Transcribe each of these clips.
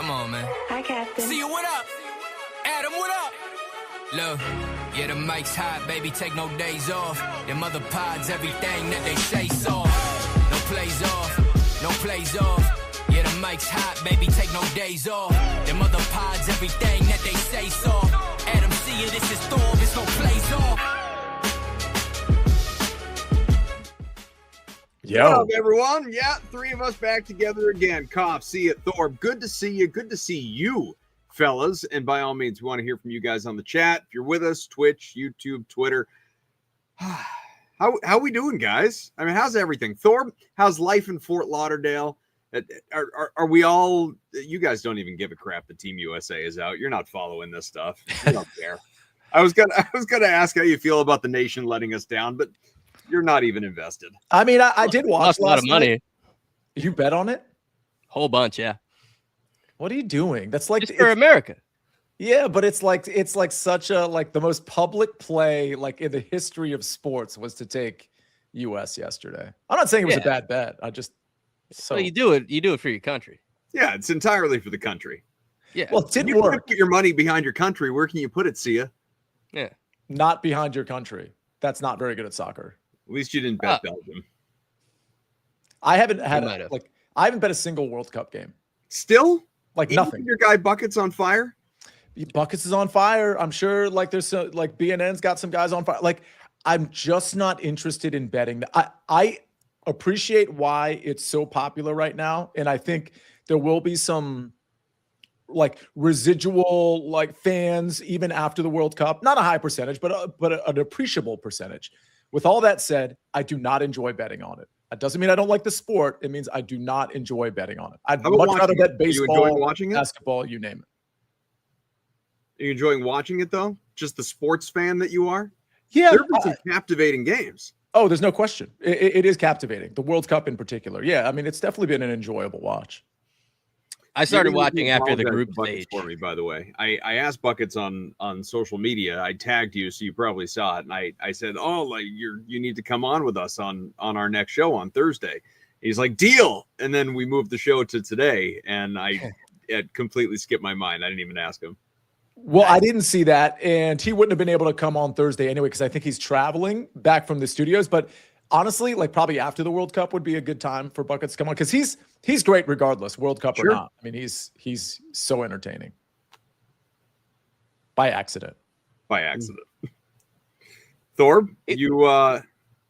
Come on, man. Hi, Captain. See you, what up? Adam, what up? Look, yeah, the mic's hot, baby, take no days off. Them other pods, everything that they say soft. No plays off, no plays off. Yeah, the mic's hot, baby, take no days off. Them other pods, everything that they say soft. Adam, see you, this is Thor, it's no plays off. Yo. What up, everyone? Yeah, three of us back together again. Cough, see it, Thor. Good to see you. Good to see you, fellas. And by all means, we want to hear from you guys on the chat. If you're with us, Twitch, YouTube, Twitter. How we doing, guys? I mean, how's everything? Thor, how's life in Fort Lauderdale? Are we all? You guys don't even give a crap that Team USA is out. You're not following this stuff. You don't care. I was gonna ask how you feel about the nation letting us down, but you're not even invested. I mean, I did watch lost a lot of money. Night. You bet on it? Whole bunch, yeah. What are you doing? That's like just for America. Yeah, but it's like such a the most public play like in the history of sports was to take US yesterday. I'm not saying it was a bad bet. Well, you do it for your country. Yeah, it's entirely for the country. Yeah. Well, it didn't you work. Put your money behind your country. Where can you put it, Sia? Yeah. Not behind your country. That's not very good at soccer. At least you didn't bet Belgium. I haven't I haven't bet a single World Cup game. Still? Nothing. Your guy Bucket's on fire? Buckets is on fire. I'm sure there's some BNN's got some guys on fire. I'm just not interested in betting. I appreciate why it's so popular right now. And I think there will be some residual fans even after the World Cup. Not a high percentage, but an appreciable percentage. With all that said, I do not enjoy betting on it. That doesn't mean I don't like the sport. It means I do not enjoy betting on it. I'd much rather bet baseball, Are you enjoying watching it? Basketball, you name it. Are you enjoying watching it, though? Just the sports fan that you are? Yeah. There have been some captivating games. Oh, there's no question. It is captivating. The World Cup in particular. Yeah, I mean, it's definitely been an enjoyable watch. I started watching after the group stage. For me, by the way, I asked Buckets on social media. I tagged you, so you probably saw it, and I said, "Oh, you need to come on with us on our next show on Thursday." He's like, "Deal," and then we moved the show to today, and it completely skipped my mind. I didn't even ask him. Well, I didn't see that, and he wouldn't have been able to come on Thursday anyway because I think he's traveling back from the studios. But honestly, probably after the World Cup would be a good time for Buckets to come on because he's great regardless, World Cup or not. I mean, he's so entertaining. By accident. Thorb, you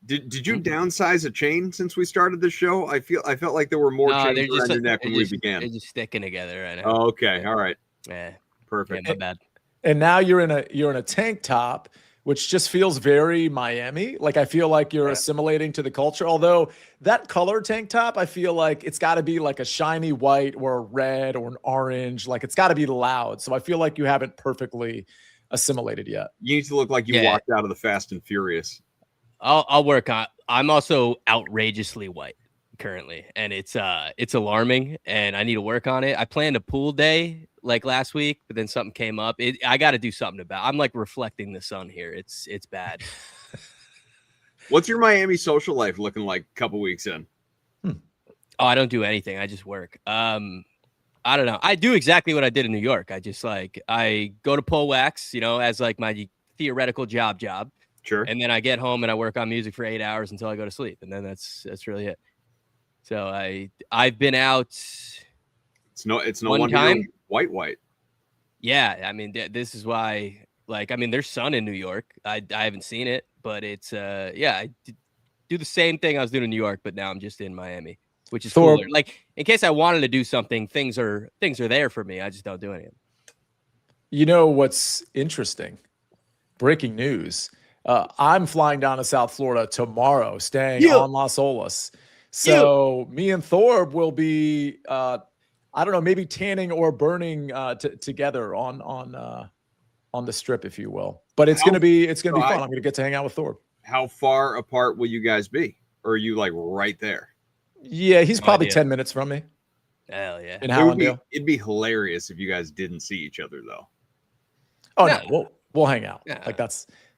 did you downsize a chain since we started the show? I felt like there were more chains around your neck when we began. They're just sticking together right now. Oh, okay, all right. Yeah. Perfect. Yeah, my bad. And now you're in a tank top, which just feels very Miami. I feel like you're assimilating to the culture. Although that color tank top, I feel like it's got to be a shiny white or a red or an orange. It's got to be loud. So I feel like you haven't perfectly assimilated yet. You need to look like you walked out of the Fast and Furious. I'll work on. I'm also outrageously white currently, and it's alarming, and I need to work on it. I planned a pool day last week, but then something came up. I got to do something about it. I'm reflecting the sun here. It's bad. What's your Miami social life looking like a couple weeks in? Oh, I don't do anything. I just work. I don't know. I do exactly what I did in New York. I just I go to pull wax, as my theoretical job. Sure. And then I get home and I work on music for 8 hours until I go to sleep. And then that's really it. So I've been out. It's no one time. White. Yeah, I mean, this is why. There's sun in New York. I haven't seen it, but it's I do the same thing I was doing in New York, but now I'm just in Miami, which is cooler. In case I wanted to do something, things are there for me. I just don't do anything. You know what's interesting? Breaking news. I'm flying down to South Florida tomorrow, staying on Las Olas. So me and Thorb will be, I don't know, maybe tanning or burning together on the strip, if you will. But it's gonna be fun. I'm gonna get to hang out with Thorb. How far apart will you guys be? Or are you right there? Yeah, he's probably 10 minutes from me. Hell yeah! In Hallandale. It'd be hilarious if you guys didn't see each other, though. Oh no, we'll hang out. Yeah.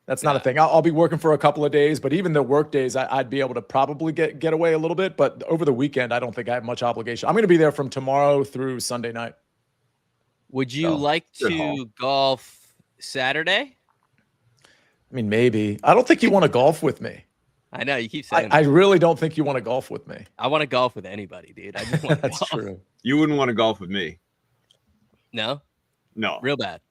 That's not a thing. I'll be working for a couple of days, but even the work days, I'd be able to probably get away a little bit. But over the weekend, I don't think I have much obligation. I'm going to be there from tomorrow through Sunday night. Would you So, like good to haul. golf Saturday? I mean, maybe. I don't think you want to golf with me. I know you keep saying I that. really don't think you want to golf with me. I want to golf with anybody, dude. I just want to That's golf. true. You wouldn't want to golf with me. No, No. real bad.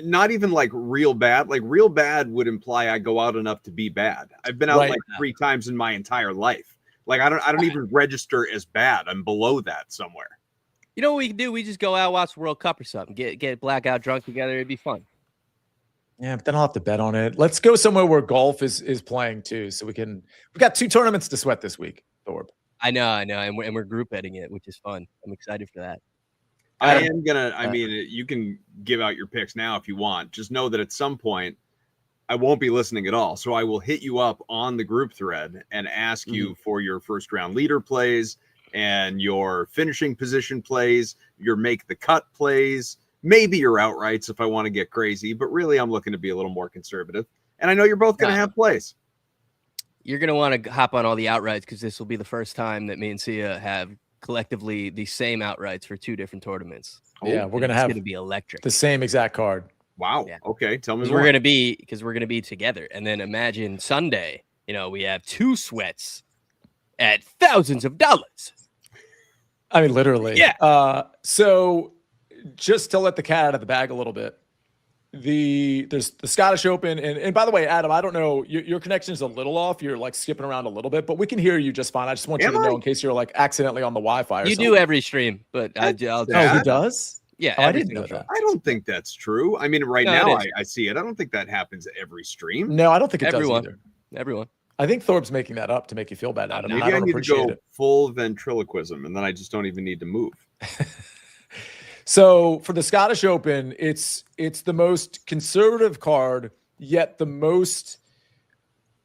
Not even like real bad. Like real bad would imply I go out enough to be bad. I've been out Right. like 3 times in my entire life. Like I don't even register as bad. I'm below that somewhere. You know what we can do? We just go out, watch the World Cup or something. Get blackout drunk together. It'd be fun. Yeah, but then I'll have to bet on it. Let's go somewhere where golf is playing too, so we got 2 tournaments to sweat this week, Thorpe. I know, and we're group betting it, which is fun. I'm excited for that. I am gonna. I mean, you can give out your picks now if you want. Just know that at some point, I won't be listening at all. So I will hit you up on the group thread and ask you for your first round leader plays and your finishing position plays, your make the cut plays, maybe your outrights if I want to get crazy. But really, I'm looking to be a little more conservative. And I know you're both going to have plays. You're going to want to hop on all the outrights because this will be the first time that me and Sia have collectively the same outrights for 2 different tournaments. Yeah, we're going to have going to be electric. the same exact card. Wow. Yeah. Okay. Tell me Because more. we're going to be together. And then imagine Sunday, we have 2 sweats at thousands of dollars. I mean, literally. Yeah. So just to let the cat out of the bag a little bit, there's the Scottish Open, and by the way, Adam, I don't know, your connection is a little off. You're like skipping around a little bit, but we can hear you just fine. I just want you to know in case you're like accidentally on the Wi-Fi. Or You something. do every stream, but I'll Yeah. Oh, he does? yeah. Oh, I every didn't know single that. I don't think that's true. I mean, right No, now it is. I see it. I don't think that happens every stream. No, I don't think it Everyone. does either. Everyone. I think Thorpe's making that up to make you feel bad, Adam. and Maybe I don't need to appreciate go it. full ventriloquism, and then I just don't even need to move. So for the Scottish Open, it's the most conservative card, yet the most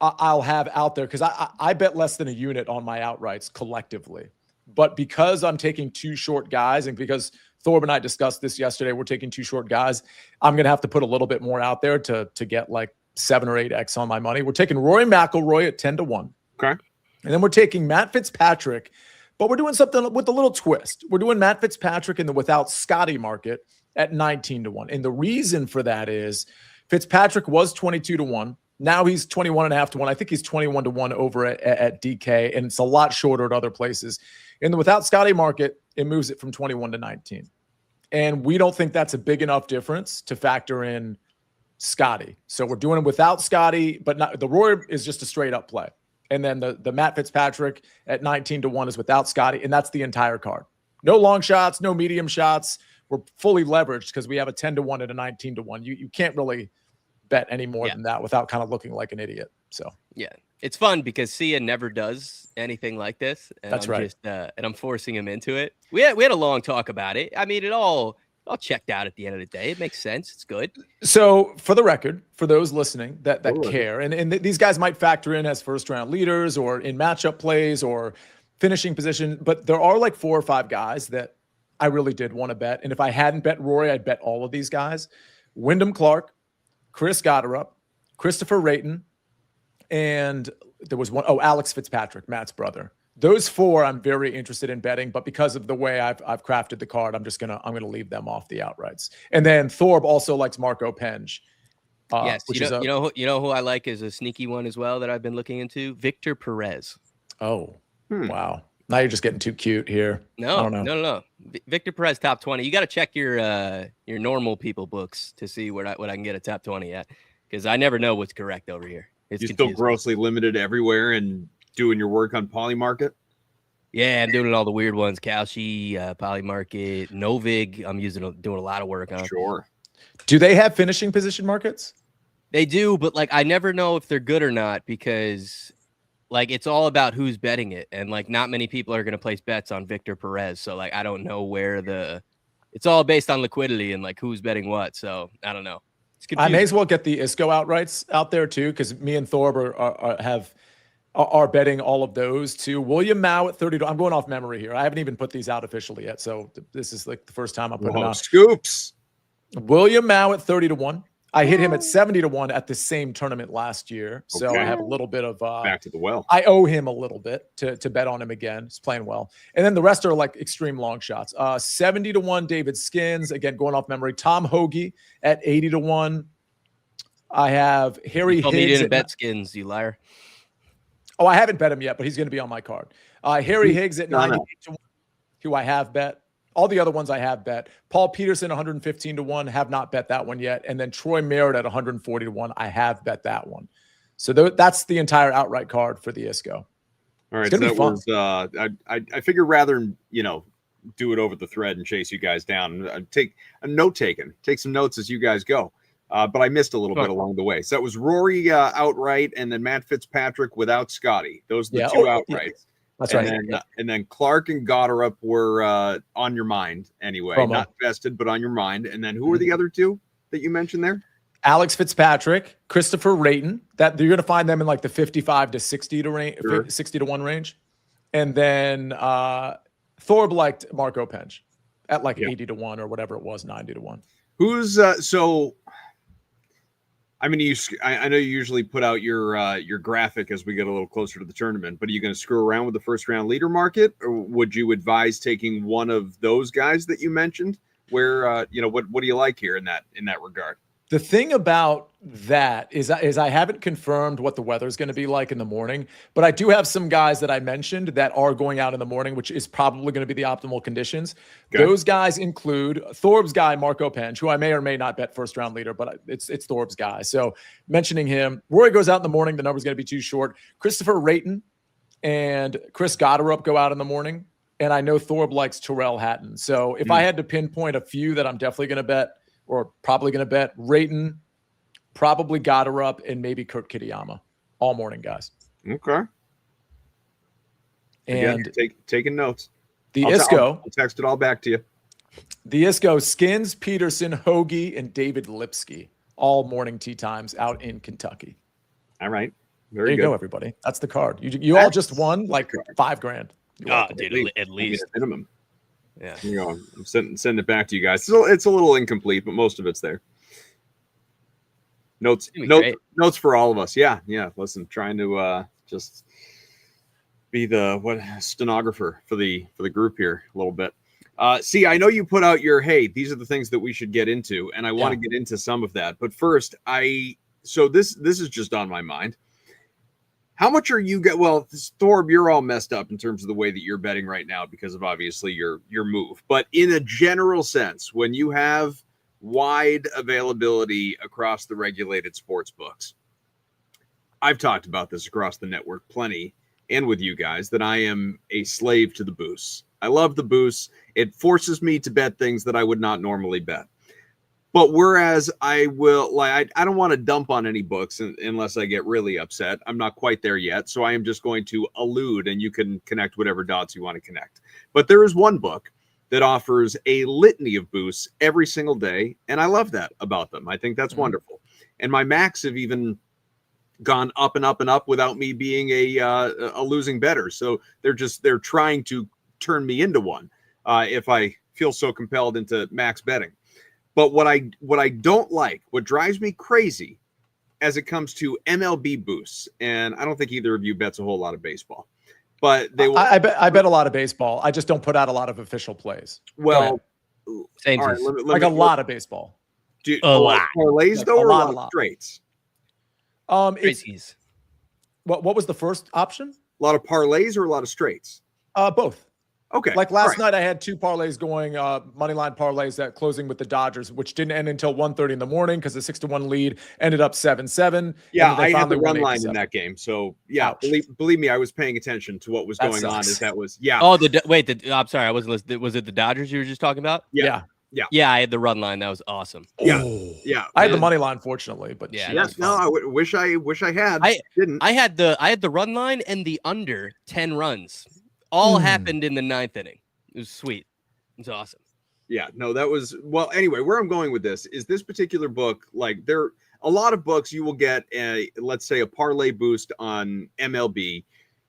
I'll have out there because I bet less than a unit on my outrights collectively. But because I'm taking 2 short guys, and because Thorpe and I discussed this yesterday, we're taking 2 short guys, I'm going to have to put a little bit more out there to get like 7 or 8x on my money. We're taking Rory McIlroy at 10-1. Okay. And then we're taking Matt Fitzpatrick, but we're doing something with a little twist. We're doing Matt Fitzpatrick in the without Scotty market at 19-1. And the reason for that is Fitzpatrick was 22-1. Now he's 21.5-1. I think he's 21-1 over at DK, and it's a lot shorter at other places. In the without Scotty market, it moves it from 21 to 19. And we don't think that's a big enough difference to factor in Scotty. So we're doing it without Scotty, but not the Roy is just a straight up play. And then the Matt Fitzpatrick at 19-1 is without Scotty, and that's the entire card. No long shots, no medium shots. We're fully leveraged because we have a 10-1 and a 19-1. You can't really bet any more than that without kind of looking like an idiot. So yeah, it's fun because Sia never does anything like this. And That's I'm right. Just, and I'm forcing him into it. We had a long talk about it. I mean, it all checked out at the end of the day. It makes sense. It's good. So for the record, for those listening that care, and these guys might factor in as first round leaders or in matchup plays or finishing position, but there are like 4 or 5 guys that I really did want to bet. And if I hadn't bet Rory, I'd bet all of these guys. Wyndham Clark, Chris Gotterup, Christopher Rayton, and there was one, Alex Fitzpatrick, Matt's brother. Those 4 I'm very interested in betting, but because of the way I've crafted the card, I'm gonna leave them off the outrights. And then Thorpe also likes Marco Penge. Yes, which you know who I like is a sneaky one as well that I've been looking into. Victor Perez. Oh, wow! Now you're just getting too cute here. No. Victor Perez top 20. You got to check your normal people books to see what I can get a top 20 at, because I never know what's correct over here. It's You're confusing. still grossly limited everywhere and doing your work on Polymarket. Yeah, I'm doing all the weird ones. Kalshi, Polymarket, Novig. I'm doing a lot of work on. Sure. Do they have finishing position markets? They do, but like I never know if they're good or not because like it's all about who's betting it, and like not many people are going to place bets on Victor Perez. So like I don't know where it's all based on liquidity and like who's betting what. So I don't know. It's confusing. I may as well get the ISCO outrights out there too, because me and Thorpe are betting all of those too. William Mao at 30. I'm going off memory here. I haven't even put these out officially yet, so this is like the first time I'm putting it on. Scoops. William Mao at 30-1, I hit him at 70-1 at the same tournament last year. So Okay. I have a little bit of Back to the well. I owe him a little bit to bet on him again. He's playing well. And then the rest are like extreme long shots. 70-1 David Skins, again going off memory. Tom Hoagie at 80-1. I have Harry You Higgs. didn't bet Skins, you liar. Oh, I haven't bet him yet, but he's going to be on my card. Harry Higgs at 98-1, who I have bet. All the other ones I have bet. Paul Peterson, 115-1, have not bet that one yet. And then Troy Merritt at 140-1, I have bet that one. So that's the entire outright card for the ISCO. All right, so that was I figure rather than do it over the thread and chase you guys down, take a note taken, take some notes as you guys go. But I missed a little bit along the way. So that was Rory outright, and then Matt Fitzpatrick without Scotty. Those are the two outrights. Yeah. That's right. And then Clark and Goddard were on your mind anyway. Promo. Not vested, but on your mind. And then who were the other two that you mentioned there? Alex Fitzpatrick, Christopher Rayton. That you're going to find them in like the 55 to 60 to range, 60-1 range. And then Thorb liked Marco Pench at like 80-1 or whatever it was, 90-1. Who's so? I mean, I know you usually put out your graphic as we get a little closer to the tournament, but are you going to screw around with the first round leader market, or would you advise taking one of those guys that you mentioned? Where what do you like here in that regard? The thing about that is I haven't confirmed what the weather is going to be like in the morning, but I do have some guys that I mentioned that are going out in the morning, which is probably going to be the optimal conditions. Okay. Those guys include Thorb's guy, Marco Pench, who I may or may not bet first round leader, but it's Thorb's guy. So mentioning him, Rory goes out in the morning. The number's going to be too short. Christopher Rayton and Chris Goddard go out in the morning. And I know Thorb likes Terrell Hatton. So if I had to pinpoint a few that I'm definitely going to bet, or probably going to bet, Rayton, probably Goddard, and maybe Kurt Kitayama. All morning, guys. Okay. And again, taking notes. The ISCO. I'll text it all back to you. The ISCO, Skins, Peterson, Hoagie, and David Lipsky. All morning tee times out in Kentucky. All right. There you go, everybody. That's the card. You all just won like $5,000. Dude, at least. Minimum. Yeah. I'm sending it back to you guys. So it's a little incomplete, but most of it's there. Notes for all of us. Yeah. Listen, trying to just be the stenographer for the group here a little bit. See, I know you put out your these are the things that we should get into, and I want to get into some of that. But first, so this is just on my mind. How much are you Thorb, you're all messed up in terms of the way that you're betting right now because of obviously your move. But in a general sense, when you have wide availability across the regulated sports books, I've talked about this across the network plenty and with you guys that I am a slave to the boosts. I love the boosts. It forces me to bet things that I would not normally bet. But whereas I don't want to dump on any books unless I get really upset. I'm not quite there yet. So I am just going to allude, and you can connect whatever dots you want to connect. But there is one book that offers a litany of boosts every single day. And I love that about them. I think that's wonderful. And my max have even gone up and up and up without me being a losing bettor. So they're trying to turn me into one if I feel so compelled into max betting. But what I don't like, what drives me crazy as it comes to MLB boosts, and I don't think either of you bets a whole lot of baseball, but they will. I bet a lot of baseball. I just don't put out a lot of official plays. Well, same all right, like a lot of baseball. A lot. Parlays though, or a lot of straights? It's what was the first option? A lot of parlays or a lot of straights? Both. Okay. Like last night, I had two parlays going, money line parlays that closing with the Dodgers, which didn't end until 1:30 in the morning because the 6-1 lead ended up 7-7. Yeah, I had the run line in that game. So yeah, believe me, I was paying attention to what was going on. Oh, I'm sorry, I wasn't listening. Was it the Dodgers you were just talking about? Yeah. I had the run line. That was awesome. Yeah. I had the money line, fortunately, but I wish I had. Didn't. I had the run line and the under 10 runs. All happened in the 9th inning. It was sweet. It's awesome. Yeah, no, that was anyway, where I'm going with this is this particular book, like there a lot of books you will get let's say a parlay boost on MLB,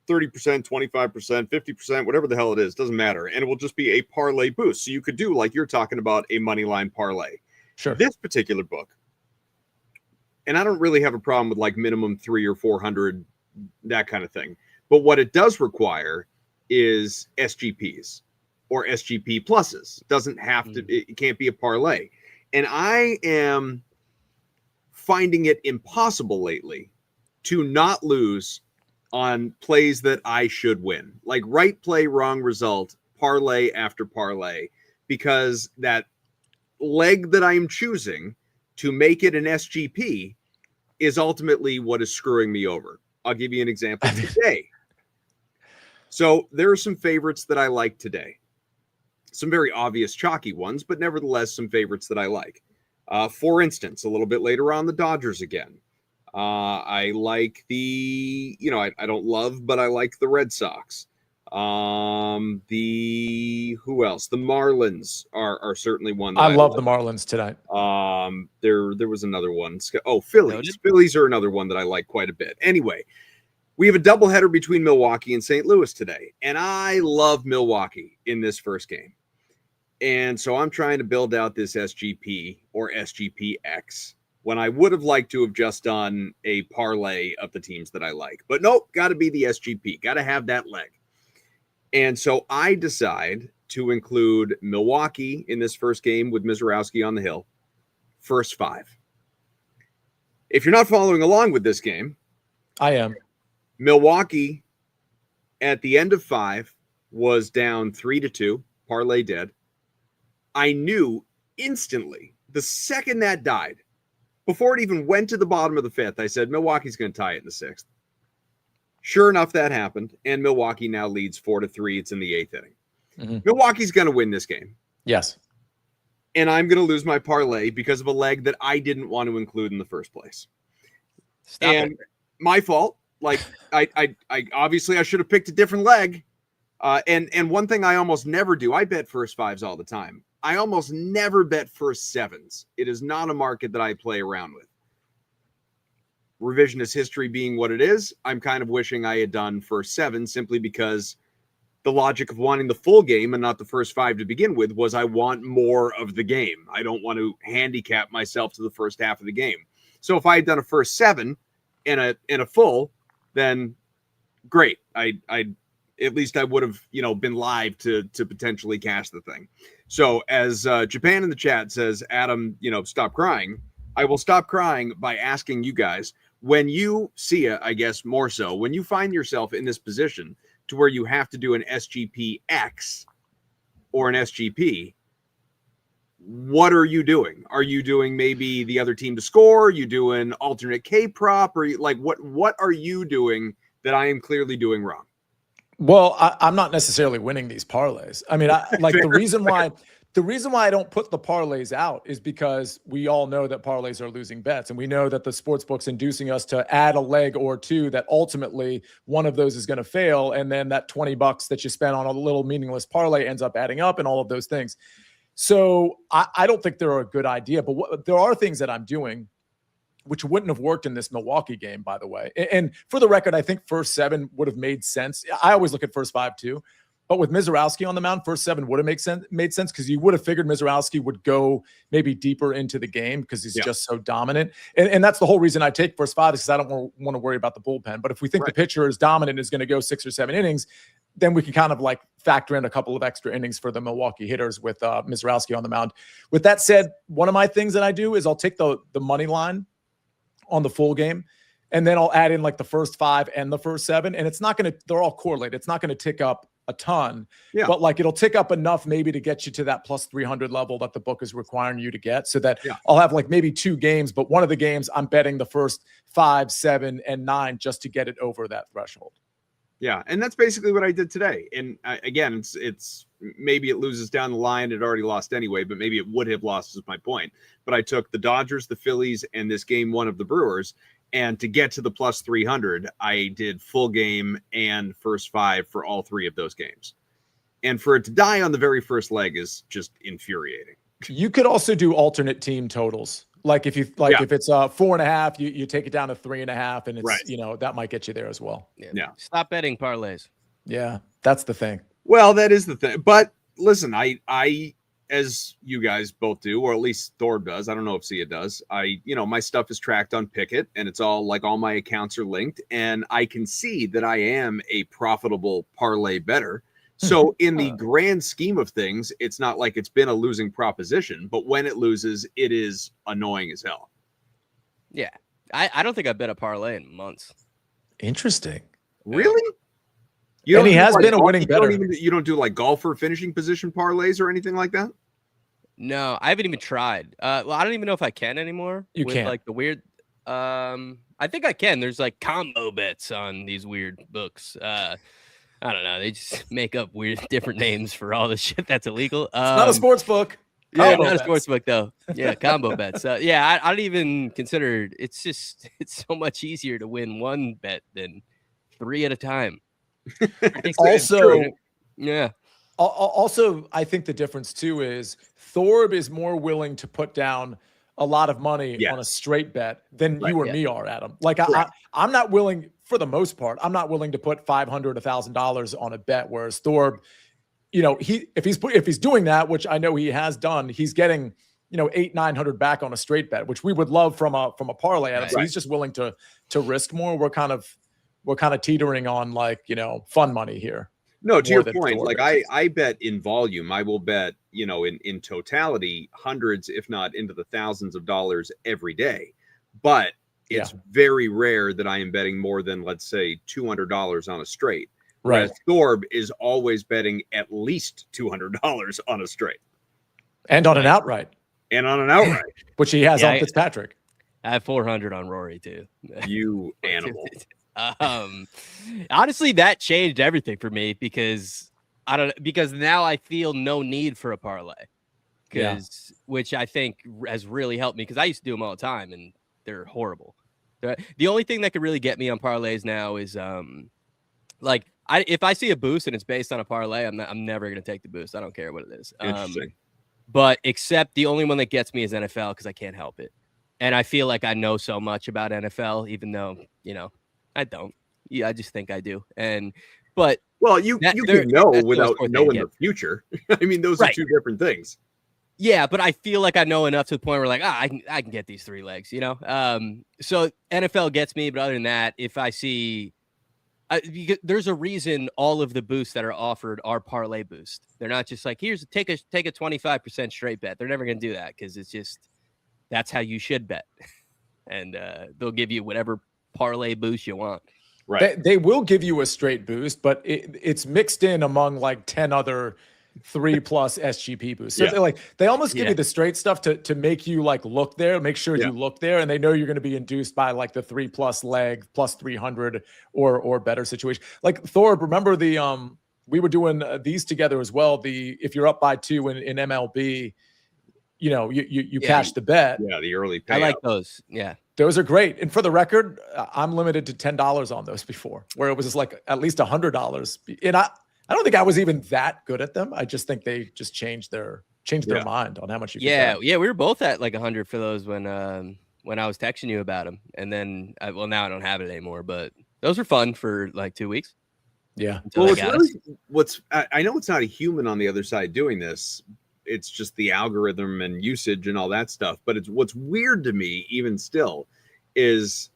30%, 25%, 50%, whatever the hell it is, doesn't matter. And it will just be a parlay boost. So you could do like you're talking about a money line parlay. Sure. This particular book And I don't really have a problem with like minimum 300 or 400, that kind of thing. But what it does require is SGPs or SGP pluses. It doesn't have to, it can't be a parlay. And I am finding it impossible lately to not lose on plays that I should win. Like right play, wrong result, parlay after parlay, because that leg that I'm choosing to make it an SGP is ultimately what is screwing me over. I'll give you an example today. So there are some favorites that I like today. Some very obvious chalky ones, but nevertheless some favorites that I like. For instance, a little bit later on, the Dodgers again. I like the, I don't love, but I like the Red Sox. Who else? The Marlins are certainly one that I love the Marlins tonight. There was another one. Oh, Phillies. Noted. Phillies are another one that I like quite a bit. Anyway, we have a doubleheader between Milwaukee and St. Louis today, and I love Milwaukee in this first game. And so I'm trying to build out this SGP or SGPX when I would have liked to have just done a parlay of the teams that I like. But nope, got to be the SGP. Got to have that leg. And so I decide to include Milwaukee in this first game with Mizorowski on the hill. First 5. If you're not following along with this game, I am. Milwaukee at the end of 5 was down 3-2, parlay dead. I knew instantly the second that died, before it even went to the bottom of the 5th, I said, Milwaukee's going to tie it in the 6th. Sure enough, that happened, and Milwaukee now leads 4-3. It's in the 8th inning. Mm-hmm. Milwaukee's going to win this game. Yes. And I'm going to lose my parlay because of a leg that I didn't want to include in the first place. Stop and it. My fault. Like, I obviously I should have picked a different leg. And one thing I almost never do, I bet first 5s all the time. I almost never bet first 7s. It is not a market that I play around with. Revisionist history being what it is, I'm kind of wishing I had done first 7 simply because the logic of wanting the full game and not the first 5 to begin with was I want more of the game. I don't want to handicap myself to the first half of the game. So if I had done a first 7 and a full, then great. I at least I would have, been live to potentially cash the thing. So as Japan in the chat says, Adam, stop crying. I will stop crying by asking you guys, when you see it, I guess more so, when you find yourself in this position to where you have to do an SGPX or an SGP, what are you doing? Are you doing maybe the other team to score? Are you doing alternate K prop? Or what are you doing that I am clearly doing wrong? Well, I'm not necessarily winning these parlays. I mean, the reason why I don't put the parlays out is because we all know that parlays are losing bets, and we know that the sportsbook's inducing us to add a leg or two that ultimately one of those is going to fail, and then that $20 that you spent on a little meaningless parlay ends up adding up, and all of those things. So I don't think they're a good idea, but there are things that I'm doing which wouldn't have worked in this Milwaukee game, by the way. And for the record, I think first 7 would have made sense. I always look at first 5 too, but with Mizorowski on the mound, first 7 would have made sense because you would have figured Mizorowski would go maybe deeper into the game because he's just so dominant. And that's the whole reason I take first 5 is because I don't want to worry about the bullpen. But if we think the pitcher is dominant, is going to go 6 or 7 innings, then we can kind of like factor in a couple of extra innings for the Milwaukee hitters with Mizorowski on the mound. With that said, one of my things that I do is I'll take the money line on the full game, and then I'll add in like the first 5 and the first 7, and it's not going to, they're all correlated. It's not going to tick up a ton, but like it'll tick up enough maybe to get you to that plus 300 level that the book is requiring you to get, so that I'll have like maybe 2 games, but one of the games I'm betting the first 5, 7, and 9 just to get it over that threshold. Yeah, and that's basically what I did today. And again, it's maybe it loses down the line. It already lost anyway, but maybe it would have lost is my point. But I took the Dodgers, the Phillies, and this game 1 of the Brewers. And to get to the plus 300, I did full game and first 5 for all 3 of those games. And for it to die on the very first leg is just infuriating. You could also do alternate team totals. Like if you if it's 4.5, you take it down to 3.5, and it's that might get you there as well. Yeah. Stop betting parlays. Yeah, that's the thing. Well, that is the thing. But listen, I as you guys both do, or at least Thor does. I don't know if Sia does. My stuff is tracked on Picket, and it's all my accounts are linked, and I can see that I am a profitable parlay bettor. So in the grand scheme of things, it's not like it's been a losing proposition, but when it loses, it is annoying as hell. Yeah. I don't think I've bet a parlay in months. Interesting. Really? And he has been a winning bettor. You don't do like golfer finishing position parlays or anything like that? No, I haven't even tried. Well, I don't even know if I can anymore. You can't. Like the weird. I think I can. There's like combo bets on these weird books. I don't know. They just make up weird different names for all the shit that's illegal. It's not a sports book. Yeah, not a sports book though. Yeah, combo bets. Yeah, I don't even consider. It's so much easier to win one bet than 3 at a time. Also, yeah. Also, I think the difference too is Thorb is more willing to put down a lot of money on a straight bet than you or me are, Adam. Like I'm not willing, for the most part, I'm not willing to put $500, $1,000 on a bet. Whereas Thorb, if he's doing that, which I know he has done, he's getting $800, $900 back on a straight bet, which we would love from a parlay. Adam. So he's just willing to risk more. We're kind of teetering on fun money here. No, to your point, like I bet in volume, I will bet, in totality, hundreds, if not into the thousands of dollars every day. But it's very rare that I am betting more than, let's say, $200 on a straight. Right. Whereas Thorb is always betting at least $200 on a straight. And on an outright. Which he has on Fitzpatrick. I have 400 on Rory too. You animal. Honestly, that changed everything for me because now I feel no need for a parlay, which I think has really helped me because I used to do them all the time and they're horrible. The only thing that could really get me on parlays now is if I see a boost and it's based on a parlay, I'm never going to take the boost. I don't care what it is. Interesting. But except the only one that gets me is NFL because I can't help it. And I feel like I know so much about NFL, even though, I don't. Yeah, I just think I do. You can know without knowing the future. I mean, those are two different things. Yeah, but I feel like I know enough to the point where I can get these 3 legs, So NFL gets me, but other than that, if I see there's a reason all of the boosts that are offered are parlay boost. They're not just like, here's take a 25% straight bet. They're never going to do that because it's just that's how you should bet. And they'll give you whatever parlay boost you want. Right. They will give you a straight boost, but it's mixed in among 10 other 3+ SGP boosts. So they almost give you the straight stuff to make you look there, make sure you look there, and they know you're going to be induced by the 3+ leg plus 300 or better situation. Like Thorb, remember we were doing these together as well. If you're up by 2 in MLB, you cash the bet. Yeah, the early payout. I like those. Yeah. Those are great. And for the record, I'm limited to $10 on those before, where it was just at least $100. And I don't think I was even that good at them. I just think they just changed their mind on how much you can bet. Yeah, we were both at 100 for those when I was texting you about them. And then now I don't have it anymore, but those were fun for 2 weeks. Yeah. Well, I know it's not a human on the other side doing this. It's just the algorithm and usage and all that stuff. But what's weird to me, even still, is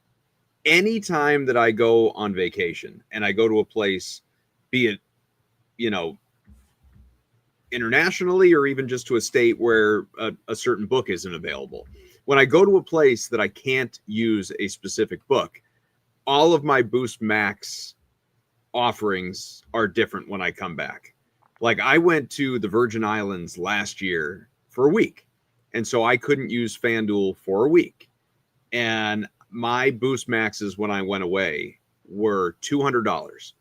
anytime that I go on vacation and I go to a place, be it, internationally or even just to a state where a certain book isn't available. When I go to a place that I can't use a specific book, all of my Boost Max offerings are different when I come back. I went to the Virgin Islands last year for a week, and so I couldn't use FanDuel for a week. And my Boost Maxes when I went away were $200.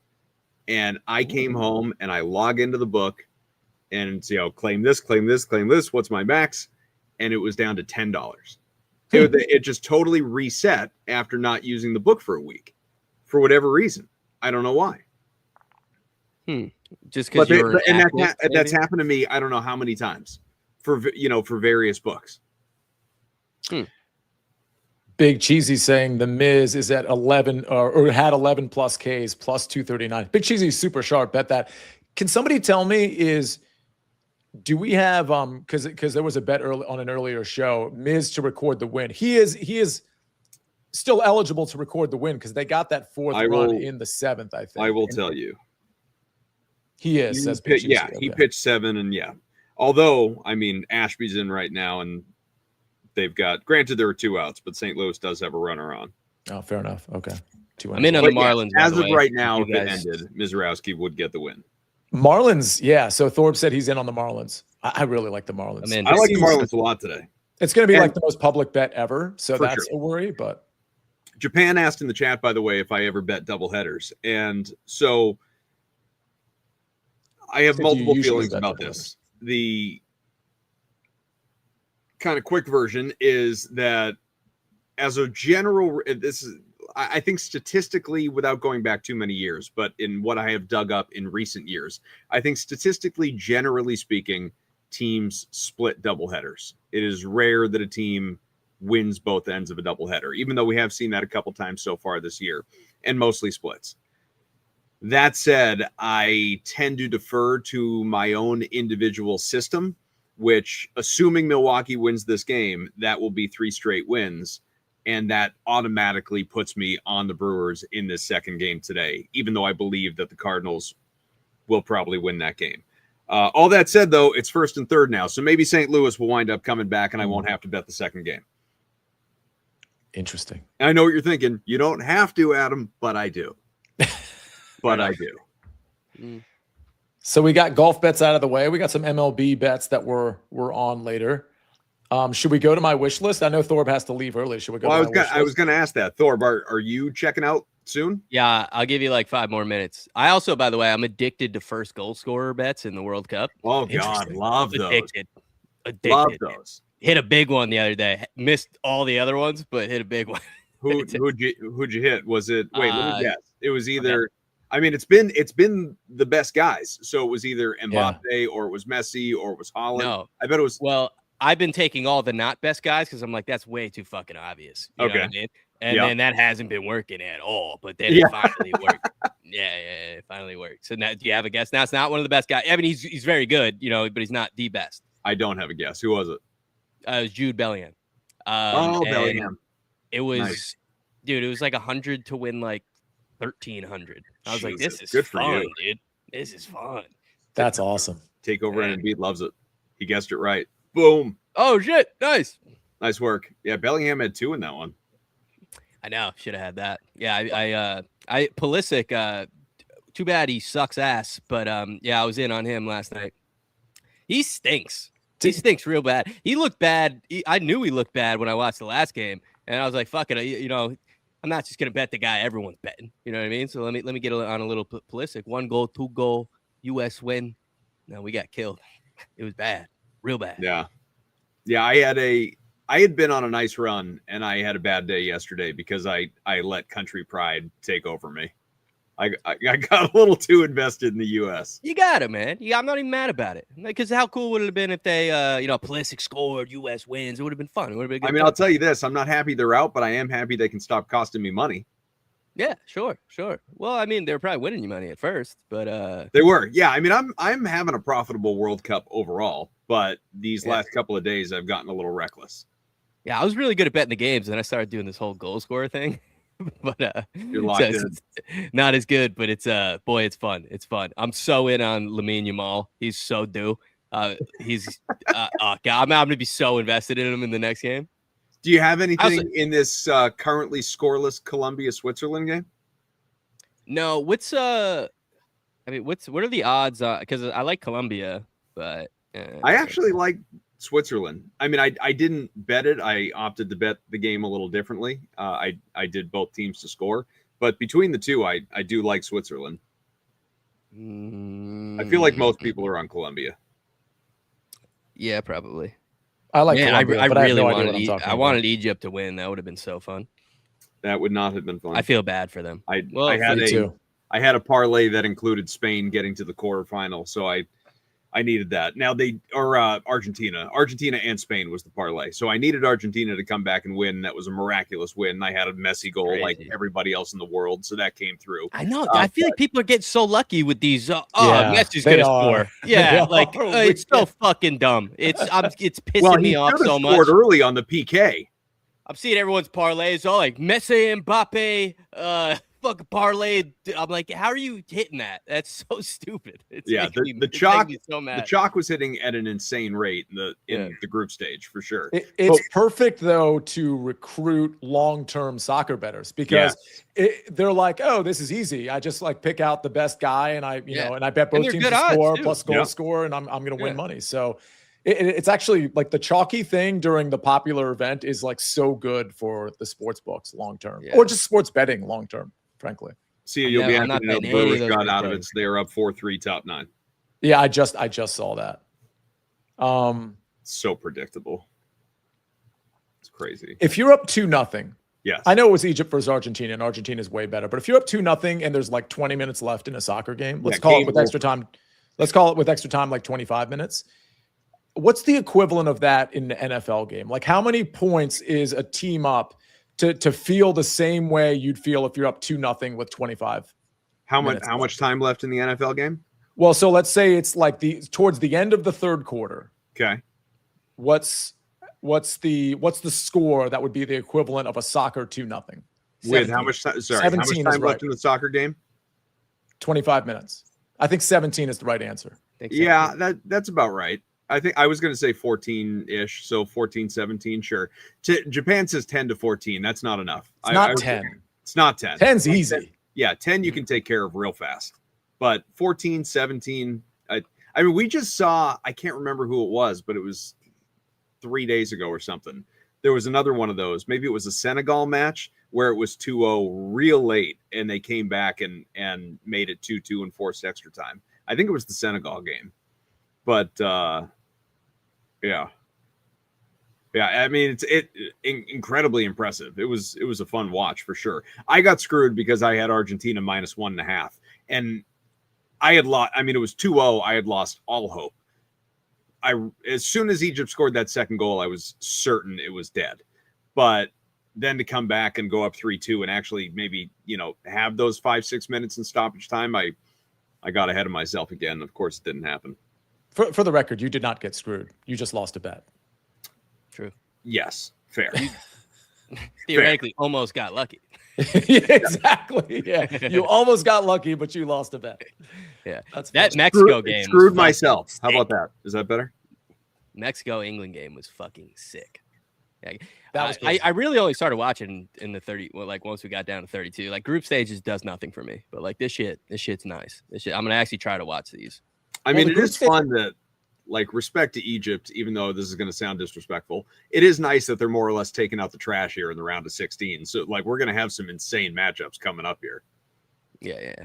And I came home and I log into the book and claim this. What's my max? And it was down to $10. It just totally reset after not using the book for a week, for whatever reason. I don't know why. Just because that's happened to me. I don't know how many times for various books. Big Cheesy saying the Miz is at 11 or had 11+ Ks plus 239. Big Cheesy super sharp. Bet that. Can somebody tell me Do we have because there was a bet early on an earlier show, Miz to record the win. He is still eligible to record the win because they got that fourth run in the 7th, I think. I will tell you. He is. He pitched 7, and although, I mean, Ashby's in right now, and they've got, granted there were 2 outs, but St. Louis does have a runner on. Oh, fair enough. Okay. I'm in on the Marlins. As of right now, if it ended, Mizorowski would get the win. Marlins, yeah. So Thorpe said he's in on the Marlins. I really like the Marlins. I like the Marlins a lot today. It's going to be like the most public bet ever, so that's a worry. But Japan asked in the chat, by the way, if I ever bet doubleheaders, and so I have multiple feelings about this. The kind of quick version is that, as a general, I think statistically, without going back too many years, but in what I have dug up in recent years, I think statistically, generally speaking, teams split doubleheaders. It is rare that a team wins both ends of a doubleheader, even though we have seen that a couple times so far this year, and mostly splits. That said, I tend to defer to my own individual system, which, assuming Milwaukee wins this game, that will be 3 straight wins. And that automatically puts me on the Brewers in this second game today, even though I believe that the Cardinals will probably win that game. All that said, though, it's 1st and 3rd now. So maybe St. Louis will wind up coming back and I won't have to bet the second game. Interesting. And I know what you're thinking. You don't have to, Adam, but I do. I do. So we got golf bets out of the way. We got some MLB bets that we're on later. Should we go to my wish list? I know Thorpe has to leave early. Should we go? Well, I was going to ask that. Thorpe, are you checking out soon? Yeah, I'll give you like 5 more minutes. I also, by the way, I'm addicted to first goal scorer bets in the World Cup. Oh God, love those. Addicted. Love those. Hit a big one the other day. Missed all the other ones, but hit a big one. Who'd you hit? Was it? Wait, let me guess. It was either. Okay. I mean, it's been the best guys. So it was either Mbappe or it was Messi or it was Haaland. No, I bet it was. Well, I've been taking all the not best guys because I'm like, that's way too fucking obvious. You know what I mean? And then that hasn't been working at all. But then it finally worked. It finally worked. So now, do you have a guess? Now it's not one of the best guys. I mean, he's very good, but he's not the best. I don't have a guess. Who was it? It was Jude Bellingham. Bellingham. It was, dude. It was like 100 to win like 1,300. I was like, this is good fun, dude. This is fun. That's awesome. Take over and Embiid loves it. He guessed it right. Boom. Oh shit! Nice work. Yeah, Bellingham had 2 in that one. I know. Should have had that. Yeah, I Pulisic. Too bad he sucks ass. But I was in on him last night. He stinks. He stinks real bad. He looked bad. I knew he looked bad when I watched the last game, and I was like, "Fuck it." I'm not just gonna bet the guy everyone's betting. You know what I mean? So let me get on a little Pulisic. 1 goal, 2 goal, U.S. win. No, we got killed. It was bad. Real bad. Yeah. I had been on a nice run and I had a bad day yesterday because I let country pride take over me. I got a little too invested in the U.S. You got it, man. I'm not even mad about it. Because how cool would it have been if they, Pulisic scored, U.S. wins? It would have been fun. It would have been. I'll tell you this: I'm not happy they're out, but I am happy they can stop costing me money. Yeah, sure. Well, I mean, they were probably winning you money at first, but they were. Yeah, I mean, I'm having a profitable World Cup overall, but these last couple of days I've gotten a little reckless. Yeah, I was really good at betting the games, and I started doing this whole goal scorer thing. But you're locked in. It's not as good, but it's boy, it's fun. It's fun. I'm so in on Lamine Yamal. He's so due. He's God, I'm gonna be so invested in him in the next game. Do you have anything in this currently scoreless Colombia-Switzerland game? No. What are the odds? Because I like Colombia, but I actually like Switzerland. I mean, I didn't bet it. I opted to bet the game a little differently. I did both teams to score, but between the two, I do like Switzerland. I feel like most people are on Colombia. Yeah, probably. I like Colombia, but really I wanted Egypt to win. That would have been so fun. That would not have been fun. I feel bad for them. I had a parlay that included Spain getting to the quarterfinal, so I I needed that. Now Argentina and Spain was the parlay. So I needed Argentina to come back and win. That was a miraculous win. I had a Messi goal like everybody else in the world. So that came through. I know. I feel like people are getting so lucky with these. Messi's they going to are. score. Yeah. They are. It's so fucking dumb. It's pissing me off so much. Scored early on the PK. I'm seeing everyone's parlays all like Messi, Mbappe, fucking parlay. I'm like, how are you hitting that? That's so stupid. The chalk was hitting at an insane rate in the group stage for sure. It's perfect though to recruit long-term soccer bettors because they're like, oh, this is easy. I just like pick out the best guy and I bet both teams to score plus goal score and I'm going to win money. So it's actually like the chalky thing during the popular event is like so good for the sports books long-term or just sports betting long-term. Frankly, see, you'll be happy to know Brewers got out of it. So they are up 4-3, top 9. Yeah, I just saw that. So predictable. It's crazy. If you're up 2-0, yes, I know it was Egypt versus Argentina, and Argentina is way better. But if you're up 2-0 and there's like 20 minutes left in a soccer game, let's call it with extra time. Let's call it with extra time, like 25 minutes. What's the equivalent of that in the NFL game? Like, how many points is a team up to feel the same way you'd feel if you're up 2-0 with 25? How much time left in the NFL game? Well, so let's say it's like towards the end of the third quarter. Okay. What's the score that would be the equivalent of a soccer 2-0? With how much time? Sorry, how much time left in the soccer game? 25 minutes. I think 17 is the right answer. Yeah, that's about right. I think I was going to say 14-ish, so 14, 17, sure. Japan says 10 to 14. That's not enough. It's not 10. It's not 10. 10's easy. 10, yeah, 10 you can take care of real fast. But 14, 17, I mean, we just saw, I can't remember who it was, but it was 3 days ago or something. There was another one of those. Maybe it was a Senegal match where it was 2-0 real late, and they came back and made it 2-2 and forced extra time. I think it was the Senegal game. But, yeah. I mean, it's incredibly impressive. It was a fun watch for sure. I got screwed because I had Argentina minus 1.5, and I had lost. I mean, it was 2-0. I had lost all hope. As soon as Egypt scored that second goal, I was certain it was dead. But then to come back and go up 3-2 and actually maybe have those 5-6 minutes in stoppage time, I got ahead of myself again. Of course, it didn't happen. For the record, you did not get screwed. You just lost a bet. True. Yes. Fair. Theoretically, almost got lucky. Yeah, exactly. Yeah. You almost got lucky, but you lost a bet. Yeah. That Mexico game. Screwed myself. How about that? Is that better? Mexico-England game was fucking sick. Yeah. That was I really only started watching in the 30. Well, like once we got down to 32. Like group stages does nothing for me. But like this shit's nice. I'm gonna actually try to watch these. I mean, it is fun that, like, respect to Egypt, even though this is going to sound disrespectful, it is nice that they're more or less taking out the trash here in the round of 16. So, like, we're going to have some insane matchups coming up here. Yeah.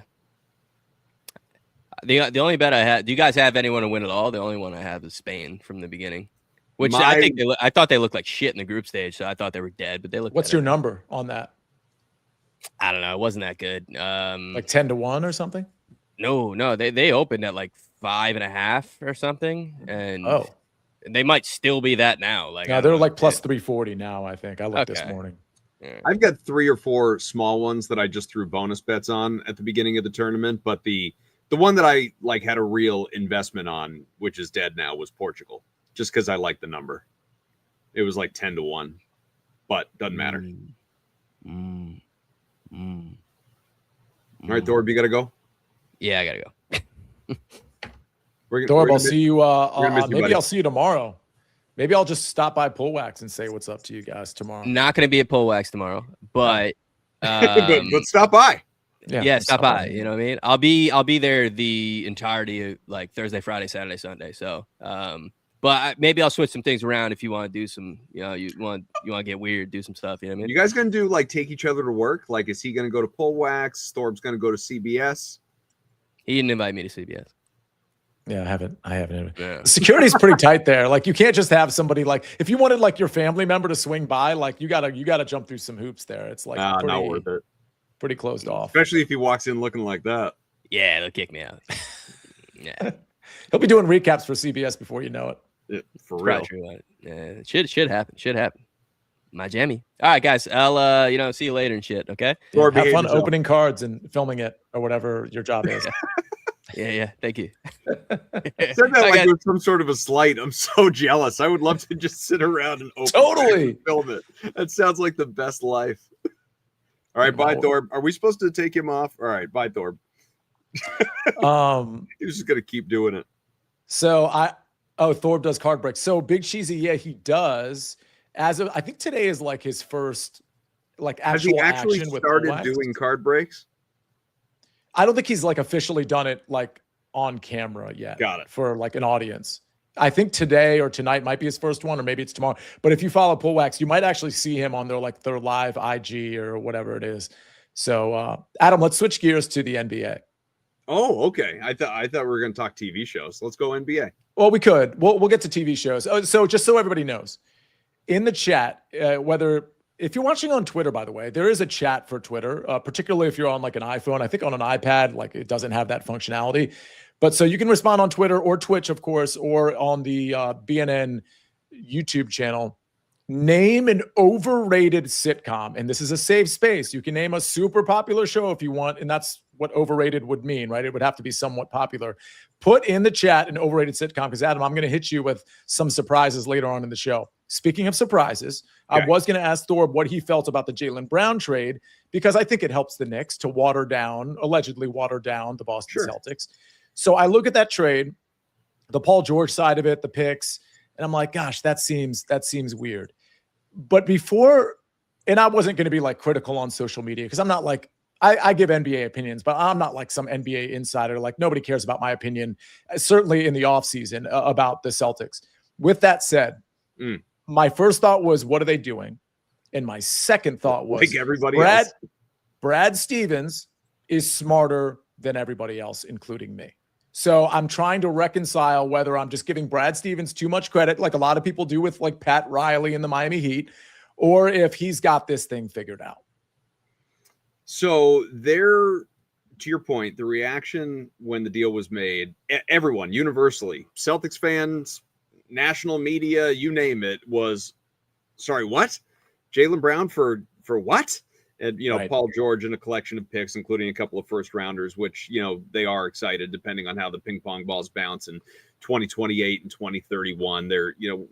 The only bet I had, do you guys have anyone to win at all? The only one I have is Spain from the beginning, which I thought they looked like shit in the group stage, so I thought they were dead, but they look. What's your number on that? I don't know. It wasn't that good. Like 10-1 or something? No. They opened at like 5.5 or something, and they might still be that now. Like, yeah, they're like plus 340 now. I think I looked this morning. Yeah. I've got 3 or 4 small ones that I just threw bonus bets on at the beginning of the tournament, but the one that I like had a real investment on, which is dead now, was Portugal, just because I like the number. It was like 10-1, but doesn't matter. All right, Thorb, you got to go. Yeah, I gotta go. Thorb, I'll see you. Maybe I'll see you tomorrow. Maybe I'll just stop by Pull Wax and say what's up to you guys tomorrow. Not gonna be at Pull Wax tomorrow, but but stop by. Yeah, stop by. You know what I mean? I'll be there the entirety of like Thursday, Friday, Saturday, Sunday. So, but maybe I'll switch some things around if you want to do some. You want to get weird, do some stuff. You know what I mean? You guys gonna do like take each other to work? Like, is he gonna go to Pull Wax? Thorb's gonna go to CBS? He didn't invite me to CBS. Yeah, I haven't. Yeah. Security's pretty tight there. Like, you can't just have somebody like, if you wanted like your family member to swing by, like you gotta jump through some hoops there. It's like not worth it. Pretty closed off. Especially if he walks in looking like that. Yeah, they'll kick me out. Yeah. He'll be doing recaps for CBS before you know it. For real. True. Yeah, it should happen. Should happen. My jammy. All right, guys. I'll see you later and shit. Okay. Yeah, Or have fun yourself. opening cards and filming it or whatever your job is. Yeah. Thank you. Said that like it was some sort of a slight. I'm so jealous. I would love to just sit around and open film it. That sounds like the best life. All right, bye, Thorb. Are we supposed to take him off? All right, bye, Thorb. He's just gonna keep doing it. So Thorb does card breaks. So Big Cheesy, yeah, he does. As of I think today is like his first like actual actually action started with doing card breaks. I don't think he's like officially done it like on camera yet. Got it. For like an audience. I think today or tonight might be his first one, or maybe it's tomorrow. But if you follow Pull Wax, you might actually see him on their live IG or whatever it is. So Adam, let's switch gears to the NBA. Oh, okay. I thought we were going to talk TV shows. Let's go NBA. Well, we could. We'll get to TV shows. So just so everybody knows, in the chat, if you're watching on Twitter, by the way, there is a chat for Twitter, particularly if you're on like an iPhone. I think on an iPad, like it doesn't have that functionality. But so you can respond on Twitter or Twitch, of course, or on the BNN YouTube channel. Name an overrated sitcom. And this is a safe space. You can name a super popular show if you want. And that's what overrated would mean, right? It would have to be somewhat popular. Put in the chat an overrated sitcom, because Adam, I'm going to hit you with some surprises later on in the show. Speaking of surprises, okay. I was going to ask Thorb what he felt about the Jaylen Brown trade, because I think it helps the Knicks to allegedly water down the Boston Celtics. So I look at that trade, the Paul George side of it, the picks, and I'm like, gosh, that seems weird. But before, and I wasn't going to be like critical on social media, because I'm not like, I give NBA opinions, but I'm not like some NBA insider. Like nobody cares about my opinion, certainly in the offseason about the Celtics. With that said, my first thought was, what are they doing? And my second thought was, like everybody else. Brad Stevens is smarter than everybody else, including me. So I'm trying to reconcile whether I'm just giving Brad Stevens too much credit, like a lot of people do with like Pat Riley in the Miami Heat, or if he's got this thing figured out. So to your point, the reaction when the deal was made, everyone universally, Celtics fans, national media, you name it, was, sorry, what? Jaylen Brown for what? And, right. Paul George and a collection of picks, including a couple of first rounders, which, they are excited depending on how the ping pong balls bounce in 2028 and 2031.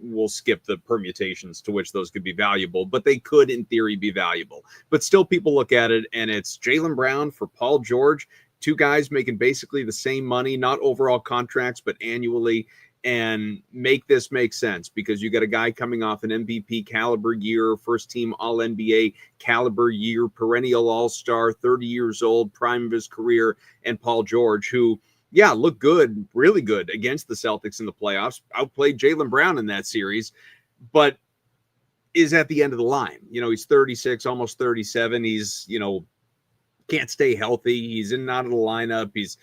We'll skip the permutations to which those could be valuable, but they could in theory be valuable. But still people look at it and it's Jaylen Brown for Paul George, two guys making basically the same money, not overall contracts, but annually. And make this make sense, because you got a guy coming off an MVP caliber year, first team All NBA caliber year, perennial All-Star, 30 years old, prime of his career, and Paul George, who, looked good, really good against the Celtics in the playoffs, outplayed Jaylen Brown in that series, but is at the end of the line. He's 36, almost 37. He's, can't stay healthy. He's in and out of the lineup. He's,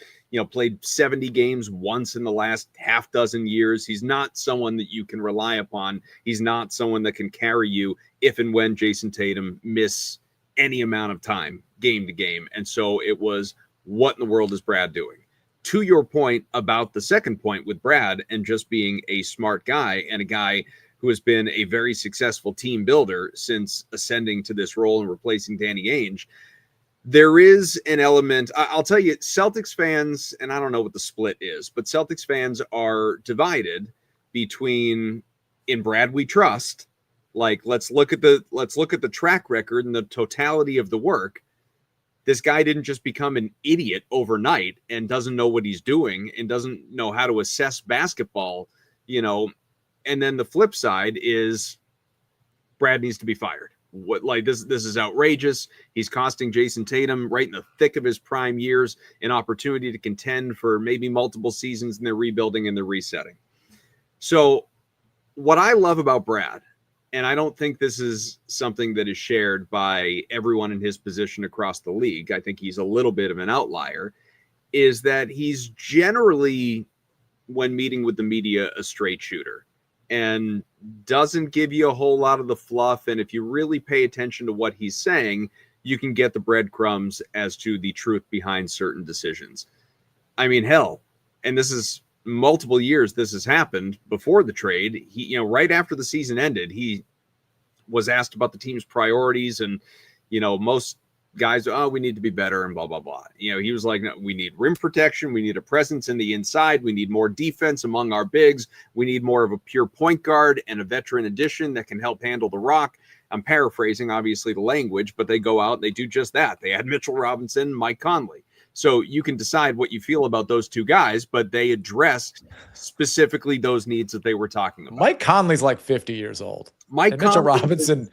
played 70 games once in the last half dozen years. He's not someone that you can rely upon. He's not someone that can carry you if and when Jason Tatum miss any amount of time, game to game. And so it was, what in the world is Brad doing? To your point about the second point with Brad and just being a smart guy and a guy who has been a very successful team builder since ascending to this role and replacing Danny Ainge, there is an element, I'll tell you, Celtics fans, and I don't know what the split is, but Celtics fans are divided between, in Brad we trust, like let's look at the track record and the totality of the work. This guy didn't just become an idiot overnight and doesn't know what he's doing and doesn't know how to assess basketball, and then the flip side is Brad needs to be fired. This is outrageous. He's costing Jason Tatum right in the thick of his prime years an opportunity to contend for maybe multiple seasons, and they're rebuilding and they're resetting. So what I love about Brad, and I don't think this is something that is shared by everyone in his position across the league, I think he's a little bit of an outlier, is that he's generally, when meeting with the media, a straight shooter and doesn't give you a whole lot of the fluff. And if you really pay attention to what he's saying, you can get the breadcrumbs as to the truth behind certain decisions. I mean, hell, and this is multiple years this has happened before the trade. He, right after the season ended, he was asked about the team's priorities, and most guys, oh, we need to be better and blah blah blah. He was like, no, we need rim protection, we need a presence in the inside, we need more defense among our bigs, we need more of a pure point guard and a veteran addition that can help handle the rock. I'm paraphrasing, obviously, the language, but they go out and they do just that. They had Mitchell Robinson, Mike Conley. So you can decide what you feel about those two guys, but they addressed specifically those needs that they were talking about. Mike Conley's like 50 years old. Conley Mitchell Robinson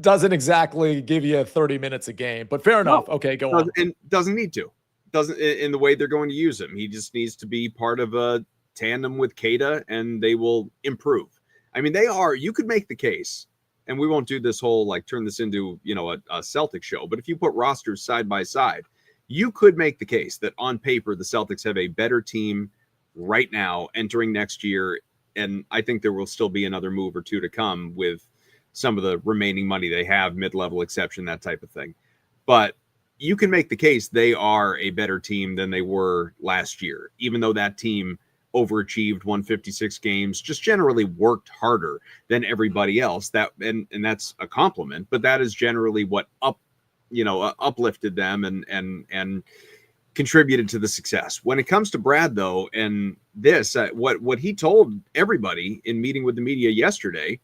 doesn't exactly give you 30 minutes a game, but fair enough. Okay, go on. And doesn't need to. Doesn't in the way they're going to use him. He just needs to be part of a tandem with Keita, and they will improve. I mean, you could make the case, and we won't do this whole, turn this into, a Celtic show, but if you put rosters side by side, you could make the case that on paper, the Celtics have a better team right now entering next year. And I think there will still be another move or two to come with some of the remaining money they have, mid-level exception, that type of thing. But you can make the case they are a better team than they were last year, even though that team overachieved, won 56 games, just generally worked harder than everybody else. And that's a compliment, but that is generally what uplifted them and contributed to the success. When it comes to Brad, though, and this, what he told everybody in meeting with the media yesterday,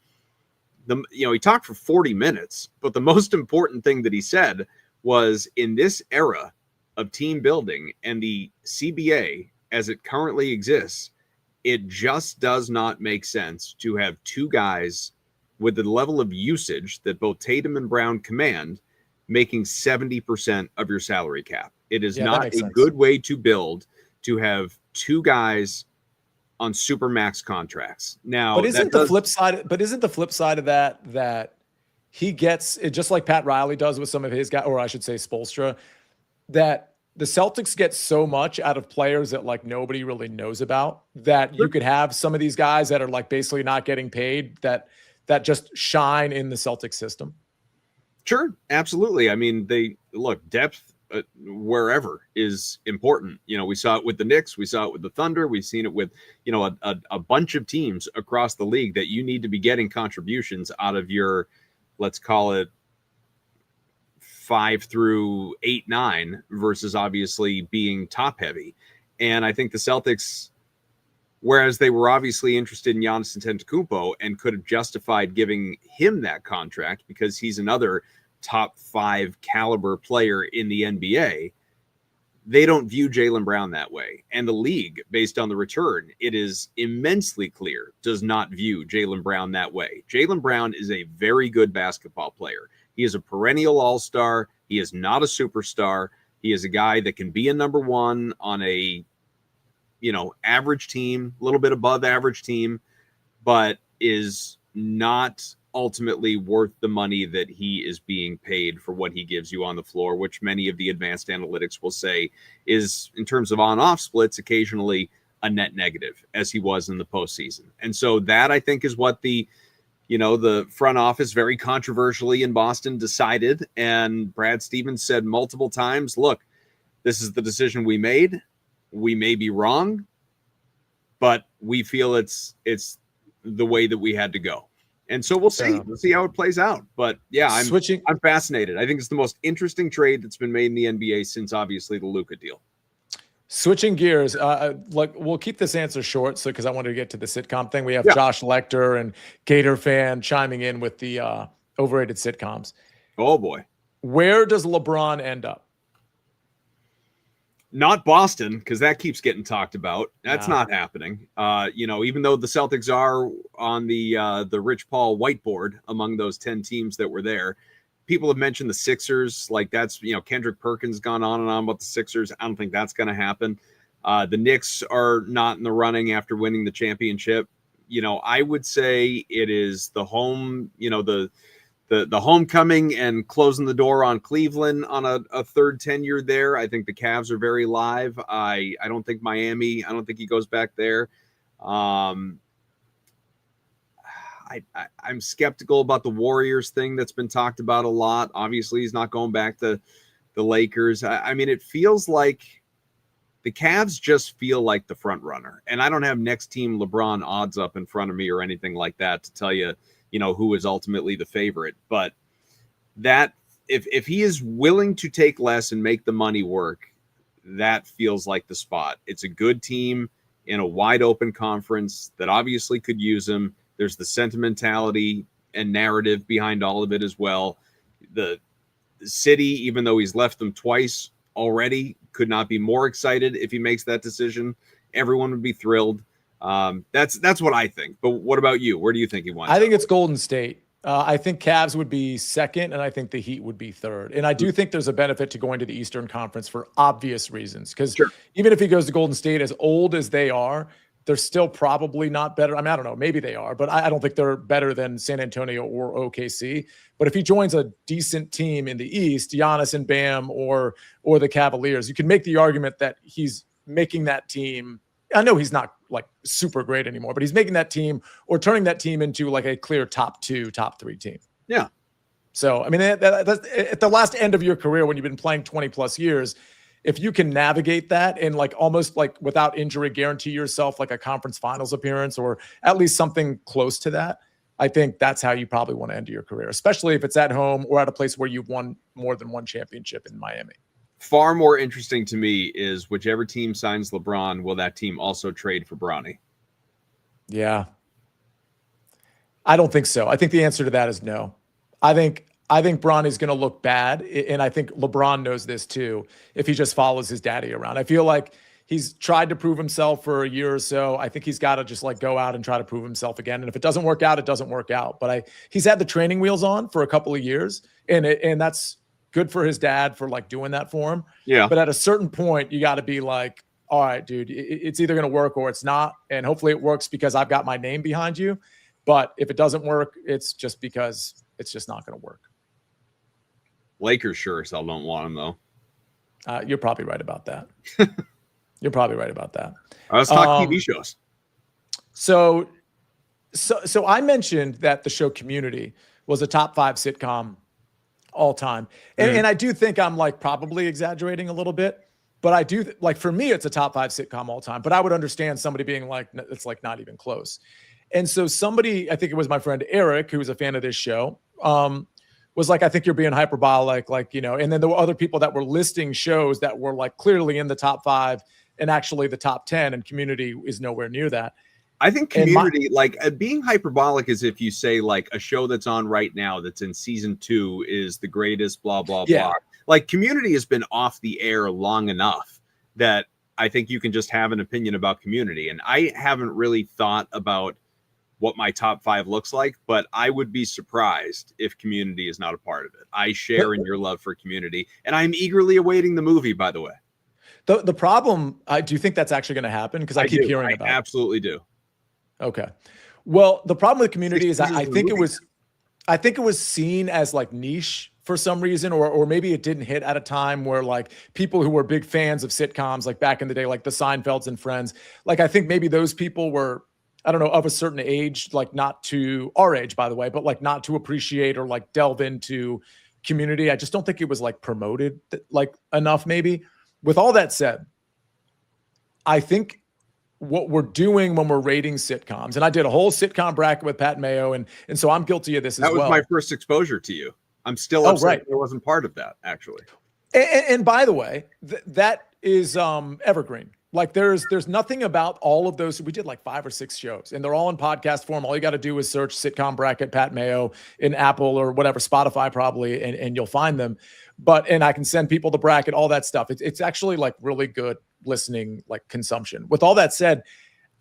he talked for 40 minutes, but the most important thing that he said was, in this era of team building and the CBA as it currently exists, it just does not make sense to have two guys with the level of usage that both Tatum and Brown command making 70% of your salary cap. It is not a good way to build, to have two guys on super max contracts. Now, but isn't the flip side of that he gets it, just like Pat Riley does with some of his guys, or I should say Spoelstra, that the Celtics get so much out of players that nobody really knows about, that you could have some of these guys that are basically not getting paid that just shine in the Celtics system. Sure, absolutely. I mean, depth wherever is important. We saw it with the Knicks, we saw it with the Thunder, we've seen it with, a bunch of teams across the league that you need to be getting contributions out of your, let's call it 5 through 8, 9, versus obviously being top heavy. And I think the Celtics, whereas they were obviously interested in Giannis Antetokounmpo and could have justified giving him that contract because he's another top 5 caliber player in the NBA, they don't view Jaylen Brown that way. And the league, based on the return, it is immensely clear, does not view Jaylen Brown that way. Jaylen Brown is a very good basketball player. He is a perennial all-star. He is not a superstar. He is a guy that can be a number one on a, average team, a little bit above average team, but is not ultimately worth the money that he is being paid for what he gives you on the floor, which many of the advanced analytics will say is, in terms of on-off splits, occasionally a net negative, as he was in the postseason. And so that, I think, is what the front office very controversially in Boston decided. And Brad Stevens said multiple times, look, this is the decision we made. We may be wrong, but we feel it's the way that we had to go. And so we'll see. We'll see how it plays out. But yeah, I'm fascinated. I think it's the most interesting trade that's been made in the NBA since obviously the Luka deal. Switching gears, we'll keep this answer short, because I wanted to get to the sitcom thing. We have Josh Lecter and Gator fan chiming in with the overrated sitcoms. Oh boy, where does LeBron end up? Not Boston, because that keeps getting talked about. That's not happening. Even though the Celtics are on the Rich Paul whiteboard among those 10 teams that were there, people have mentioned the Sixers. That's, Kendrick Perkins gone on and on about the Sixers. I don't think that's going to happen. The Knicks are not in the running after winning the championship. I would say it is the home, the homecoming and closing the door on Cleveland on a third tenure there. I think the Cavs are very live. I don't think Miami, I don't think he goes back there. I'm skeptical about the Warriors thing that's been talked about a lot. Obviously, he's not going back to the Lakers. I mean, it feels like the Cavs just feel like the front runner. And I don't have next team LeBron odds up in front of me or anything like that to tell you, who is ultimately the favorite. But that if he is willing to take less and make the money work, that feels like the spot. It's a good team in a wide open conference that obviously could use him. There's the sentimentality and narrative behind all of it as well. The city, even though he's left them twice already, could not be more excited if he makes that decision. Everyone would be thrilled. That's what I think. But what about you? Where do you think he wants? I think it's Golden State. I think Cavs would be second, and I think the Heat would be third. And I do think there's a benefit to going to the Eastern Conference for obvious reasons. Because even if he goes to Golden State, as old as they are, they're still probably not better. I mean, I don't know. Maybe they are, but I don't think they're better than San Antonio or OKC. But if he joins a decent team in the East, Giannis and Bam or the Cavaliers, you can make the argument that he's making that team. I know he's not like super great anymore, but he's making that team or turning that team into like a clear top 2, top 3 team. Yeah. So, I mean, that's at the last end of your career when you've been playing 20 plus years, if you can navigate that and like almost like without injury, guarantee yourself like a conference finals appearance or at least something close to that, I think that's how you probably want to end your career, especially if it's at home or at a place where you've won more than one championship in Miami. Far more interesting to me is whichever team signs LeBron, will that team also trade for Bronny? Yeah. I don't think so. I think the answer to that is no. I think Bronny's going to look bad, and I think LeBron knows this too, if he just follows his daddy around. I feel like he's tried to prove himself for a year or so. I think he's got to just like go out and try to prove himself again. And if it doesn't work out, it doesn't work out. But he's had the training wheels on for a couple of years, and that's good for his dad for like doing that for him. Yeah. But at a certain point, you got to be like, all right, dude, it's either going to work or it's not. And hopefully it works because I've got my name behind you. But if it doesn't work, it's just because it's just not going to work. Lakers sure as hell don't want him though. You're probably right about that. You're probably right about that. Let's talk TV shows. So I mentioned that the show Community was a top 5 sitcom all time. And I do think I'm like probably exaggerating a little bit, but I do like, for me, it's a top 5 sitcom all time, but I would understand somebody being like, it's like not even close. And so somebody, I think it was my friend Eric, who was a fan of this show, was like, I think you're being hyperbolic, like, and then there were other people that were listing shows that were like clearly in the top 5 and actually the top 10, and Community is nowhere near that. I think Community, being hyperbolic is if you say like a show that's on right now that's in season 2 is the greatest, blah, blah, blah. Like Community has been off the air long enough that I think you can just have an opinion about Community. And I haven't really thought about what my top 5 looks like, but I would be surprised if Community is not a part of it. I share in your love for Community, and I'm eagerly awaiting the movie, by the way. The problem, do you think that's actually going to happen? Because I keep hearing about it. I absolutely do. Okay. Well, the problem with Community is I think it was seen as like niche for some reason, or maybe it didn't hit at a time where like people who were big fans of sitcoms, like back in the day, like the Seinfelds and Friends, like I think maybe those people were, I don't know, of a certain age, like not to our age, by the way, but like not to appreciate or like delve into Community. I just don't think it was like promoted like enough maybe. With all that said, I think what we're doing when we're rating sitcoms, and I did a whole sitcom bracket with Pat Mayo, and so I'm guilty of this as well. That was my first exposure to you. I'm still upset I wasn't part of that, actually. And by the way, that is evergreen. Like there's nothing about all of those. We did like 5 or 6 shows, and they're all in podcast form. All you got to do is search sitcom bracket Pat Mayo in Apple or whatever, Spotify probably, and you'll find them. And I can send people the bracket, all that stuff. It's actually like really good listening, like consumption. With all that said,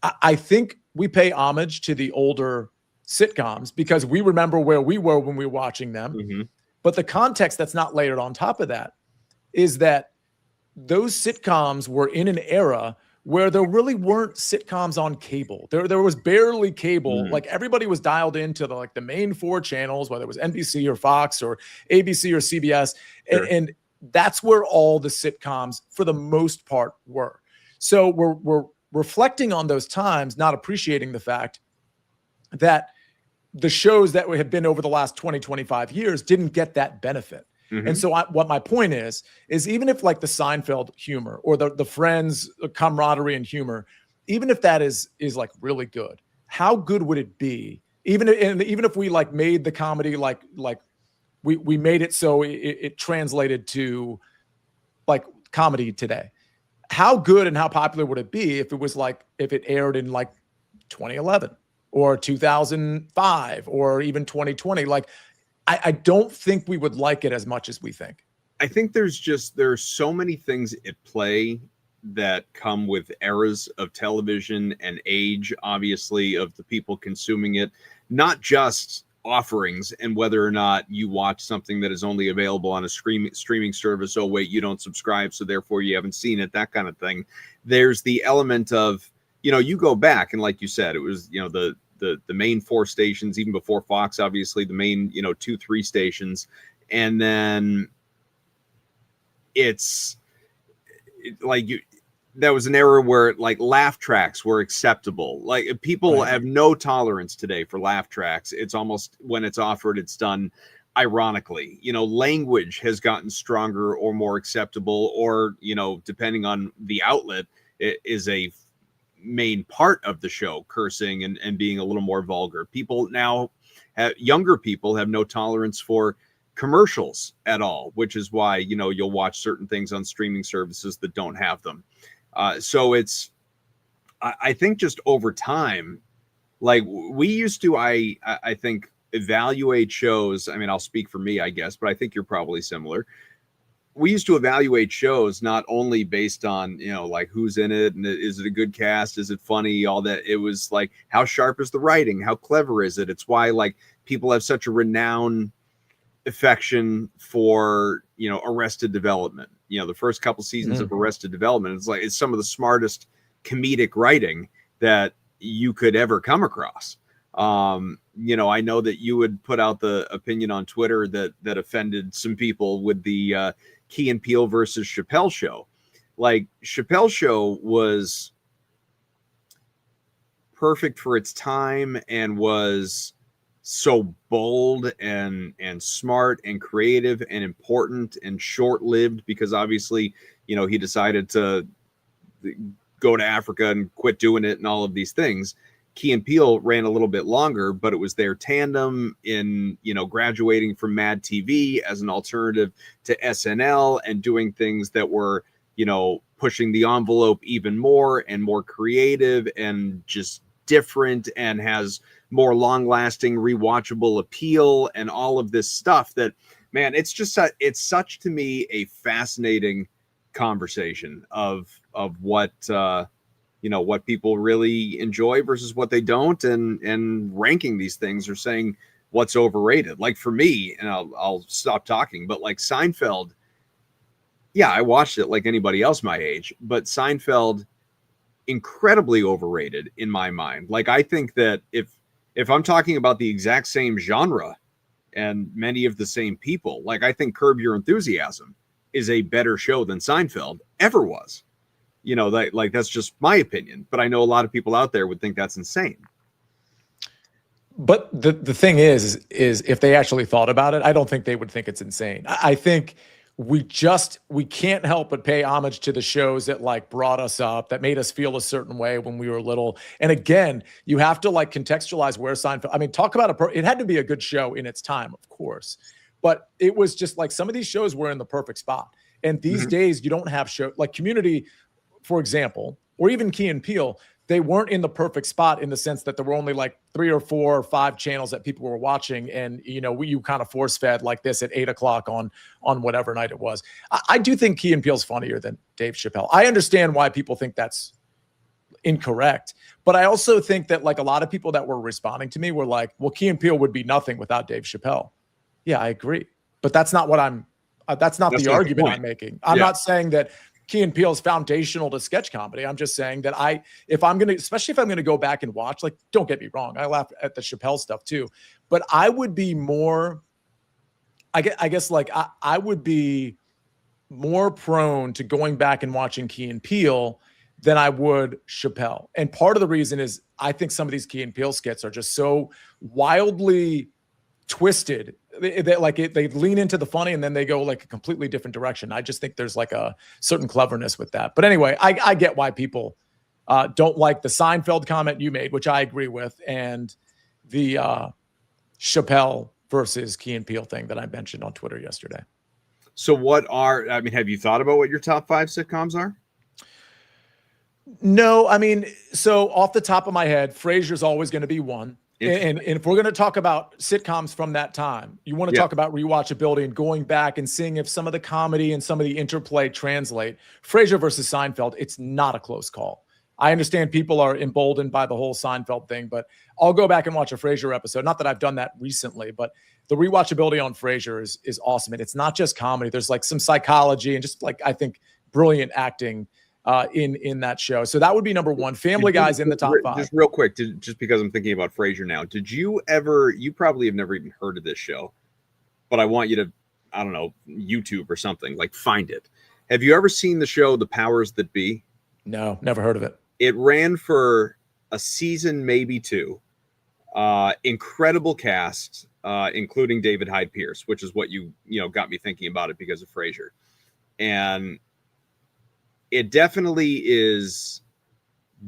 I think we pay homage to the older sitcoms because we remember where we were when we were watching them. Mm-hmm. But the context that's not layered on top of that is that those sitcoms were in an era where there really weren't sitcoms on cable. There was barely cable. Like everybody was dialed into the main 4 channels, whether it was NBC or Fox or ABC or CBS. Sure. And that's where all the sitcoms for the most part were. So we're reflecting on those times, not appreciating the fact that the shows that have been over the last 20, 25 years didn't get that benefit. And so what my point is even if like the Seinfeld humor or the Friends camaraderie and humor, even if that is like really good, how good would it be? Even if we like made the comedy like we made it so it translated to like comedy today. How good and how popular would it be if it aired in like 2011 or 2005 or even 2020? Like, I don't think we would like it as much as we think. I think there's so many things at play that come with eras of television and age, obviously, of the people consuming it, not just offerings and whether or not you watch something that is only available on a streaming service. Oh, wait, you don't subscribe, so therefore you haven't seen it, that kind of thing. There's the element of, you go back and like you said, it was, the main 4 stations, even before Fox, obviously the main, 2-3 stations. And then that was an era where like laugh tracks were acceptable. Like people have no tolerance today for laugh tracks. It's almost when it's offered, it's done ironically. Language has gotten stronger or more acceptable, or, depending on the outlet, it is a main part of the show, cursing and being a little more vulgar. People now, younger people have no tolerance for commercials at all, which is why, you'll watch certain things on streaming services that don't have them. So I think just over time, like we used to, I think evaluate shows. I mean, I'll speak for me, I guess, but I think you're probably similar. We used to evaluate shows not only based on, like who's in it and is it a good cast? Is it funny? All that. It was like, how sharp is the writing? How clever is it? It's why like people have such a renowned affection for, Arrested Development. The first couple seasons of Arrested Development, it's some of the smartest comedic writing that you could ever come across. I know that you would put out the opinion on Twitter that offended some people with the Key and Peele versus Chappelle show. Like Chappelle show was perfect for its time and was so bold and smart and creative and important and short-lived because obviously, he decided to go to Africa and quit doing it and all of these things. Key and Peele ran a little bit longer, but it was their tandem in, graduating from Mad TV as an alternative to SNL and doing things that were, pushing the envelope even more and more creative and just different and has more long-lasting rewatchable appeal and all of this stuff that, man, it's such to me a fascinating conversation of what what people really enjoy versus what they don't, and ranking these things or saying what's overrated. Like for me, and I'll stop talking, but like Seinfeld, yeah, I watched it like anybody else my age, but Seinfeld, incredibly overrated in my mind. Like I think that if I'm talking about the exact same genre and many of the same people, like I think Curb Your Enthusiasm is a better show than Seinfeld ever was. That's just my opinion, but I know a lot of people out there would think that's insane. But the thing is if they actually thought about it, I don't think they would think it's insane. I think we can't help but pay homage to the shows that like brought us up, that made us feel a certain way when we were little. And again, you have to like contextualize where Seinfeld, I mean, talk about it had to be a good show in its time, of course, but it was just like some of these shows were in the perfect spot. And these days you don't have shows like Community, for example, or even Key and Peele, they weren't in the perfect spot in the sense that there were only like 3 or 4 or 5 channels that people were watching. And, you kind of force fed like this at 8 o'clock on whatever night it was. I do think Key and Peele's funnier than Dave Chappelle. I understand why people think that's incorrect, but I also think that like a lot of people that were responding to me were like, well, Key and Peele would be nothing without Dave Chappelle. Yeah, I agree. But that's not what that's not the argument I'm making. I'm not saying that Key and Peele is foundational to sketch comedy. I'm just saying that especially if I'm going to go back and watch, like, don't get me wrong, I laugh at the Chappelle stuff too, but I would be more, I guess like I would be more prone to going back and watching Key and Peele than I would Chappelle. And part of the reason is I think some of these Key and Peele skits are just so wildly twisted. They lean into the funny and then they go like a completely different direction. I just think there's like a certain cleverness with that. But anyway, I get why people don't like the Seinfeld comment you made, which I agree with, and the Chappelle versus Key and Peele thing that I mentioned on Twitter yesterday. So have you thought about what your top 5 sitcoms are? No, I mean, so off the top of my head, Frasier's always going to be one. And if we're going to talk about sitcoms from that time, you want to talk about rewatchability and going back and seeing if some of the comedy and some of the interplay translate. Frasier versus Seinfeld, it's not a close call. I understand people are emboldened by the whole Seinfeld thing, but I'll go back and watch a Frasier episode. Not that I've done that recently, but the rewatchability on Frasier is awesome. And it's not just comedy. There's like some psychology and just like, I think, brilliant acting in that show. So that would be number one. Family Guy's in the top 5. Just real quick, just because I'm thinking about Frasier now, you probably have never even heard of this show, but I want you to, I don't know, YouTube or something, like find it. Have you ever seen the show The Powers That Be? No, never heard of it. It ran for a season, maybe 2. Incredible cast, including David Hyde Pierce, which is what you got me thinking about it because of Frasier. And it definitely is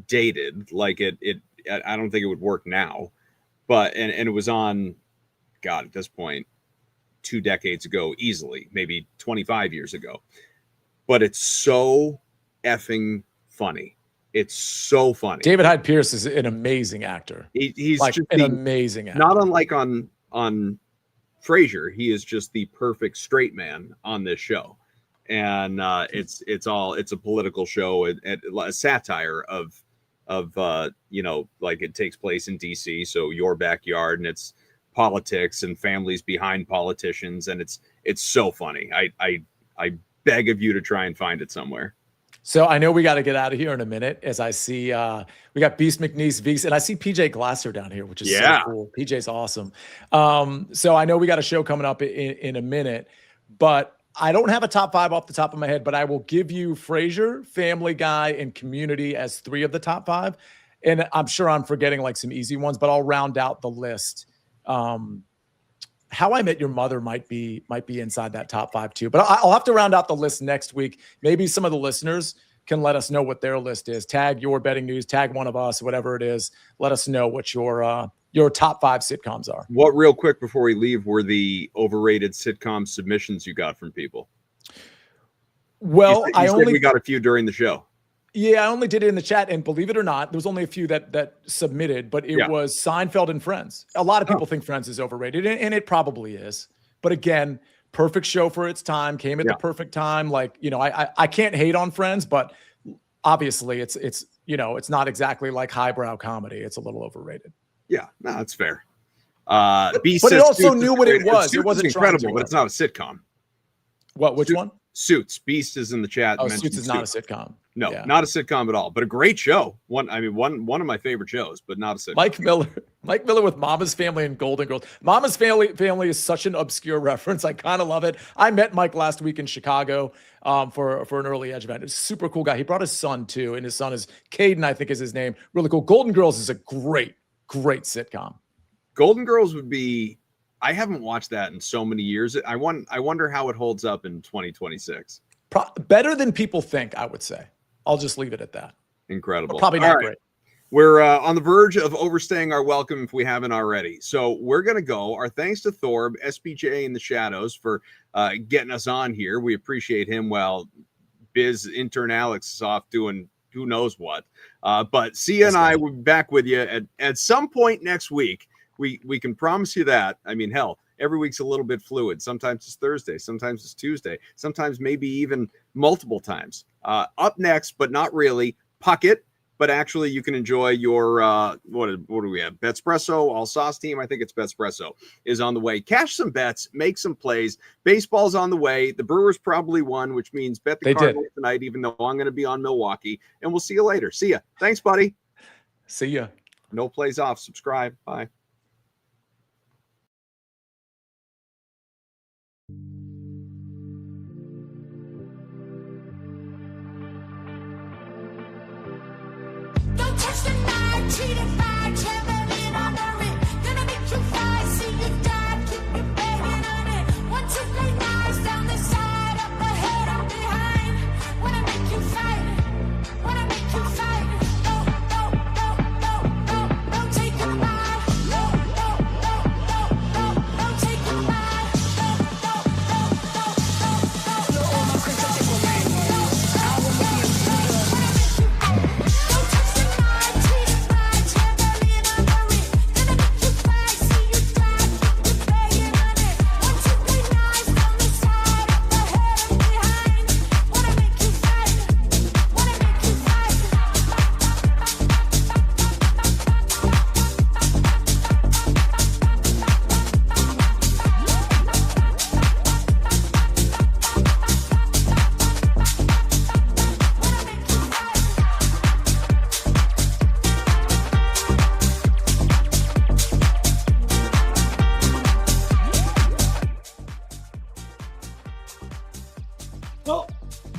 dated. Like I don't think it would work now, but, and it was on, God, at this point, 2 decades ago, easily, maybe 25 years ago, but it's so effing funny. It's so funny. David Hyde Pierce is an amazing actor. He's like just an amazing actor. Not unlike on Frasier, he is just the perfect straight man on this show. And it's a political show, a satire of like it takes place in DC, so your backyard, and it's politics and families behind politicians, and it's so funny. I beg of you to try and find it somewhere. So I know we got to get out of here in a minute, as I see we got Beast McNeese, Veeks, and I see PJ Glasser down here, which is so cool. PJ's awesome. So I know we got a show coming up in a minute, but I don't have a top 5 off the top of my head, but I will give you Frasier, Family Guy, and Community as 3 of the top 5. And I'm sure I'm forgetting like some easy ones, but I'll round out the list. How I Met Your Mother might be inside that top 5 too, but I'll have to round out the list next week. Maybe some of the listeners can let us know what their list is. Tag Your Betting News, tag one of us, whatever it is. Let us know what your top 5 sitcoms are. What, real quick before we leave, were the overrated sitcom submissions you got from people? Well, you said we got a few during the show. Yeah, I only did it in the chat, and believe it or not, there was only a few that submitted, but it was Seinfeld and Friends. A lot of people think Friends is overrated, and it probably is. But again, perfect show for its time, came at the perfect time. Like, I can't hate on Friends, but obviously it's not exactly like highbrow comedy. It's a little overrated. Yeah, no, that's fair. But it also knew what it was. It wasn't incredible, but it's not a sitcom. What? Which one? Suits. Beast is in the chat. Oh, Suits is not a sitcom. No, not a sitcom at all, but a great show. One of my favorite shows, but not a sitcom. Mike Miller with Mama's Family and Golden Girls. Mama's Family is such an obscure reference. I kind of love it. I met Mike last week in Chicago for an early edge event. It's a super cool guy. He brought his son too, and his son is Caden, I think is his name. Really cool. Golden Girls is a great sitcom. Golden Girls would be. I haven't watched that in so many years. I wonder how it holds up in 2026. Better than people think, I would say. I'll just leave it at that. Incredible. But probably not great. We're on the verge of overstaying our welcome if we haven't already. So we're going to go. Our thanks to Thorb, SBJ in the Shadows, for getting us on here. We appreciate him while Biz intern Alex is off doing who knows what. But Sia and I will be back with you at some point next week. We can promise you that. I mean, hell, every week's a little bit fluid. Sometimes it's Thursday, sometimes it's Tuesday, sometimes maybe even multiple times. Up next, but not really, Puckett. But actually, you can enjoy your what do we have? Betspresso, All Sauce Team. I think it's Betspresso is on the way. Cash some bets, make some plays. Baseball's on the way. The Brewers probably won, which means bet the Cardinals tonight, even though I'm going to be on Milwaukee. And we'll see you later. See ya. Thanks, buddy. See ya. No plays off. Subscribe. Bye. Don't touch the night, cheated by, traveling on the rim. Gonna make you fly, see you die.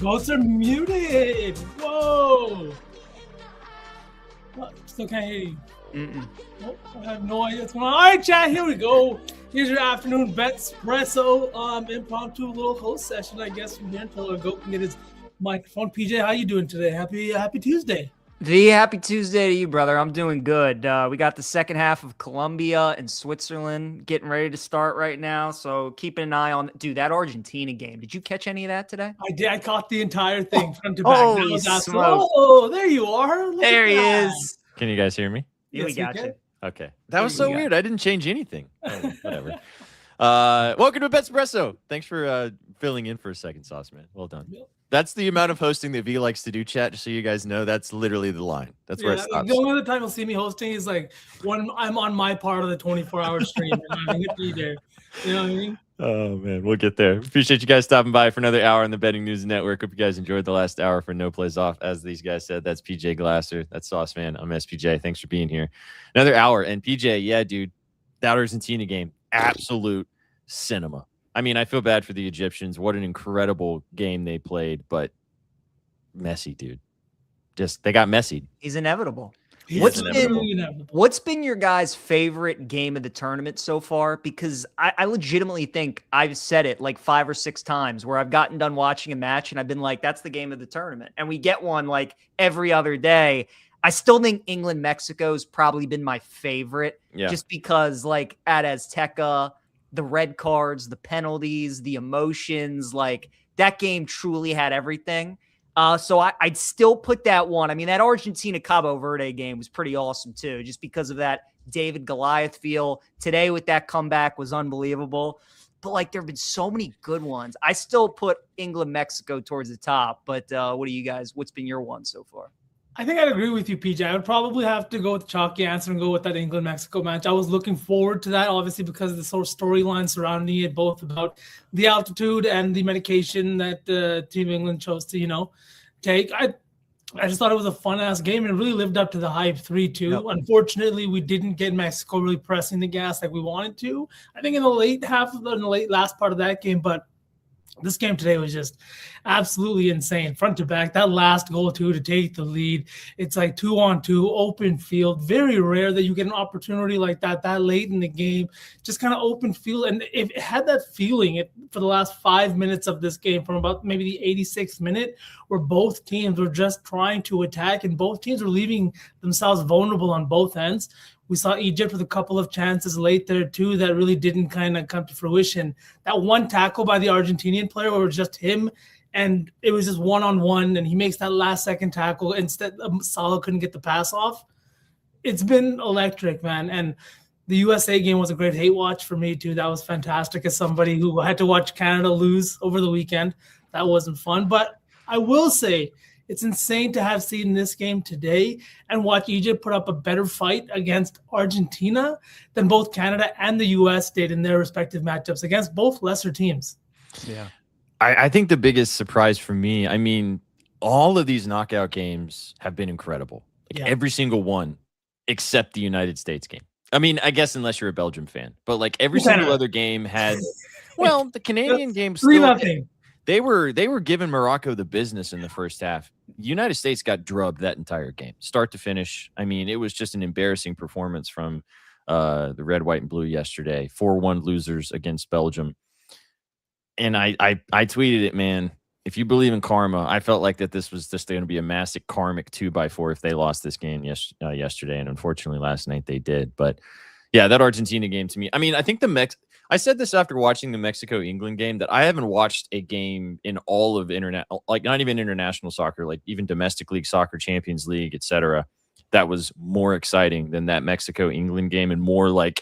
Both are muted. Whoa. Still can't hear you. Nope, I have no idea what's going on. All right, chat, here we go. Here's your afternoon Betspresso impromptu little host session, I guess, from here until Goat can get his microphone. PJ, how you doing today? Happy Tuesday. Happy Tuesday to you, brother. I'm doing good. We got the second half of Colombia and Switzerland getting ready to start right now, so keeping an eye on that Argentina game. Did you catch any of that today? I did. I caught the entire thing front to back. Holy smoke. Oh, there you are. Look there at he that. is. Can you guys hear me? Yeah, we got you. Okay. That was so weird. I didn't change anything. Oh, whatever. Welcome to Betspresso. Thanks for filling in for a second, Sauce Man. Well done. Yep. That's the amount of hosting that V likes to do, chat, just so you guys know. That's literally the line. That's where it stops. The only other time you'll see me hosting is like when I'm on my part of the 24-hour stream. And I get be there. You know what I mean? Oh, man. We'll get there. Appreciate you guys stopping by for another hour on the Betting News Network. Hope you guys enjoyed the last hour for No Plays Off. As these guys said, that's PJ Glasser. That's Sauce Man. I'm SPJ. Thanks for being here. Another hour. And PJ, yeah, dude, that Argentina game, absolute cinema. I mean, I feel bad for the Egyptians. What an incredible game they played, but Messi, dude. They got Messi. He's inevitable. What's been your guys' favorite game of the tournament so far? Because I legitimately think I've said it like 5 or 6 times where I've gotten done watching a match and I've been like, that's the game of the tournament. And we get one like every other day. I still think England-Mexico's probably been my favorite just because like at Azteca, the red cards, the penalties, the emotions, like that game truly had everything. So I'd still put that one. I mean, that Argentina Cabo Verde game was pretty awesome too, just because of that David Goliath feel. Today with that comeback was unbelievable. But like there have been so many good ones. I still put England-Mexico towards the top. But what's been your one so far? I think I'd agree with you, PJ. I would probably have to go with the chalky answer and go with that England-Mexico match. I was looking forward to that, obviously, because of the sort of storyline surrounding it, both about the altitude and the medication that Team England chose to, take. I just thought it was a fun-ass game, and it really lived up to the hype 3-2. Yep. Unfortunately, we didn't get Mexico really pressing the gas like we wanted to. I think in the late last part of that game, but this game today was just absolutely insane. Front to back, that last goal to take the lead. It's like 2-on-2, open field. Very rare that you get an opportunity like that late in the game. Just kind of open field. And it had that feeling for the last 5 minutes of this game, from about maybe the 86th minute, where both teams were just trying to attack and both teams were leaving themselves vulnerable on both ends. We saw Egypt with a couple of chances late there, too, that really didn't kind of come to fruition. That one tackle by the Argentinian player where it was just him, and it was just one-on-one, and he makes that last-second tackle. Instead, Salah couldn't get the pass off. It's been electric, man. And the USA game was a great hate watch for me, too. That was fantastic as somebody who had to watch Canada lose over the weekend. That wasn't fun. But I will say, it's insane to have seen this game today and watch Egypt put up a better fight against Argentina than both Canada and the U.S. did in their respective matchups against both lesser teams. Yeah. I think the biggest surprise for me, I mean, all of these knockout games have been incredible. Every single one except the United States game. I mean, I guess unless you're a Belgium fan. But like every single other game had – well, the Canadian game still – 3-0. They were giving Morocco the business in the first half. The United States got drubbed that entire game, start to finish. I mean, it was just an embarrassing performance from the red, white, and blue yesterday. 4-1 losers against Belgium. And I tweeted it, man. If you believe in karma, I felt like that this was just going to be a massive karmic 2x4 if they lost this game yesterday. And unfortunately, last night they did. But yeah, that Argentina game to me. I mean, I think I said this after watching the Mexico-England game that I haven't watched a game in all of not even international soccer, like even domestic league soccer, Champions League, etc., that was more exciting than that Mexico-England game and more like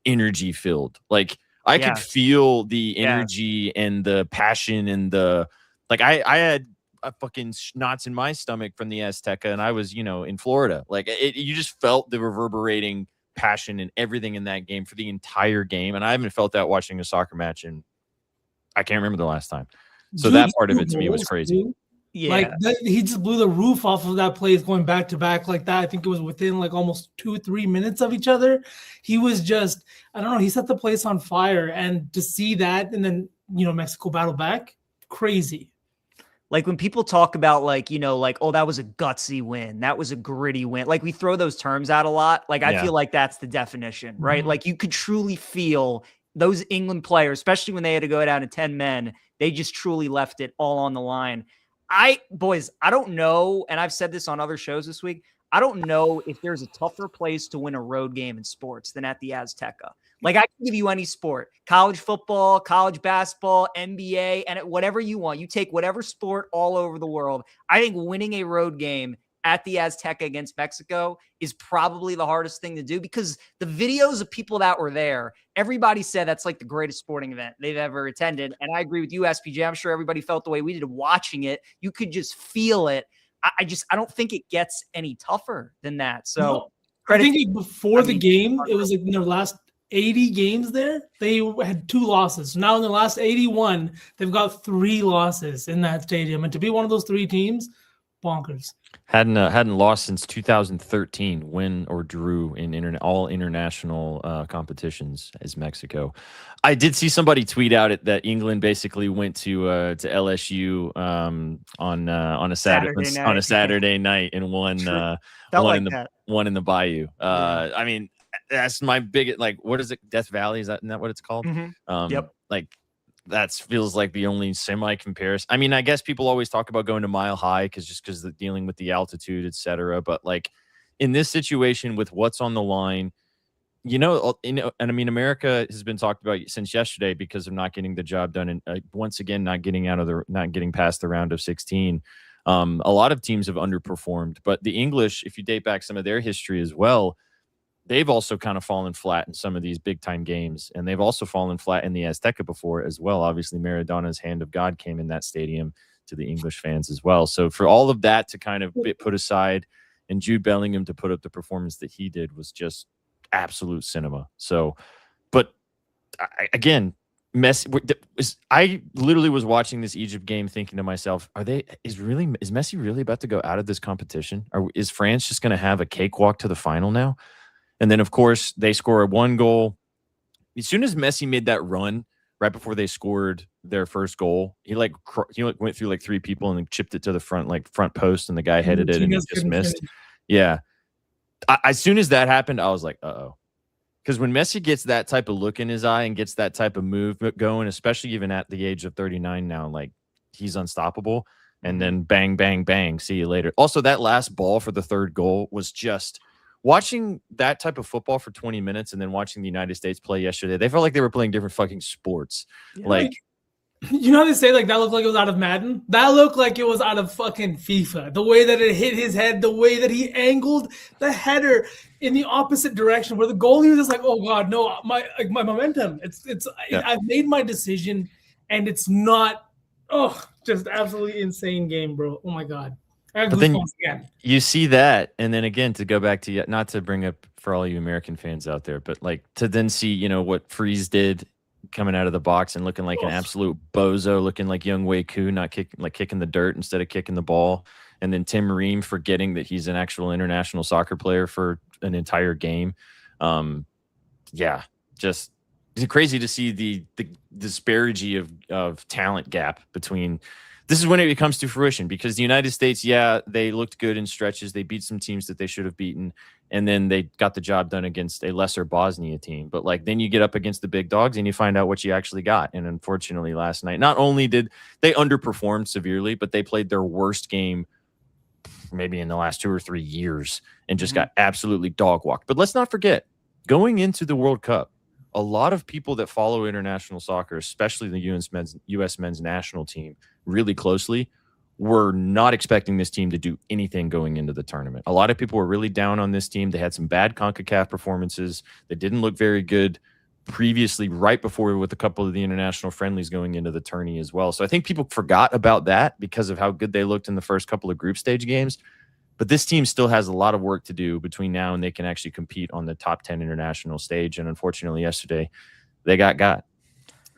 energy filled. Like I could feel the energy and the passion and I had a fucking knots in my stomach from the Azteca and I was, in Florida. Like you just felt the reverberating passion and everything in that game for the entire game, and I haven't felt that watching a soccer match and I can't remember the last time. So that part of it to me was crazy. Yeah, like he just blew the roof off of that plays going back to back like that. I think it was within like almost 2-3 minutes of each other. He was just, I don't know, he set the place on fire, and to see that and then Mexico battle back, crazy. Like when people talk about like, like, oh, that was a gutsy win. That was a gritty win. Like we throw those terms out a lot. Like I feel like that's the definition, right? Like you could truly feel those England players, especially when they had to go down to 10 men, they just truly left it all on the line. Boys, I don't know. And I've said this on other shows this week. I don't know if there's a tougher place to win a road game in sports than at the Azteca. Like I can give you any sport, college football, college basketball, NBA, and whatever you want. You take whatever sport all over the world. I think winning a road game at the Azteca against Mexico is probably the hardest thing to do because the videos of people that were there, everybody said that's like the greatest sporting event they've ever attended. And I agree with you, SPJ. I'm sure everybody felt the way we did watching it. You could just feel it. I don't think it gets any tougher than that. So I think before the game, it was like in their last 80 games there, they had 2 losses. Now in the last 81, they've got 3 losses in that stadium. And to be one of those 3 teams, bonkers. Hadn't lost since 2013, win or drew in all international competitions as Mexico. I did see somebody tweet out that England basically went to LSU on a Saturday night and won one in the Bayou. I mean, that's my biggest, like, what is it? Death Valley? Isn't that what it's called? Yep. Like that feels like the only semi comparison. I mean, I guess people always talk about going to Mile High because dealing with the altitude, etc. But like in this situation with what's on the line, and I mean, America has been talked about since yesterday because of not getting the job done, and once again not getting past the round of 16. A lot of teams have underperformed, but the English, if you date back some of their history as well, they've also kind of fallen flat in some of these big time games, and they've also fallen flat in the Azteca before as well. Obviously, Maradona's hand of God came in that stadium to the English fans as well. So for all of that to kind of be put aside, and Jude Bellingham to put up the performance that he did was just absolute cinema. So, but again, Messi. I literally was watching this Egypt game, thinking to myself, is Messi really about to go out of this competition? Is France just going to have a cakewalk to the final now? And then, of course, they score 1 goal. As soon as Messi made that run right before they scored their first goal, he went through like 3 people and then chipped it to the front post, and the guy headed it and he just missed. Yeah. As soon as that happened, I was like, uh-oh. Because when Messi gets that type of look in his eye and gets that type of move going, especially even at the age of 39 now, like he's unstoppable. And then bang, bang, bang, see you later. Also, that last ball for the 3rd goal was just watching that type of football for 20 minutes and then watching the United States play yesterday. They felt like they were playing different fucking sports. Yeah. Like, you know how they say like that looked like it was out of Madden? That looked like it was out of fucking FIFA. The way that it hit his head, the way that he angled the header in the opposite direction, where the goalie was just like, "Oh God, no, my momentum. I've made my decision, and it's not. Oh, just absolutely insane game, bro. Oh my God." But then you see that, and then again, to go back to, not to bring up for all you American fans out there, but like to then see, what Freeze did coming out of the box and looking like an absolute bozo, looking like young Wei Koo, not kicking the dirt instead of kicking the ball, and then Tim Ream forgetting that he's an actual international soccer player for an entire game. Just it's crazy to see the disparity of talent gap between. This is when it comes to fruition, because the United States, they looked good in stretches. They beat some teams that they should have beaten, and then they got the job done against a lesser Bosnia team. But like then you get up against the big dogs and you find out what you actually got. And unfortunately, last night, not only did they underperform severely, but they played their worst game maybe in the last 2 or 3 years and just got absolutely dog walked. But let's not forget, going into the World Cup, a lot of people that follow international soccer, especially the U.S. men's national team, really closely, were not expecting this team to do anything going into the tournament. A lot of people were really down on this team. They had some bad CONCACAF performances. They didn't look very good previously, right before, with a couple of the international friendlies going into the tourney as well. So I think people forgot about that because of how good they looked in the first couple of group stage games. But this team still has a lot of work to do between now and they can actually compete on the top 10 international stage. And unfortunately, yesterday, they got.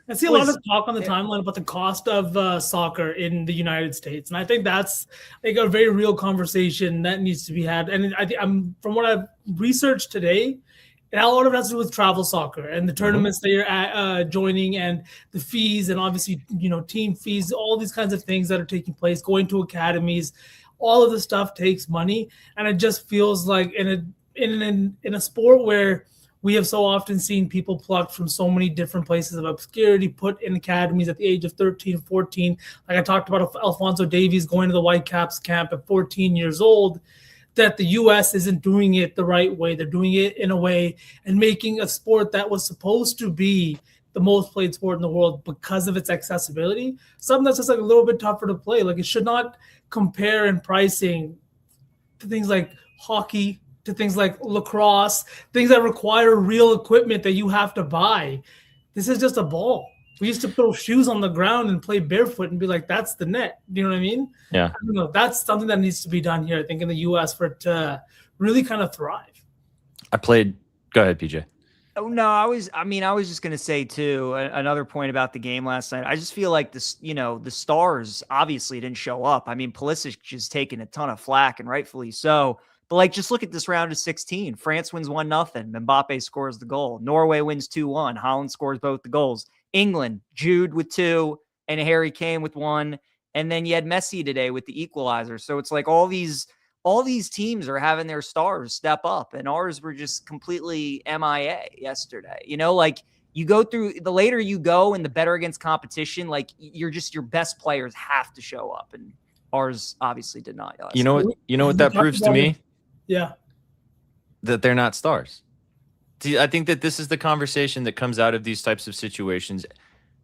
I see a lot of talk on the timeline about the cost of soccer in the United States. And I think that's like a very real conversation that needs to be had. And I'm from what I've researched today, And a lot of it has to do with travel soccer and the tournaments that you're joining and the fees and obviously, team fees, all these kinds of things that are taking place, going to academies, all of the stuff takes money. And it just feels like in a sport where we have so often seen people plucked from so many different places of obscurity, put in academies at the age of 13, 14. Like I talked about Alphonso Davies going to the Whitecaps camp at 14 years old, that the U.S. isn't doing it the right way. They're doing it in a way and making a sport that was supposed to be the most played sport in the world because of its accessibility, something that's just like a little bit tougher to play. Like it should not compare in pricing to things like hockey, to things like lacrosse, things that require real equipment that you have to buy. This is just a ball. We used to throw shoes on the ground and play barefoot and be like, that's the net. Do you know what I mean? Yeah. I don't know. That's something that needs to be done here, I think, in the U.S. for it to really kind of thrive. Go ahead, PJ. Oh, no, I was just going to say, too, another point about the game last night. I just feel like this, the stars obviously didn't show up. I mean, Pulisic is taking a ton of flack, and rightfully so. But like, just look at this round of 16. France wins 1-0. Mbappe scores the goal. Norway wins 2-1. Holland scores both the goals. England, Jude with 2 and Harry Kane with 1. And then you had Messi today with the equalizer. So it's like all these teams are having their stars step up, and ours were just completely MIA yesterday. Like you go through, the later you go and the better against competition, like your best players have to show up, and ours obviously did not. You know what that proves to me? Yeah. That they're not stars. See, I think that this is the conversation that comes out of these types of situations.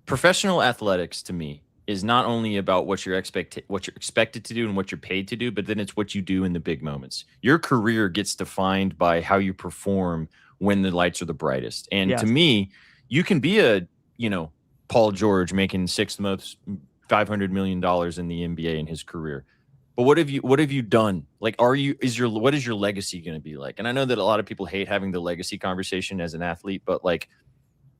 Professional athletics, to me, is not only about what you're expected to do and what you're paid to do, but then it's what you do in the big moments. Your career gets defined by how you perform when the lights are the brightest. And to me, you can be a, Paul George making sixth most $500 million in the NBA in his career. But what have you done? Like, what is your legacy going to be like? And I know that a lot of people hate having the legacy conversation as an athlete, but like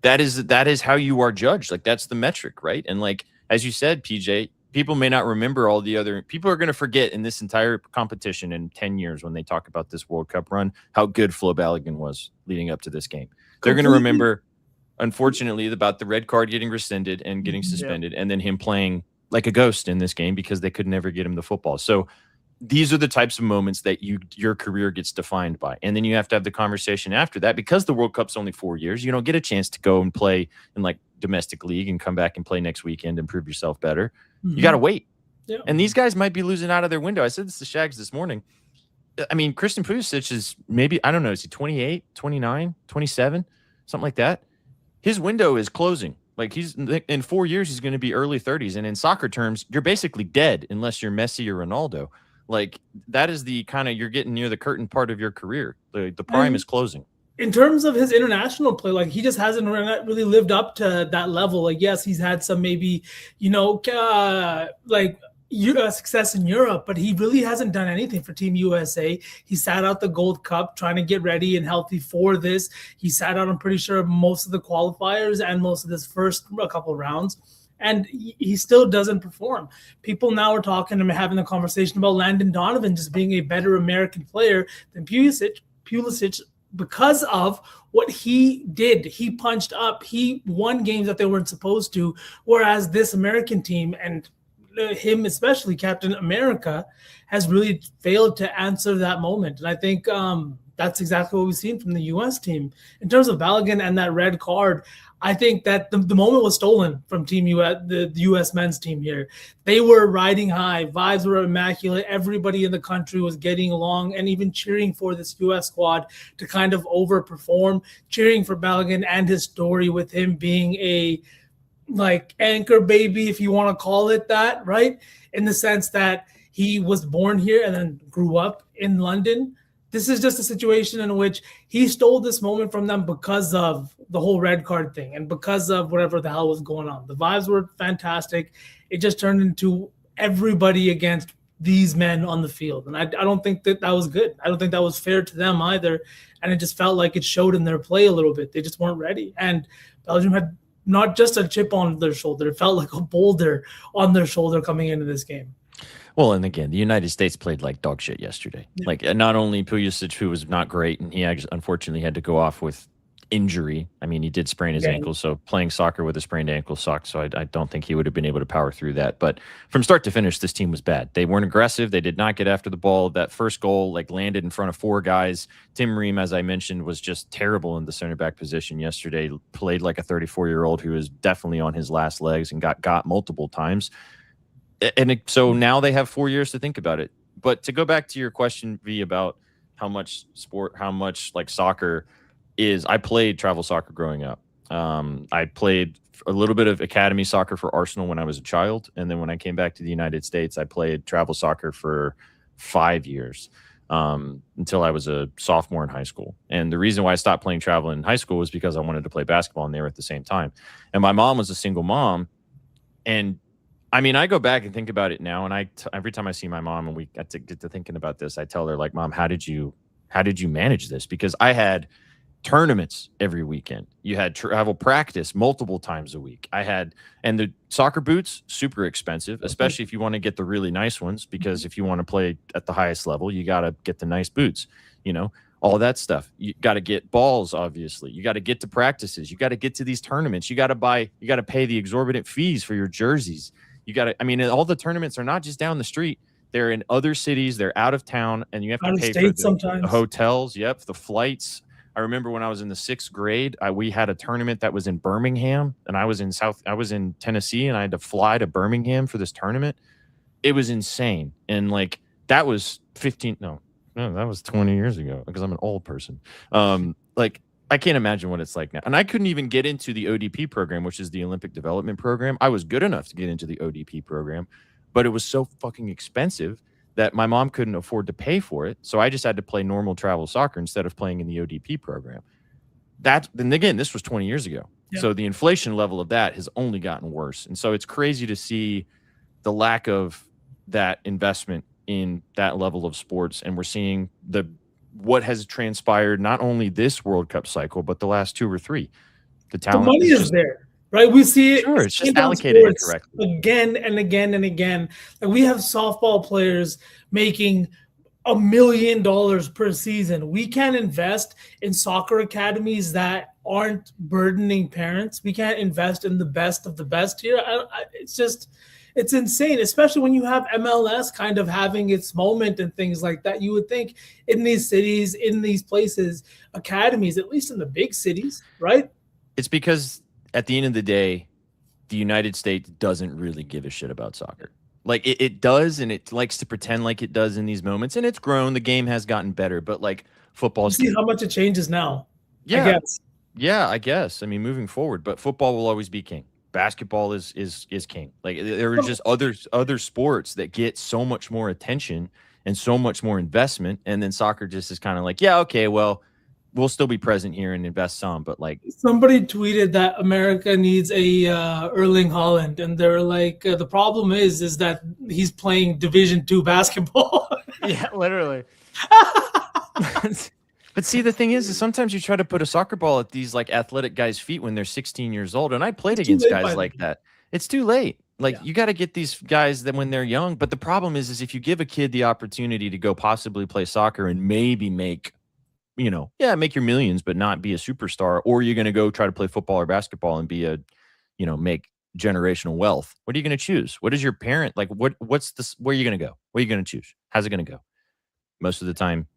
that is how you are judged. Like that's the metric, right? And like, as you said, PJ, people may not remember all the other people are going to forget in this entire competition in 10 years when they talk about this World Cup run, how good Flo Balogun was leading up to this game. They're going to remember, unfortunately, about the red card getting rescinded and getting suspended, and then him playing like a ghost in this game because they could never get him the football. So these are the types of moments that your career gets defined by. And then you have to have the conversation after that, because the World Cup's only 4 years. You don't get a chance to go and play in like domestic league and come back and play next weekend and prove yourself better. You got to wait. Yeah. And these guys might be losing out of their window. I said this to Shags this morning. I mean, Christian Pulisic is maybe, I don't know, is he 28, 29, 27, something like that? His window is closing. Like he's in 4 years, he's going to be early 30s. And in soccer terms, you're basically dead unless you're Messi or Ronaldo. Like that is the kind of, you're getting near the curtain part of your career. The prime is closing. In terms of his international play, like he just hasn't really lived up to that level. Like, yes, he's had some maybe, success in Europe, but he really hasn't done anything for Team USA. He sat out the Gold Cup trying to get ready and healthy for this. He sat out, I'm pretty sure, most of the qualifiers and most of this first couple rounds. And he still doesn't perform. People now are talking and having a conversation about Landon Donovan just being a better American player than Pulisic because of what he did. He punched up. He won games that they weren't supposed to, whereas this American team, and him especially, Captain America, has really failed to answer that moment. And I think that's exactly what we've seen from the U.S. team. In terms of Balogun and that red card, I think that the moment was stolen from Team US, the U.S. men's team here. They were riding high. Vibes were immaculate. Everybody in the country was getting along and even cheering for this U.S. squad to kind of overperform, cheering for Balogun and his story with him being a anchor baby, if you want to call it that, right? In the sense that he was born here and then grew up in London. This is just a situation in which he stole this moment from them because of the whole red card thing and because of whatever the hell was going on. The vibes were fantastic. It just turned into everybody against these men on the field. And I don't think that was good. I don't think that was fair to them either. And it just felt like it showed in their play a little bit. They just weren't ready. And Belgium had not just a chip on their shoulder. It felt like a boulder on their shoulder coming into this game. Well, and again, the United States played like dog shit yesterday. Yeah. Like not only Pulisic, who was not great, and he actually, unfortunately had to go off with injury. I mean, he did sprain his ankle, so playing soccer with a sprained ankle sucked. So I don't think he would have been able to power through that. But from start to finish, this team was bad. They weren't aggressive. They did not get after the ball. That first goal like landed in front of 4 guys. Tim Ream, as I mentioned, was just terrible in the center back position yesterday. Played like a 34-year-old who is definitely on his last legs and got multiple times. And so now they have 4 years to think about it. But to go back to your question, V, about how much like soccer is, I played travel soccer growing up. I played a little bit of academy soccer for Arsenal when I was a child. And then when I came back to the United States, I played travel soccer for 5 years until I was a sophomore in high school. And the reason why I stopped playing travel in high school was because I wanted to play basketball and they were at the same time. And my mom was a single mom. And I mean, I go back and think about it now. And every time I see my mom and we get to thinking about this, I tell her, like, Mom, how did you manage this? Because I had tournaments every weekend. You had travel practice multiple times a week. And the soccer boots, super expensive, especially if you want to get the really nice ones, because if you want to play at the highest level, you got to get the nice boots, all that stuff. You got to get balls, obviously. You got to get to practices. You got to get to these tournaments. You got to pay the exorbitant fees for your jerseys. All the tournaments are not just down the street. They're in other cities. They're out of town, and you have to pay for the hotels. Yep, the flights. I remember when I was in the 6th grade, we had a tournament that was in Birmingham, and I was in Tennessee, and I had to fly to Birmingham for this tournament. It was insane. And like that was 15 no, that was 20 years ago because I'm an old person. Like I can't imagine what it's like now. And I couldn't even get into the ODP program, which is the Olympic Development Program. I was good enough to get into the ODP program, but it was so fucking expensive that my mom couldn't afford to pay for it. So I just had to play normal travel soccer instead of playing in the ODP program. Then again, this was 20 years ago. Yeah. So the inflation level of that has only gotten worse. And so it's crazy to see the lack of that investment in that level of sports. And we're seeing what has transpired, not only this World Cup cycle, but the last 2 or 3. The talent, the money is there. Right, we see it. Sure, it's just allocated incorrectly again and again and again. Like we have softball players making $1 million per season. We can't invest in soccer academies that aren't burdening parents. We can't invest in the best of the best here. It's insane, especially when you have MLS kind of having its moment and things like that. You would think in these cities, in these places, academies, at least in the big cities, right? It's because at the end of the day, the United States doesn't really give a shit about soccer. Like it does, and it likes to pretend like it does in these moments. And it's grown. The game has gotten better, but like football. See how much it changes now. Yeah, I guess. I mean, moving forward, but football will always be king. Basketball is king. Like there are just other sports that get so much more attention and so much more investment, and then soccer just is kind of like, yeah, okay, well, we'll still be present here and invest some, but like somebody tweeted that America needs a Erling Haaland, and they're like, the problem is that he's playing Division II basketball. Yeah, literally. But see, the thing is sometimes you try to put a soccer ball at these like athletic guys' feet when they're 16 years old, and I played against guys like that. It's too late. Like you got to get these guys that when they're young. But the problem is if you give a kid the opportunity to go possibly play soccer and maybe make your millions, but not be a superstar, or you're going to go try to play football or basketball and be make generational wealth. What are you going to choose? What is your parent like? What's this? Where are you going to go? What are you going to choose? How's it going to go? Most of the time,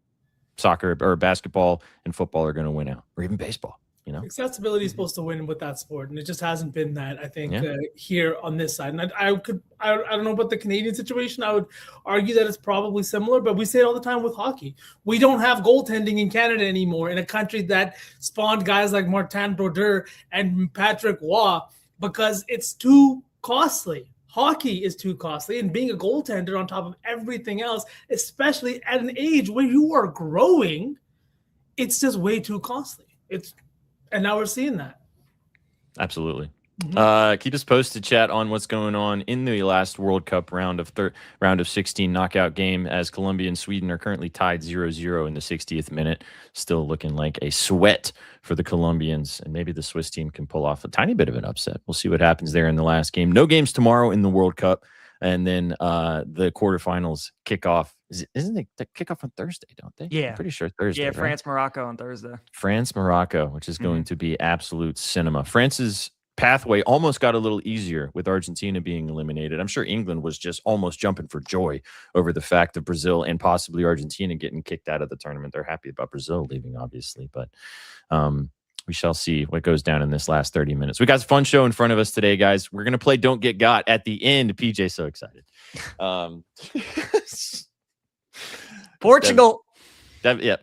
soccer or basketball and football are going to win out, or even baseball. Accessibility is supposed to win with that sport, and it just hasn't been that. I think here on this side, and I don't know about the Canadian situation. I would argue that it's probably similar, but we say it all the time with hockey. We don't have goaltending in Canada anymore, in a country that spawned guys like Martin Brodeur and Patrick Waugh, because it's too costly. Hockey is too costly, and being a goaltender on top of everything else, especially at an age where you are growing, it's just way too costly. And now we're seeing that. Absolutely. Keep us posted, chat, on what's going on in the last World Cup round of 16 knockout game, as Colombia and Sweden are currently tied 0-0 in the 60th minute. Still looking like a sweat for the Colombians, and maybe the Swiss team can pull off a tiny bit of an upset. We'll see what happens there in the last game. No games tomorrow in the World Cup. And then the quarterfinals kick off. Isn't it the kickoff on Thursday, don't they? Yeah. I'm pretty sure Thursday. Yeah, right? France, Morocco on Thursday. France, Morocco, which is going to be absolute cinema. France's pathway almost got a little easier with Argentina being eliminated. I'm sure England was just almost jumping for joy over the fact of Brazil and possibly Argentina getting kicked out of the tournament. They're happy about Brazil leaving, obviously, but we shall see what goes down in this last 30 minutes. We got a fun show in front of us today, guys. We're going to play Don't Get Got at the end. PJ's so excited. Portugal.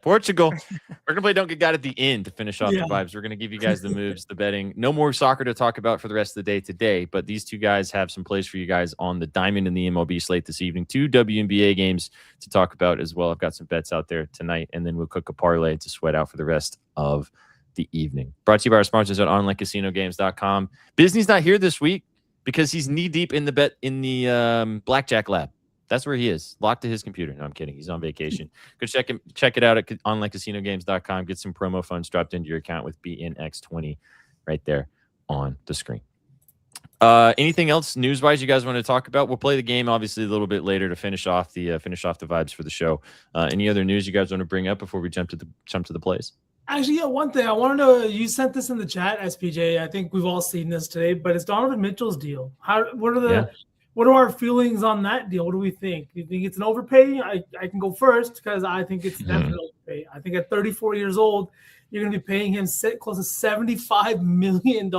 Portugal. We're going to play Don't Get Got at the end to finish off the vibes. We're going to give you guys the moves, the betting. No more soccer to talk about for the rest of the day today, but these two guys have some plays for you guys on the Diamond and the MLB slate this evening. 2 WNBA games to talk about as well. I've got some bets out there tonight, and then we'll cook a parlay to sweat out for the rest of the evening. Brought to you by our sponsors at onlinecasinogames.com. Bisney's not here this week because he's knee deep in the blackjack lab. That's where he is, locked to his computer. No, I'm kidding. He's on vacation. Go check it out at onlinecasinogames.com. Get some promo funds dropped into your account with BNX20 right there on the screen. Anything else news-wise you guys want to talk about? We'll play the game obviously a little bit later to finish off the vibes for the show. Any other news you guys want to bring up before we jump to the plays? Actually, yeah, one thing I wanted to, you sent this in the chat, SPJ. I think we've all seen this today, but it's Donovan Mitchell's deal. What are our feelings on that deal? What do we think? Do you think it's an overpay? I can go first because I think it's definitely an overpay. I think at 34 years old, you're going to be paying him close to $75 million.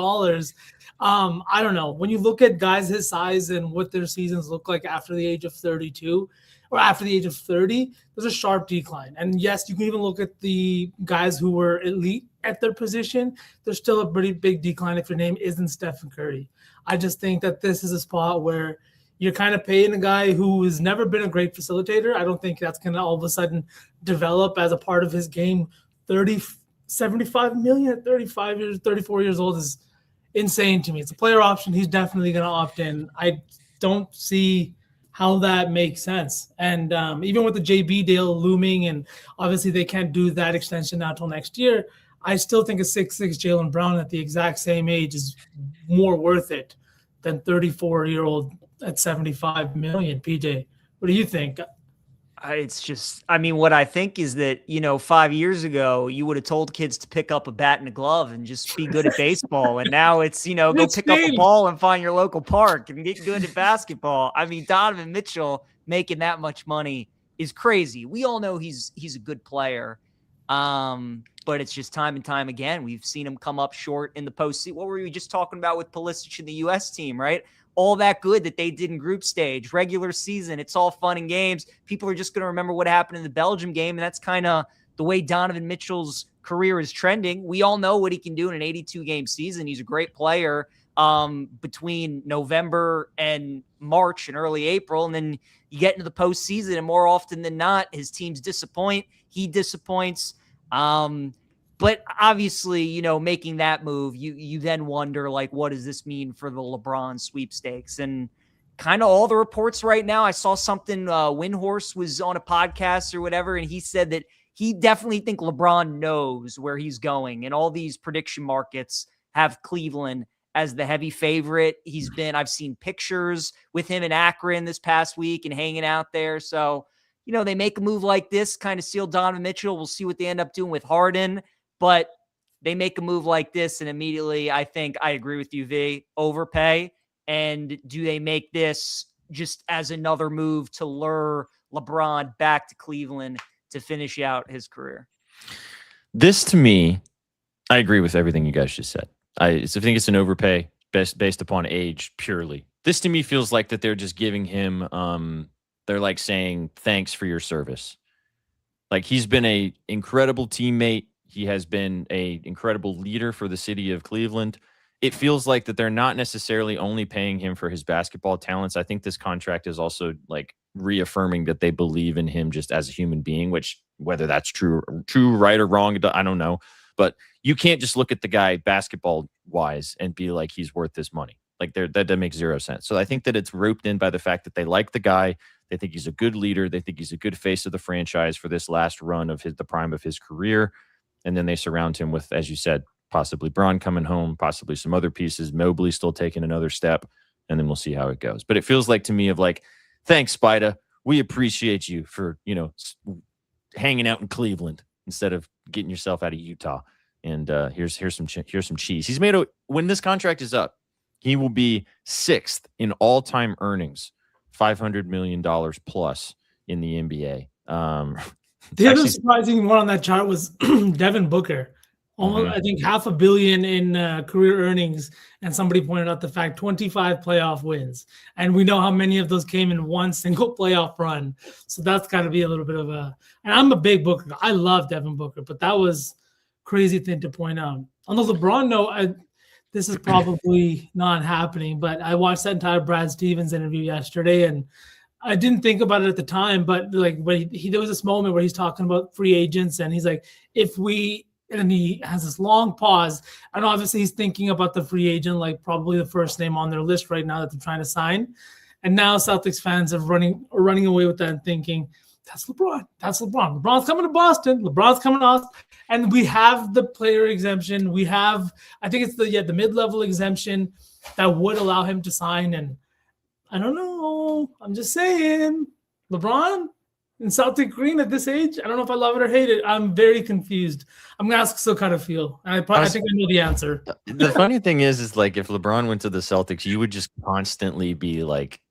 I don't know. When you look at guys his size and what their seasons look like after the age of 32, or after the age of 30, there's a sharp decline. And yes, you can even look at the guys who were elite at their position. There's still a pretty big decline if your name isn't Stephen Curry. I just think that this is a spot where you're kind of paying a guy who has never been a great facilitator. I don't think that's going to all of a sudden develop as a part of his game. 75 million at 34 years old is insane to me. It's a player option. He's definitely going to opt in. I don't see how that makes sense. And even with the JB deal looming, and obviously they can't do that extension now till next year, I still think a 6'6" Jaylen Brown at the exact same age is more worth it than 34-year-old at 75 million. PJ, what do you think? It's just, I mean, what I think is that, 5 years ago, you would have told kids to pick up a bat and a glove and just be good at baseball. And now it's, go pick up a ball and find your local park and get good at basketball. I mean, Donovan Mitchell making that much money is crazy. We all know he's a good player. But it's just time and time again, we've seen him come up short in the postseason. What were we just talking about with Pulisic in the U.S. team, right? All that good that they did in group stage, regular season, it's all fun and games. People are just going to remember what happened in the Belgium game, and that's kind of the way Donovan Mitchell's career is trending. We all know what he can do in an 82-game season. He's a great player between November and March and early April, and then you get into the postseason, and more often than not, his teams disappoint. He disappoints. But obviously, making that move, you then wonder, like, what does this mean for the LeBron sweepstakes? And kind of all the reports right now, I saw something, Windhorse was on a podcast or whatever, and he said that he definitely think LeBron knows where he's going. And all these prediction markets have Cleveland as the heavy favorite. I've seen pictures with him in Akron this past week and hanging out there. So, they make a move like this, kind of seal Donovan Mitchell. We'll see what they end up doing with Harden. But they make a move like this, and immediately I think I agree with you, V, overpay. And do they make this just as another move to lure LeBron back to Cleveland to finish out his career? This, to me, I agree with everything you guys just said. I think it's an overpay based upon age purely. This, to me, feels like that they're just giving him, they're like saying, thanks for your service. Like, he's been an incredible teammate. He has been an incredible leader for the city of Cleveland. It feels like that they're not necessarily only paying him for his basketball talents. I think this contract is also like reaffirming that they believe in him just as a human being, which whether that's true, right or wrong, I don't know. But you can't just look at the guy basketball wise and be like, he's worth this money. Like that makes zero sense. So I think that it's roped in by the fact that they like the guy. They think he's a good leader. They think he's a good face of the franchise for this last run of the prime of his career. And then they surround him with, as you said, possibly Braun coming home, possibly some other pieces, Mobley still taking another step. and then we'll see how it goes. But it feels like to me of like, thanks, Spida. We appreciate you for, hanging out in Cleveland instead of getting yourself out of Utah. And here's some cheese. He's made when this contract is up, he will be 6th in all-time earnings, $500 million plus in the NBA. The other surprising one on that chart was Devin Booker. Almost, I think $500 million in career earnings, and somebody pointed out the fact 25 playoff wins, and we know how many of those came in one single playoff run. So that's got to be a little bit of a. And I'm a big Booker. I love Devin Booker, but that was crazy thing to point out. On the LeBron note, this is probably not happening, but I watched that entire Brad Stevens interview yesterday, and I didn't think about it at the time, but like when there was this moment where he's talking about free agents, and he's like, and he has this long pause, and obviously he's thinking about the free agent, like probably the first name on their list right now that they're trying to sign. And now Celtics fans are running away with that and thinking, that's LeBron. That's LeBron. LeBron's coming to Boston. LeBron's coming to us. And we have the player exemption. We have, I think it's the mid-level exemption that would allow him to sign. And I don't know. I'm just saying, LeBron in Celtic green at this age, I don't know if I love it or hate it. I'm very confused. I'm going to ask so kind of feel. And I think I know the answer. The funny thing is like if LeBron went to the Celtics, you would just constantly be like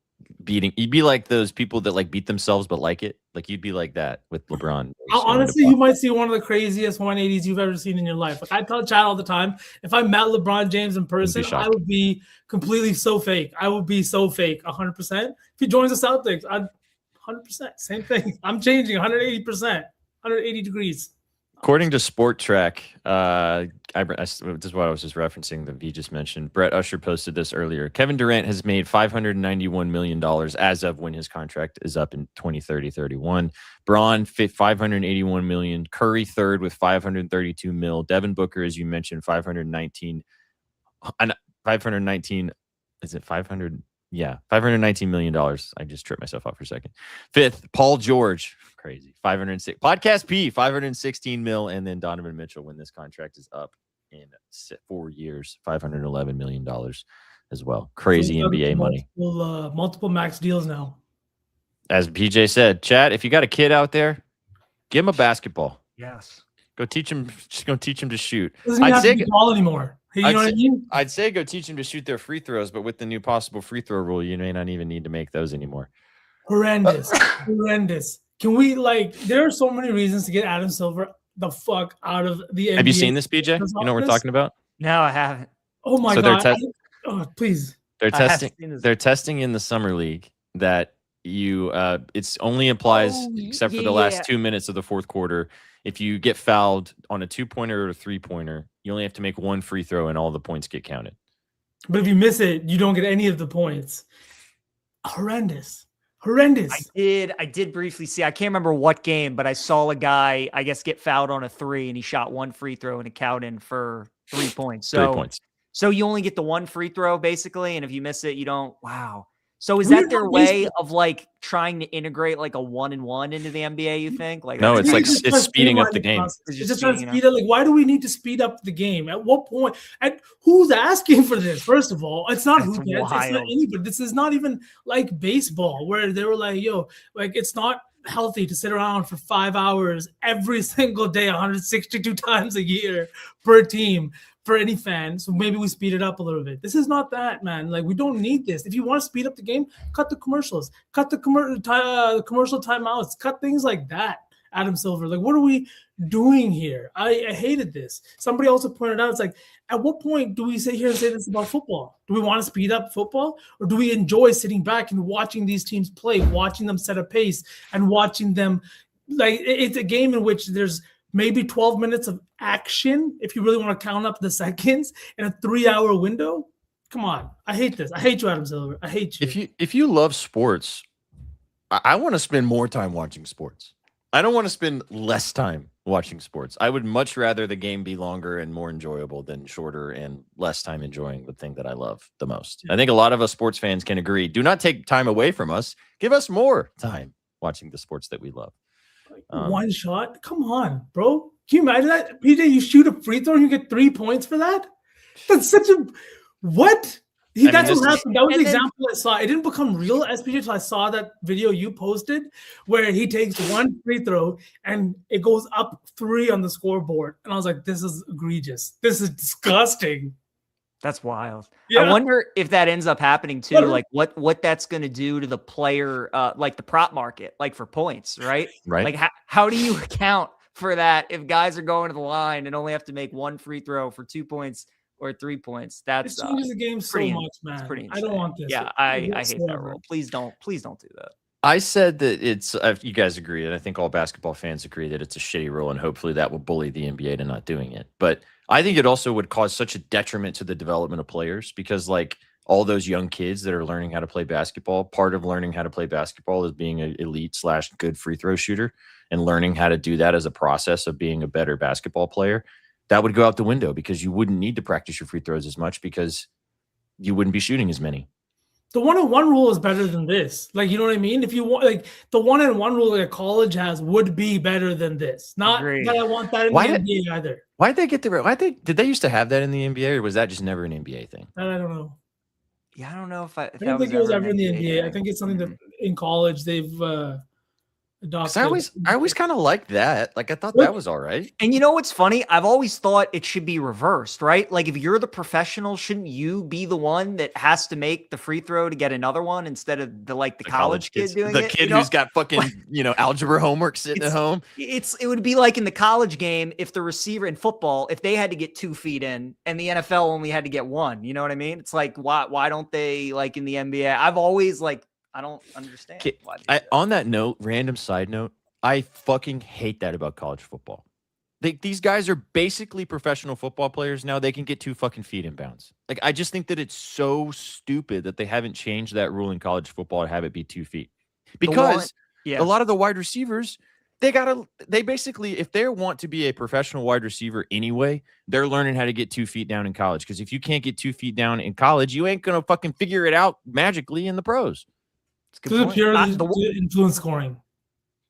you'd be like those people that like beat themselves but like it. Like you'd be like that with LeBron. Honestly, you might see one of the craziest 180s you've ever seen in your life. Like I tell Chad all the time, if I met LeBron James in person, I would be completely so fake. I would be so fake, 100%. If he joins the Celtics, I'd 100%. Same thing. I'm changing 180%, 180 degrees. According to Sport Track, this is what I was just referencing that V just mentioned. Brett Usher posted this earlier. Kevin Durant has made $591 million as of when his contract is up in 2030-31. Braun, $581 million. Curry, third with $532 million. Devin Booker, as you mentioned, $519. Is it 500? Yeah, $519 million. I just tripped myself up for a second. Fifth, Paul George. Crazy. 506. Podcast P, $516 million. And then Donovan Mitchell, when this contract is up in 4 years, $511 million as well. Crazy NBA money. Multiple max deals now. As PJ said, chat, if you got a kid out there, give him a basketball. Yes. Go teach him. Just go teach him to shoot. Doesn't have to be ball anymore. You know what I mean? I'd say go teach him to shoot their free throws, but with the new possible free throw rule, you may not even need to make those anymore. Horrendous. Horrendous. Can we there are so many reasons to get Adam Silver the fuck out of the NBA. Have you seen this, BJ? You know what we're talking about? No, I haven't. Oh my God. Please. They're testing in the summer league that it's only applies except for the last 2 minutes of the fourth quarter. If you get fouled on a 2-pointer or a 3-pointer, you only have to make one free throw and all the points get counted. But if you miss it, you don't get any of the points. Horrendous. I did briefly see, I can't remember what game, but I saw a guy, I guess, get fouled on a 3 and he shot one free throw and it counted for 3 points. So 3 points. So you only get the one free throw basically. And if you miss it, you don't. Wow. So is that their way of like trying to integrate like a 1-and-1 into the NBA, you think? Like no, it's like it's speeding up the game. It's just trying to speed up. Like, why do we need to speed up the game? At what point? And who's asking for this? First of all, it's not who gets. It's not anybody. This is not even like baseball where they were like, yo, like it's not healthy to sit around for 5 hours every single day, 162 times a year per team. For any fan, so maybe we speed it up a little bit. This is not that, man. Like we don't need this. If you want to speed up the game, cut the commercials, cut the commercial timeouts, cut things like that. Adam Silver, like what are we doing here? I hated this. Somebody also pointed out, it's like, at what point do we sit here and say this about football? Do we want to speed up football, or do we enjoy sitting back and watching these teams play, watching them set a pace, and watching them? Like it's a game in which there's maybe 12 minutes of action, if you really want to count up the seconds, in a 3-hour window. Come on. I hate this. I hate you, Adam Silver. I hate you. If you love sports, I want to spend more time watching sports. I don't want to spend less time watching sports. I would much rather the game be longer and more enjoyable than shorter and less time enjoying the thing that I love the most. I think a lot of us sports fans can agree. Do not take time away from us. Give us more time watching the sports that we love. One shot? Come on, bro. Can you imagine that? PJ, you shoot a free throw and you get 3 points for that? That's such a... What? That's what happened. That was the then- example I saw. It didn't become real SPG until I saw that video you posted where he takes one free throw and it goes up 3 on the scoreboard. And I was like, this is egregious. This is disgusting. That's wild. Yeah. I wonder if that ends up happening too. Like what that's going to do to the player, like the prop market, like for points, right? Right. Like how do you account for that if guys are going to the line and only have to make 1 free throw for 2 points or 3 points? That's It changes the game so much, man. I don't want this. Yeah, I hate that rule. Please don't do that. I said that it's, you guys agree, and I think all basketball fans agree that it's a shitty rule, and hopefully that will bully the NBA to not doing it. But I think it also would cause such a detriment to the development of players because, like, all those young kids that are learning how to play basketball, part of learning how to play basketball is being an elite/good free throw shooter and learning how to do that as a process of being a better basketball player. That would go out the window because you wouldn't need to practice your free throws as much because you wouldn't be shooting as many. The 1-on-1 rule is better than this. Like, you know what I mean? If you want, like, the 1-on-1 rule that a college has would be better than this. Not that I want that in the NBA either. Why'd they get the? Did they used to have that in the NBA, or was that just never an NBA thing? I don't know. Yeah, I don't know if I don't think it was ever in the NBA. I think it's something that in college they've adopted. I always kind of liked that. Like, I thought that was all right. And you know what's funny? I've always thought it should be reversed, right? Like, if you're the professional, shouldn't you be the one that has to make the free throw to get another one instead of the college kid doing it? The kid who's got fucking algebra homework sitting at home. It would be like in the college game if the receiver in football, if they had to get 2 feet in and the NFL only had to get 1. You know what I mean? It's like, why don't they, like in the NBA? I've always I don't understand. On that note, random side note, I fucking hate that about college football. These guys are basically professional football players now. They can get 2 fucking feet in bounds. Like, I just think that it's so stupid that they haven't changed that rule in college football to have it be 2 feet. Because a lot of the wide receivers, they basically, if they want to be a professional wide receiver anyway, they're learning how to get 2 feet down in college. Because if you can't get 2 feet down in college, you ain't going to fucking figure it out magically in the pros. It's purely influence scoring.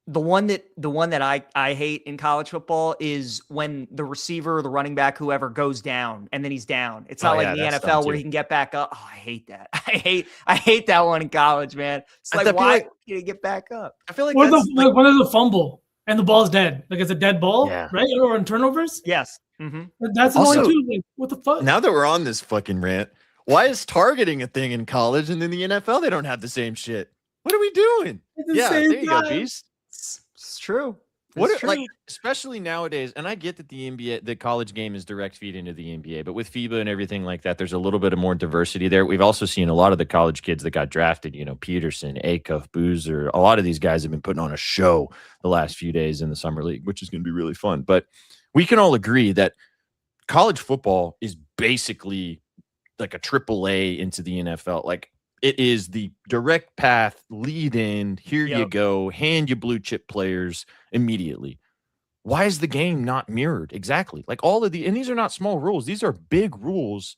The one that I hate in college football is when the receiver, the running back, whoever goes down and then he's down. It's not like the NFL where he can get back up. Oh, I hate that. I hate that one in college, man. It's like, why can't he get back up? I feel like when there's a fumble and the ball's dead, like it's a dead ball, right? Or on turnovers. Yes. That's annoying too. Like, what the fuck? Now that we're on this fucking rant, why is targeting a thing in college and in the NFL they don't have the same shit? What are we doing? There you go, Beast. It's true. Like, especially nowadays, and I get that the college game is direct feed into the NBA, but with FIBA and everything like that, there's a little bit of more diversity there. We've also seen a lot of the college kids that got drafted, Peterson, Acuff, Boozer. A lot of these guys have been putting on a show the last few days in the summer league, which is going to be really fun. But we can all agree that college football is basically like a AAA into the NFL. Like, it is the direct path, lead in, here you go, hand you blue chip players immediately. Why is the game not mirrored? Exactly. Like, all of and these are not small rules. These are big rules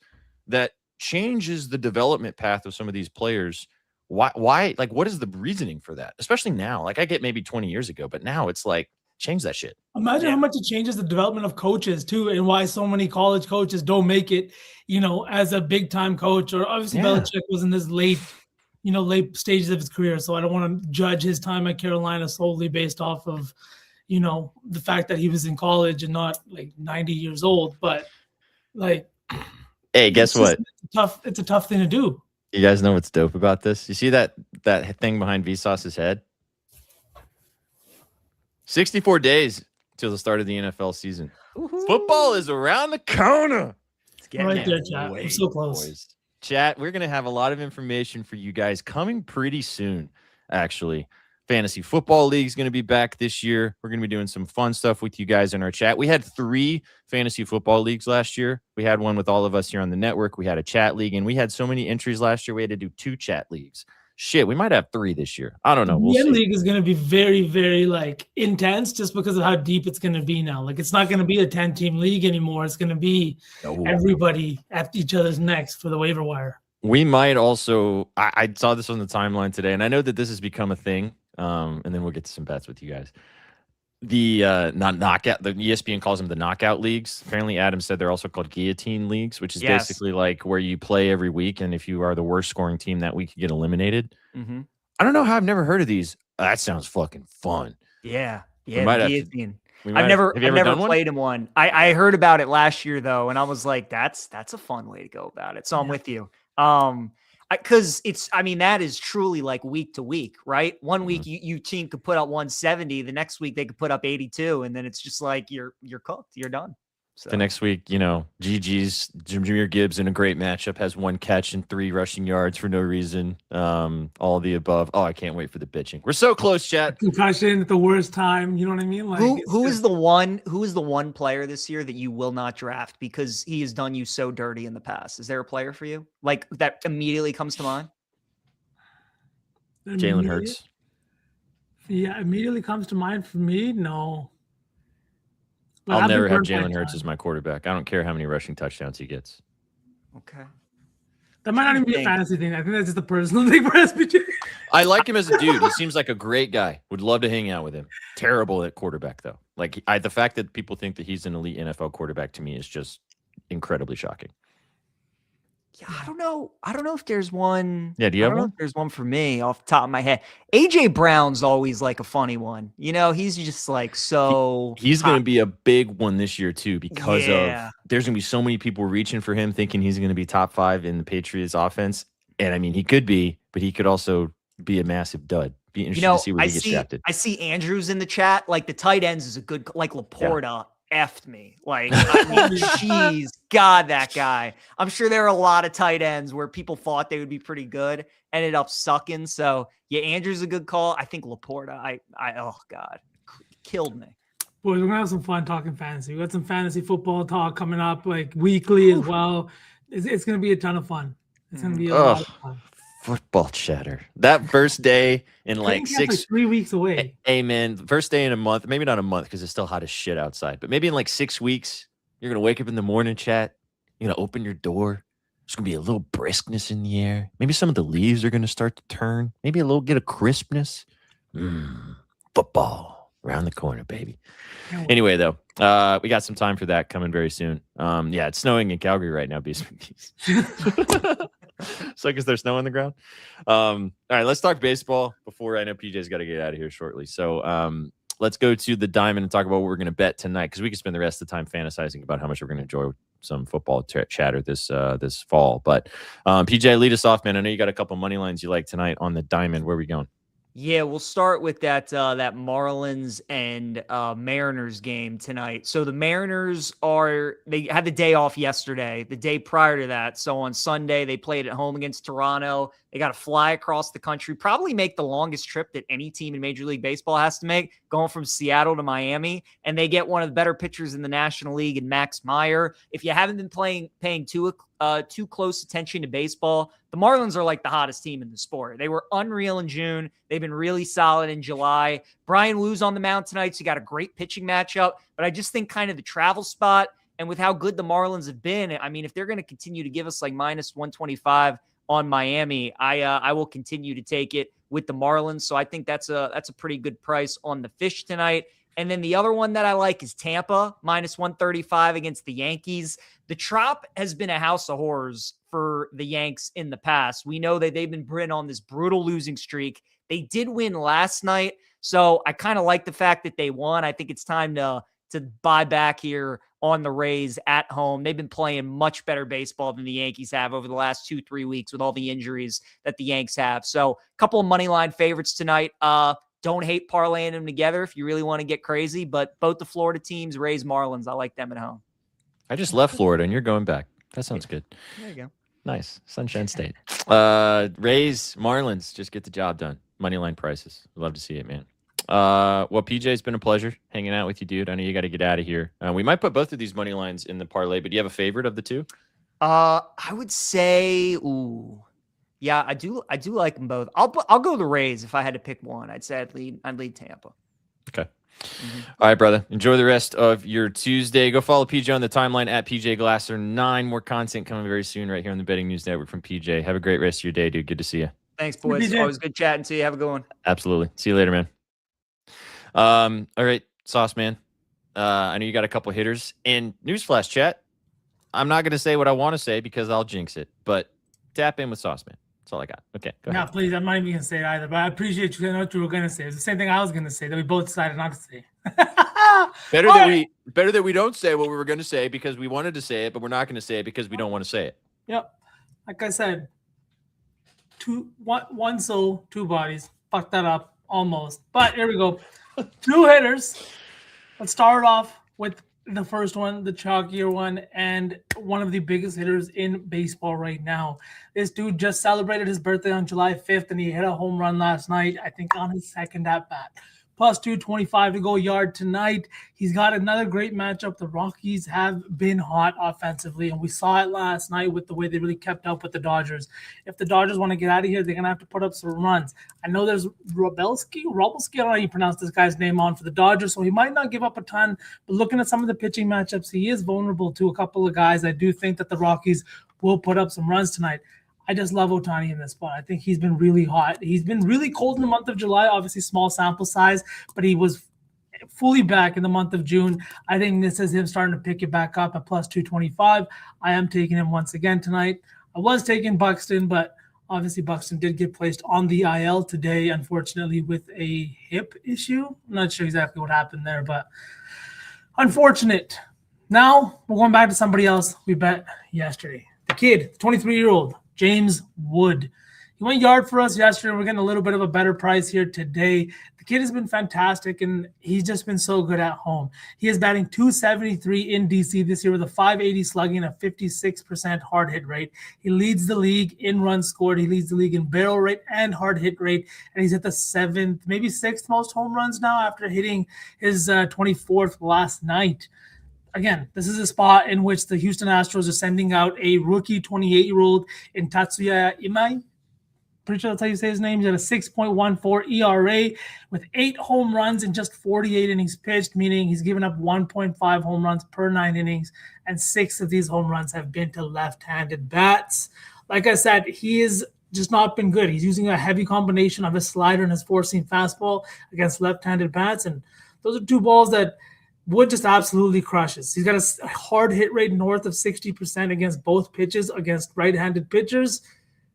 that changes the development path of some of these players. Why? Like, what is the reasoning for that? Especially now. Like, I get maybe 20 years ago, but now it's like, change that shit. Imagine how much it changes the development of coaches too, and why so many college coaches don't make it, as a big time coach. Or obviously Belichick was in this late stages of his career, so I don't want to judge his time at Carolina solely based off of, the fact that he was in college and not like 90 years old. But like, hey, guess what? It's a tough thing to do. You guys know what's dope about this? You see that thing behind Vsauce's head? 64 days till the start of the NFL season. Woo-hoo. Football is around the corner. It's getting right there, chat. We're so close. Boys. Chat, we're going to have a lot of information for you guys coming pretty soon, actually. Fantasy Football League is going to be back this year. We're going to be doing some fun stuff with you guys in our chat. We had 3 Fantasy Football Leagues last year. We had one with all of us here on the network. We had a chat league, and we had so many entries last year, we had to do 2 chat leagues. Shit, we might have 3 this year. I don't know. The BNN league is going to be very, very intense just because of how deep it's going to be now. Like, it's not going to be a 10-team league anymore. It's going to be everybody at each other's necks for the waiver wire. We might also, I saw this on the timeline today, and I know that this has become a thing, and then we'll get to some bets with you guys. not knockout. The ESPN calls them the knockout leagues. Apparently, Adam said they're also called guillotine leagues, which is basically like where you play every week, and if you are the worst scoring team that week, you get eliminated. Mm-hmm. I don't know how I've never heard of these. That sounds fucking fun. Yeah, We the might have to- guillotine. We I've might never have you ever done one? played in one. I heard about it last year though, and I was like, that's a fun way to go about it. So I'm with you. Because that is truly like week to week, right? One week you team could put up 170, the next week they could put up 82, and then it's just like you're cooked, you're done. So The next week, GG's Jameer Gibbs in a great matchup has 1 catch and 3 rushing yards for no reason. All the above. Oh, I can't wait for the bitching. We're so close, chat. Concussion at the worst time. You know what I mean? Like who is the one player this year that you will not draft because he has done you so dirty in the past? Is there a player for you like that immediately comes to mind? Jalen Hurts. Yeah, immediately comes to mind for me. No. But I'll I've been never have burnt by Jalen Hurts time. as my quarterback. I don't care how many rushing touchdowns he gets. Okay. That might not even be a fantasy thing. I think that's just a personal thing for SBJ. I like him as a dude. He seems like a great guy. Would love to hang out with him. Terrible at quarterback, though. Like the fact that people think that he's an elite NFL quarterback to me is just incredibly shocking. Yeah, I don't know if there's one. Yeah, do you have I don't know one? if there's one for me off the top of my head. AJ Brown's always like a funny one. He's just like so. He's going to be a big one this year too because Yeah. of there's going to be so many people reaching for him, thinking he's going to be top 5 in the Patriots offense. And I mean, he could be, but he could also be a massive dud. Be interested to see where he gets drafted. I see Andrews in the chat. Like the tight ends is a good, like Laporta effed me. Like, I mean, jeez, God, that guy. I'm sure there are a lot of tight ends where people thought they would be pretty good, ended up sucking. So yeah, Andrews is a good call. I think Laporta, oh God, killed me. Boys, we're gonna have some fun talking fantasy. We got some fantasy football talk coming up, like weekly as well. It's gonna be a ton of fun. It's gonna be a lot of fun. Football chatter. That first day in like Training camp's 6 3 weeks away. Amen. First day in a month, maybe not a month because it's still hot as shit outside, but maybe in like 6 weeks, you're going to wake up in the morning, chat. You're going to open your door. There's going to be a little briskness in the air. Maybe some of the leaves are going to start to turn. Maybe get a crispness. Football around the corner, baby. Anyway, though, we got some time for that coming very soon. Yeah, it's snowing in Calgary right now, Beast. So because there's snow on the ground. All right, let's talk baseball before I know PJ's got to get out of here shortly. So let's go to the diamond and talk about what we're going to bet tonight because we can spend the rest of the time fantasizing about how much we're going to enjoy some football chatter this fall. But PJ, lead us off, man. I know you got a couple money lines you like tonight on the diamond. Where are we going? Yeah, we'll start with that Marlins and Mariners game tonight. So the Mariners they had the day off yesterday, the day prior to that. So on Sunday, they played at home against Toronto. They got to fly across the country, probably make the longest trip that any team in Major League Baseball has to make, going from Seattle to Miami. And they get one of the better pitchers in the National League in Max Meyer. If you haven't been paying too close attention to baseball, the Marlins are like the hottest team in the sport. They were unreal in June. They've been really solid in July. Brian Wu's on the mound tonight, so you got a great pitching matchup. But I just think kind of the travel spot and with how good the Marlins have been, I mean, if they're going to continue to give us like minus 125 on Miami, I will continue to take it with the Marlins. So I think that's a pretty good price on the fish tonight. And then the other one that I like is Tampa, minus 135 against the Yankees. The Trop has been a house of horrors for the Yanks in the past. We know that they've been on this brutal losing streak. They did win last night, so I kind of like the fact that they won. I think it's time to buy back here on the Rays at home. They've been playing much better baseball than the Yankees have over the last 2-3 weeks with all the injuries that the Yanks have. So a couple of money line favorites tonight. Don't hate parlaying them together if you really want to get crazy, but both the Florida teams, Rays, Marlins, I like them at home. I just left Florida and you're going back. That sounds good. There you go. Nice. Sunshine State. Rays, Marlins, just get the job done. Moneyline prices. Love to see it, man. Well, PJ, it's been a pleasure hanging out with you, dude. I know you got to get out of here. We might put both of these money lines in the parlay, but do you have a favorite of the two? I would say, yeah, I do like them both. I'll go the Rays if I had to pick one. I'd say I'd lead Tampa. Okay. All right, brother. Enjoy the rest of your Tuesday. Go follow PJ on the timeline at PJ Glasser 9. More content coming very soon right here on the Betting News Network from PJ. Have a great rest of your day, dude. Good to see you. Thanks, boys. PJ. Always good chatting to you. Have a good one. Absolutely. See you later, man. All right. Sauce Man. I know you got a couple hitters. And newsflash, chat. I'm not going to say what I want to say because I'll jinx it. But tap in with Sauce Man. That's all I got. Okay, go ahead. Please. I'm not even going to say it either. But I appreciate you. I know what you were going to say. It's the same thing I was going to say that we both decided not to say. Better that we don't say what we were going to say because we wanted to say it, but we're not going to say it because we don't want to say it. Yep. Like I said, one soul, two bodies. Fucked that up almost. But here we go. Two hitters. Let's start off with the first one, the chalkier one, and one of the biggest hitters in baseball right now. This dude just celebrated his birthday on July 5th, and he hit a home run last night, I think on his second at-bat. Plus 225 to go yard tonight. He's got another great matchup. The Rockies have been hot offensively, and we saw it last night with the way they really kept up with the Dodgers. If the Dodgers want to get out of here, they're going to have to put up some runs. I know there's Robelski, I don't know how you pronounce this guy's name on for the Dodgers, so he might not give up a ton, but looking at some of the pitching matchups, he is vulnerable to a couple of guys. I do think that the Rockies will put up some runs tonight. I just love Ohtani in this spot. I think he's been really hot. He's been really cold in the month of July, obviously small sample size, but he was fully back in the month of June. I think this is him starting to pick it back up at plus 225. I am taking him once again tonight. I was taking Buxton, but obviously Buxton did get placed on the IL today, unfortunately, with a hip issue. I'm not sure exactly what happened there, but unfortunate. Now we're going back to somebody else we bet yesterday. The kid, 23-year-old. James Wood. He went yard for us yesterday. We're getting a little bit of a better price here today. The kid has been fantastic, and he's just been so good at home. He is batting .273 in DC this year with a .580 slugging and a 56% hard hit rate. He leads the league in runs scored. He leads the league in barrel rate and hard hit rate, and he's at the 7th, maybe 6th most home runs now after hitting his 24th last night. Again, this is a spot in which the Houston Astros are sending out a rookie 28-year-old in Tatsuya Imai. Pretty sure that's how you say his name. He's at a 6.14 ERA with 8 home runs in just 48 innings pitched, meaning he's given up 1.5 home runs per 9 innings, and 6 of these home runs have been to left-handed bats. Like I said, he is just not been good. He's using a heavy combination of his slider and his four-seam fastball against left-handed bats, and those are two balls that Wood just absolutely crushes. He's got a hard hit rate north of 60% against both pitches against right-handed pitchers.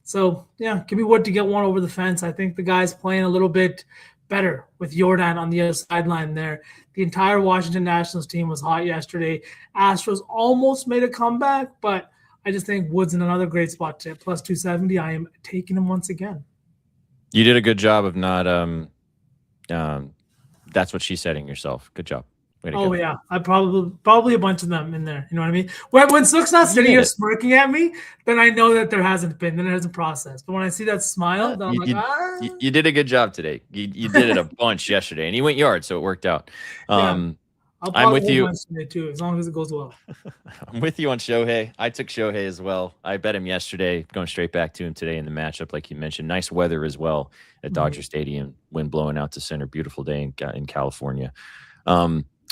So, yeah, give me Wood to get one over the fence. I think the guy's playing a little bit better with Jordan on the other sideline there. The entire Washington Nationals team was hot yesterday. Astros almost made a comeback, but I just think Wood's in another great spot to plus 270. I am taking him once again. You did a good job of not that's what she's setting yourself. Good job. Oh, yeah. I probably a bunch of them in there. You know what I mean? When Sook's not sitting here smirking at me, then I know that there hasn't been. Then it hasn't processed. But when I see that smile, then I'm you did a good job today. You did it a bunch yesterday, and he went yard, so it worked out. I'm with you too, as long as it goes well. I'm with you on Shohei. I took Shohei as well. I bet him yesterday, going straight back to him today in the matchup, like you mentioned. Nice weather as well at Dodger Stadium. Wind blowing out to center. Beautiful day in California.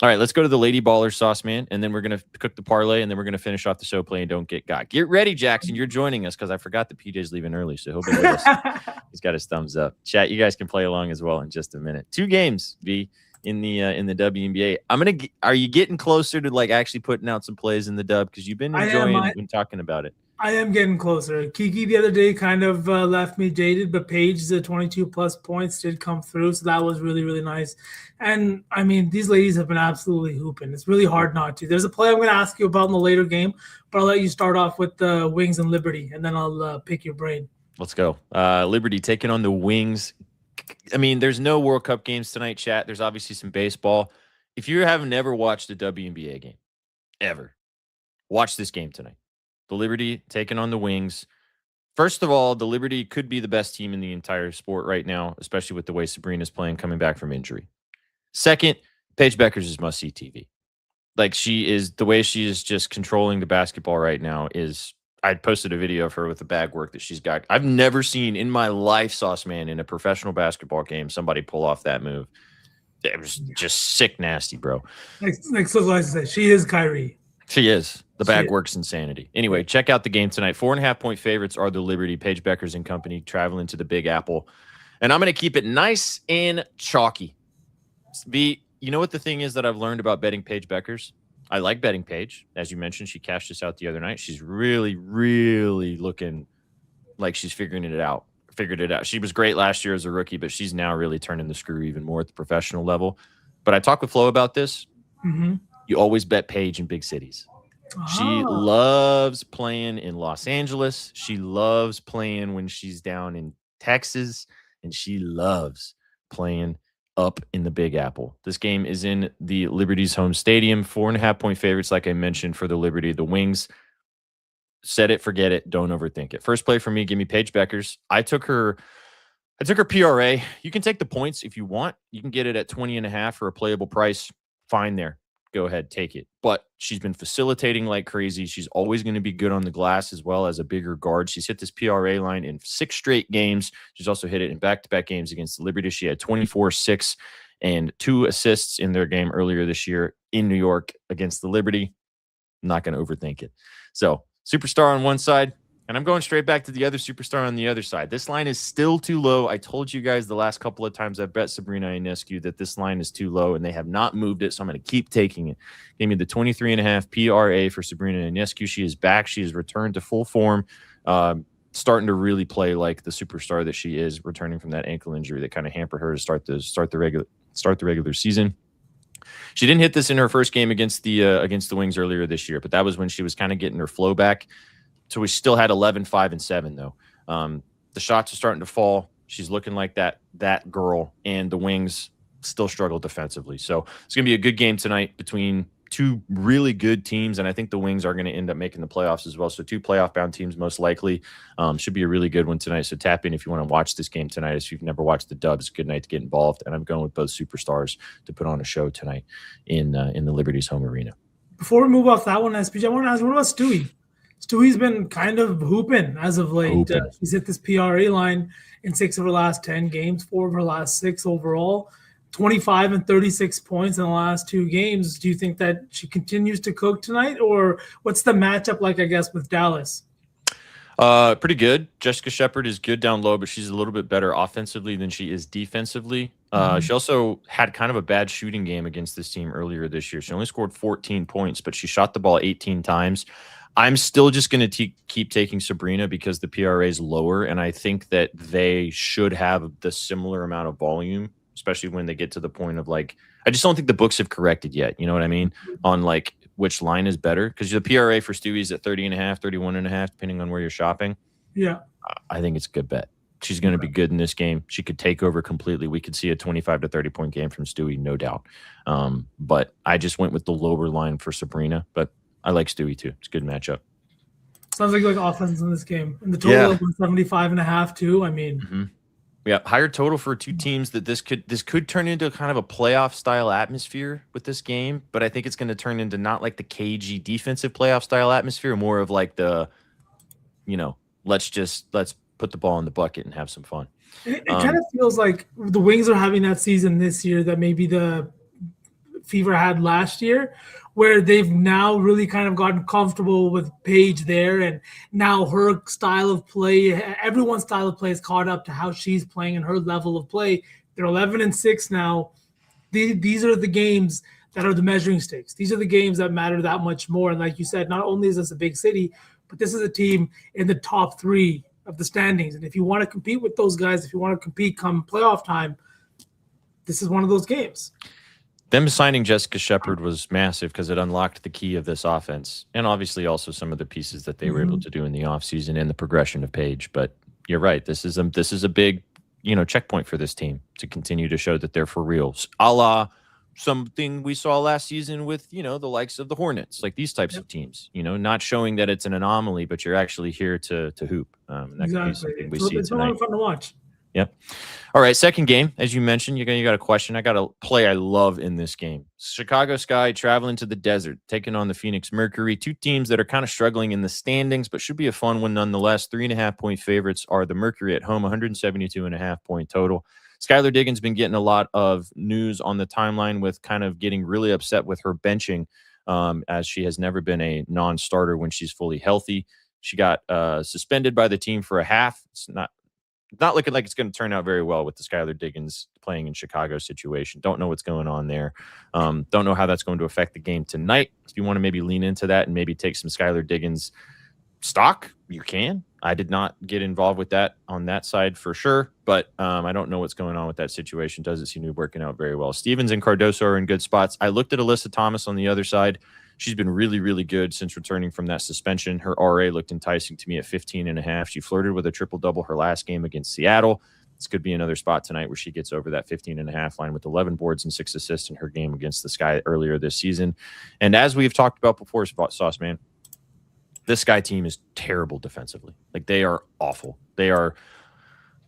All right, let's go to the Lady Baller Sauce Man, and then we're going to cook the parlay, and then we're going to finish off the show playing Don't Get Got. Get ready, Jackson. You're joining us because I forgot that PJ's leaving early, so he'll be with us. He's got his thumbs up. Chat, you guys can play along as well in just a minute. 2 games, V, in the WNBA. Are you getting closer to like actually putting out some plays in the dub? Because you've been enjoying when talking about it. I am getting closer. Kiki the other day kind of left me jaded, but Paige's 22-plus points did come through, so that was really, really nice. And, I mean, these ladies have been absolutely hooping. It's really hard not to. There's a play I'm going to ask you about in the later game, but I'll let you start off with the Wings and Liberty, and then I'll pick your brain. Let's go. Liberty taking on the Wings. I mean, there's no World Cup games tonight, chat. There's obviously some baseball. If you haven't ever watched a WNBA game, ever, watch this game tonight. The Liberty taking on the Wings. First of all, the Liberty could be the best team in the entire sport right now, especially with the way Sabrina's playing, coming back from injury. Second, Paige Beckers is must-see TV. Like, the way she is just controlling the basketball right now is, I posted a video of her with the bag work that she's got. I've never seen in my life, Sauce Man, in a professional basketball game, somebody pull off that move. It was just sick nasty, bro. Like so, she is Kyrie. She is. The bag works insanity. Anyway, check out the game tonight. 4.5-point favorites are the Liberty, Paige Beckers and company, traveling to the Big Apple. And I'm going to keep it nice and chalky. You know what the thing is that I've learned about betting Paige Beckers? I like betting Paige. As you mentioned, she cashed us out the other night. She's really, really looking like she's figured it out. She was great last year as a rookie, but she's now really turning the screw even more at the professional level. But I talked with Flo about this. Mm-hmm. You always bet Paige in big cities. She loves playing in Los Angeles. She loves playing when she's down in Texas, and she loves playing up in the Big Apple. This game is in the Liberty's home stadium. 4.5-point favorites, like I mentioned, for the Liberty. The Wings, set it, forget it, don't overthink it. First play for me, give me Paige Beckers. I took her PRA. You can take the points if you want. You can get it at 20.5 for a playable price. Fine there. Go ahead, take it. But she's been facilitating like crazy. She's always going to be good on the glass as well as a bigger guard. She's hit this PRA line in 6 straight games. She's also hit it in back-to-back games against the Liberty. She had 24, 6, and 2 assists in their game earlier this year in New York against the Liberty. I'm not going to overthink it. So, superstar on one side, and I'm going straight back to the other superstar on the other side. This line is still too low. I told you guys the last couple of times I've bet Sabrina Ionescu that this line is too low, and they have not moved it, so I'm going to keep taking it. Give me the 23.5 PRA for Sabrina Ionescu. She is back. She has returned to full form, starting to really play like the superstar that she is, returning from that ankle injury that kind of hampered her to start the regular season. She didn't hit this in her first game against the Wings earlier this year, but that was when she was kind of getting her flow back. So we still had 11, 5, and 7, though. The shots are starting to fall. She's looking like that girl, and the Wings still struggle defensively. So it's going to be a good game tonight between 2 really good teams, and I think the Wings are going to end up making the playoffs as well. So 2 playoff-bound teams most likely. Should be a really good one tonight. So tap in if you want to watch this game tonight. If you've never watched the Dubs, good night to get involved. And I'm going with both superstars to put on a show tonight in the Liberty's home arena. Before we move off that one, SPJ, I want to ask, what about Stewie? Stewie's been kind of hooping as of late. She's hit this PRA line in 6 of her last 10 games, 4 of her last 6 overall, 25 and 36 points in the last 2 games. Do you think that she continues to cook tonight, or what's the matchup like, I guess, with Dallas? Pretty good. Jessica Shepard is good down low, but she's a little bit better offensively than she is defensively. She also had kind of a bad shooting game against this team earlier this year. She only scored 14 points, but she shot the ball 18 times. I'm still just going to keep taking Sabrina because the PRA is lower, and I think that they should have the similar amount of volume, especially when they get to the point of I just don't think the books have corrected yet. You know what I mean? On which line is better, because the PRA for Stewie is at 30.5, 31.5, depending on where you're shopping. Yeah. I think it's a good bet. She's going to be good in this game. She could take over completely. We could see a 25 to 30 point game from Stewie, no doubt. But I just went with the lower line for Sabrina, but I like Stewie too. It's a good matchup. Sounds like offense in this game. And the total of 175.5 too. I mean, Yeah, higher total for 2 teams that this could turn into kind of a playoff style atmosphere with this game, but I think it's going to turn into not like the cagey defensive playoff style atmosphere, more of like the, let's put the ball in the bucket and have some fun. It kind of feels like the Wings are having that season this year that maybe the Fever had last year, where they've now really kind of gotten comfortable with Paige there, and now her style of play, everyone's style of play is caught up to how she's playing and her level of play. They're 11-6 now. These are the games that are the measuring sticks. These are the games that matter that much more. And like you said, not only is this a big city, but this is a team in the top 3 of the standings. And if you want to compete with those guys, if you want to compete come playoff time, this is one of those games. Them signing Jessica Shepard was massive because it unlocked the key of this offense, and obviously also some of the pieces that they were able to do in the offseason and the progression of Paige. But you're right. This is a big, checkpoint for this team to continue to show that they're for real. A la something we saw last season with, the likes of the Hornets, like these types of teams, not showing that it's an anomaly, but you're actually here to hoop. And that could be something we see it's tonight. It's fun to watch. Yep. All right, second game. As you mentioned, you got a question. I got a play I love in this game. Chicago Sky traveling to the desert, taking on the Phoenix Mercury. 2 teams that are kind of struggling in the standings, but should be a fun one nonetheless. 3.5-point favorites are the Mercury at home, 172.5-point total. Skylar Diggins been getting a lot of news on the timeline with kind of getting really upset with her benching, as she has never been a non-starter when she's fully healthy. She got suspended by the team for a half. It's not looking like it's going to turn out very well with the Skylar Diggins playing in Chicago situation. Don't know what's going on there. Don't know how that's going to affect the game tonight. If you want to maybe lean into that and maybe take some Skylar Diggins stock, you can. I did not get involved with that on that side for sure, but I don't know what's going on with that situation. Doesn't seem to be working out very well. Stevens and Cardoso are in good spots. I looked at Alyssa Thomas on the other side. She's been really, really good since returning from that suspension. Her RA looked enticing to me at 15.5. She flirted with a triple-double her last game against Seattle. This could be another spot tonight where she gets over that 15.5 line with 11 boards and 6 assists in her game against the Sky earlier this season. And as we've talked about before, Sauce Man, this Sky team is terrible defensively. Like, they are awful. They are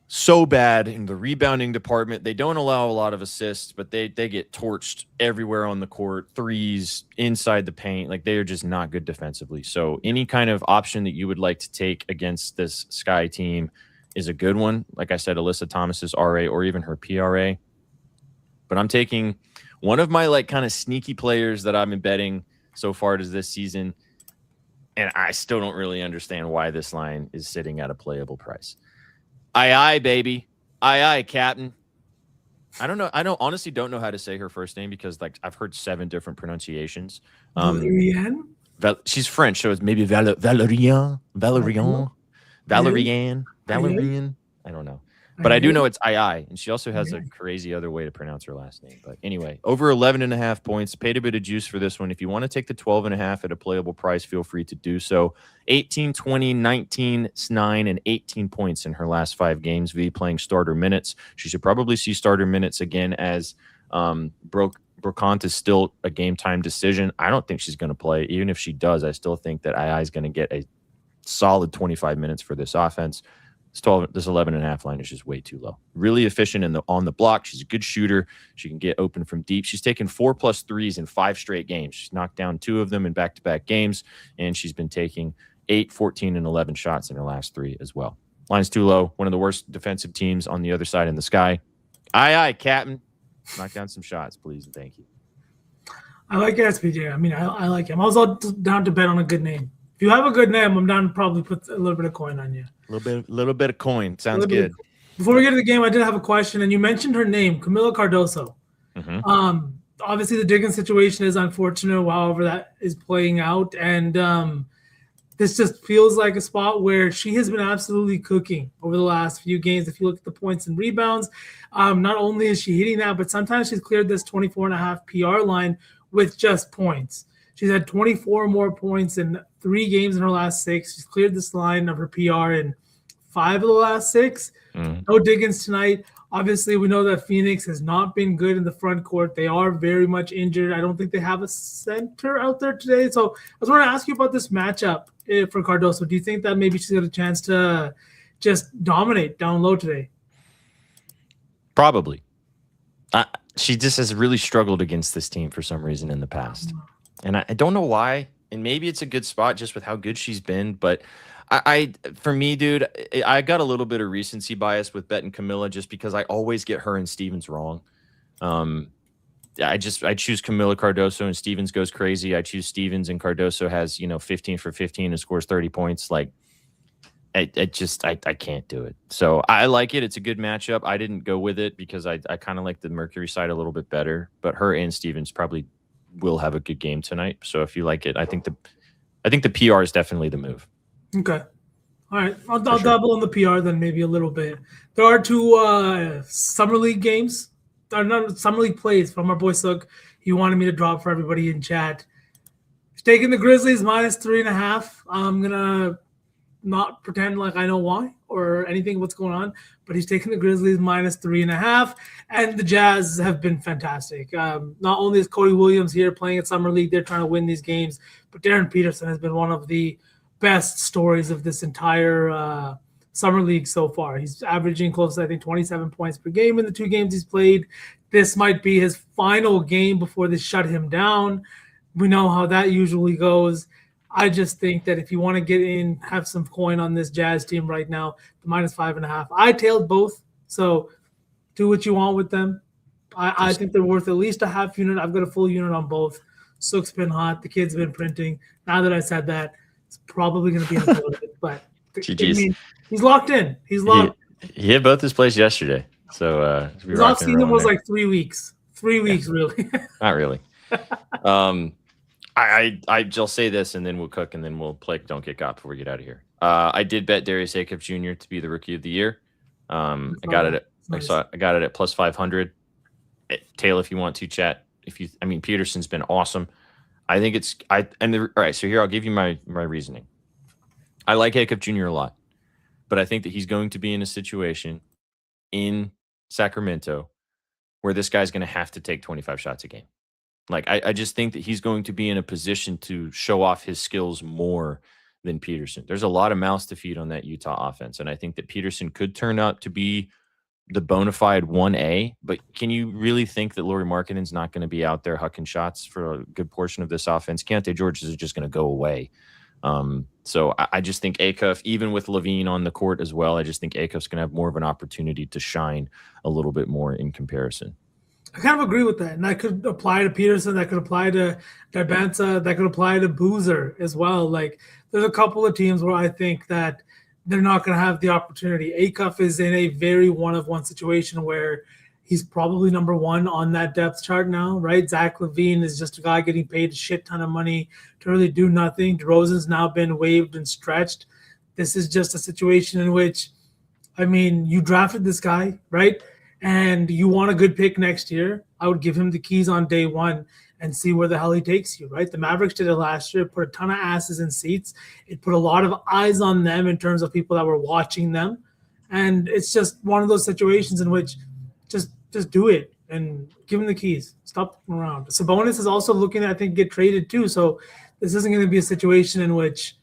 so bad in the rebounding department. They don't allow a lot of assists, but they get torched everywhere on the court, threes, inside the paint. Like, they are just not good defensively. So any kind of option that you would like to take against this Sky team is a good one. Like I said, Alyssa Thomas's RA or even her PRA. But I'm taking one of my like kind of sneaky players that I've been betting so far this season, and I still don't really understand why this line is sitting at a playable price. Aye, baby. Aye, Captain. I don't know. I honestly don't know how to say her first name because like I've heard 7 different pronunciations. She's French, so it's maybe Valerian. I don't know. But I do know it's II, and she also has a crazy other way to pronounce her last name. But anyway, over 11.5 points. Paid a bit of juice for this one. If you want to take the 12.5 at a playable price, feel free to do so. 18, 20, 19, 9, and 18 points in her last 5 games. V playing starter minutes. She should probably see starter minutes again as Brocant is still a game time decision. I don't think she's going to play. Even if she does, I still think that II is going to get a solid 25 minutes for this offense. This 11.5 line is just way too low. Really efficient on the block. She's a good shooter. She can get open from deep. She's taken 4+ threes in 5 straight games. She's knocked down 2 of them in back-to-back games, and she's been taking 8, 14, and 11 shots in her last 3 as well. Line's too low. One of the worst defensive teams on the other side in the Sky. Aye, Captain. Knock down some shots, please, and thank you. I like SPJ. I mean, I like him. I was all down to bet on a good name. If you have a good name, I'm down to probably put a little bit of coin on you. A little bit of coin. Sounds good. Before we get to the game, I did have a question, and you mentioned her name, Camila Cardoso. Mm-hmm. Obviously, the Diggins situation is unfortunate, however that is playing out, and this just feels like a spot where she has been absolutely cooking over the last few games. If you look at the points and rebounds, not only is she hitting that, but sometimes she's cleared this 24.5 PR line with just points. She's had 24 more points in 3 games in her last 6. She's cleared this line of her PR in 5 of the last 6. No Diggins tonight. Obviously, we know that Phoenix has not been good in the front court. They are very much injured. I don't think they have a center out there today. So I was going to ask you about this matchup for Cardoso. Do you think that maybe she's got a chance to just dominate down low today? Probably. She just has really struggled against this team for some reason in the past. And I don't know why. And maybe it's a good spot just with how good she's been. But for me, dude, I got a little bit of recency bias with betting Camilla just because I always get her and Stevens wrong. I choose Camilla Cardoso and Stevens goes crazy. I choose Stevens and Cardoso has, 15 for 15 and scores 30 points. Like, I can't do it. So I like it. It's a good matchup. I didn't go with it because I kind of like the Mercury side a little bit better. But her and Stevens probably will have a good game tonight. So if you like it, I think the PR is definitely the move. Okay. All right. I'll dabble on the PR then maybe a little bit. There are 2 summer league games. Not summer league plays from our boy Sook. He wanted me to drop for everybody in chat. He's taking the Grizzlies minus 3.5. I'm gonna not pretend like I know why or anything what's going on, but he's taking the Grizzlies minus 3.5, and the Jazz have been fantastic. Not only is Cody Williams here playing at Summer League, they're trying to win these games, but Darren Peterson has been one of the best stories of this entire Summer League so far. He's averaging close to, I think, 27 points per game in the 2 games he's played. This might be his final game before they shut him down. We know how that usually goes. I just think that if you want to get in, have some coin on this Jazz team right now, the minus 5.5. I tailed both, so do what you want with them. I think they're worth at least a half unit. I've got a full unit on both. Sook's been hot. The kid's been printing. Now that I said that, it's probably going to be a little bit, but I mean, he's locked in. He's locked. He hit both his plays yesterday. So His off season was like 3 weeks. 3 weeks, really. Not really. I'll say this, and then we'll cook, and then we'll play Don't Get Got before we get out of here. I did bet Darius Acuff Jr. to be the Rookie of the Year. I got it at plus 500. Taylor, if you want to chat, Peterson's been awesome. I think all right. So here I'll give you my reasoning. I like Acuff Jr. a lot, but I think that he's going to be in a situation in Sacramento where this guy's going to have to take 25 shots a game. Like, I just think that he's going to be in a position to show off his skills more than Peterson. There's a lot of mouths to feed on that Utah offense, and I think that Peterson could turn out to be the bona fide 1A, but can you really think that Lauri Markkanen's not going to be out there hucking shots for a good portion of this offense? Keontae George is just going to go away. So I just think Acuff, even with Levine on the court as well, I just think Acuff's going to have more of an opportunity to shine a little bit more in comparison. I kind of agree with that. And that could apply to Peterson. That could apply to Garbanza. That could apply to Boozer as well. Like, there's a couple of teams where I think that they're not going to have the opportunity. Acuff is in a very one-of-one situation where he's probably number one on that depth chart now, right? Zach LaVine is just a guy getting paid a shit ton of money to really do nothing. DeRozan's now been waived and stretched. This is just a situation in which, you drafted this guy, right? And you want a good pick next year. I would give him the keys on day one and see where the hell he takes you, right? The Mavericks did it last year, put a ton of asses in seats. It put a lot of eyes on them in terms of people that were watching them. And it's just one of those situations in which just do it and give him the keys. Stop looking around. Sabonis is also looking to, I think, get traded too. So this isn't going to be a situation in which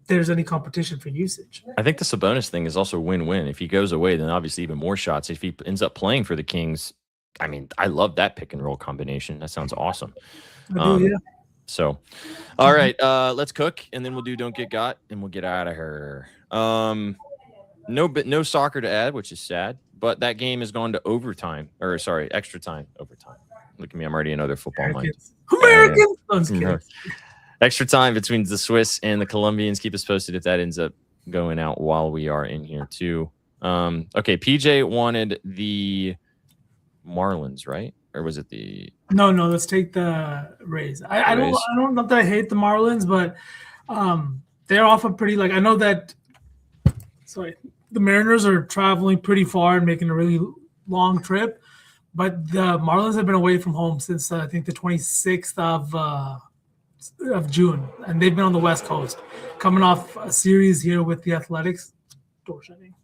there's any competition for usage. I think the Sabonis thing is also win-win. If he goes away, then obviously even more shots. If he ends up playing for the Kings, I love that pick and roll combination. That sounds awesome. I do, yeah. So, all right, let's cook, and then we'll do Don't Get Got, and we'll get out of here. No soccer to add, which is sad, but that game has gone to extra time, overtime. Look at me, I'm already in other football mind. Americans! Extra time between the Swiss and the Colombians. Keep us posted if that ends up going out while we are in here too. Okay, PJ wanted the Marlins, right? Or was it the No, let's take the Rays. I don't know that I hate the Marlins, but they're off a pretty, I know that the Mariners are traveling pretty far and making a really long trip, but the Marlins have been away from home since I think the 26th of June, and they've been on the West Coast, coming off a series here with the Athletics. Door shutting.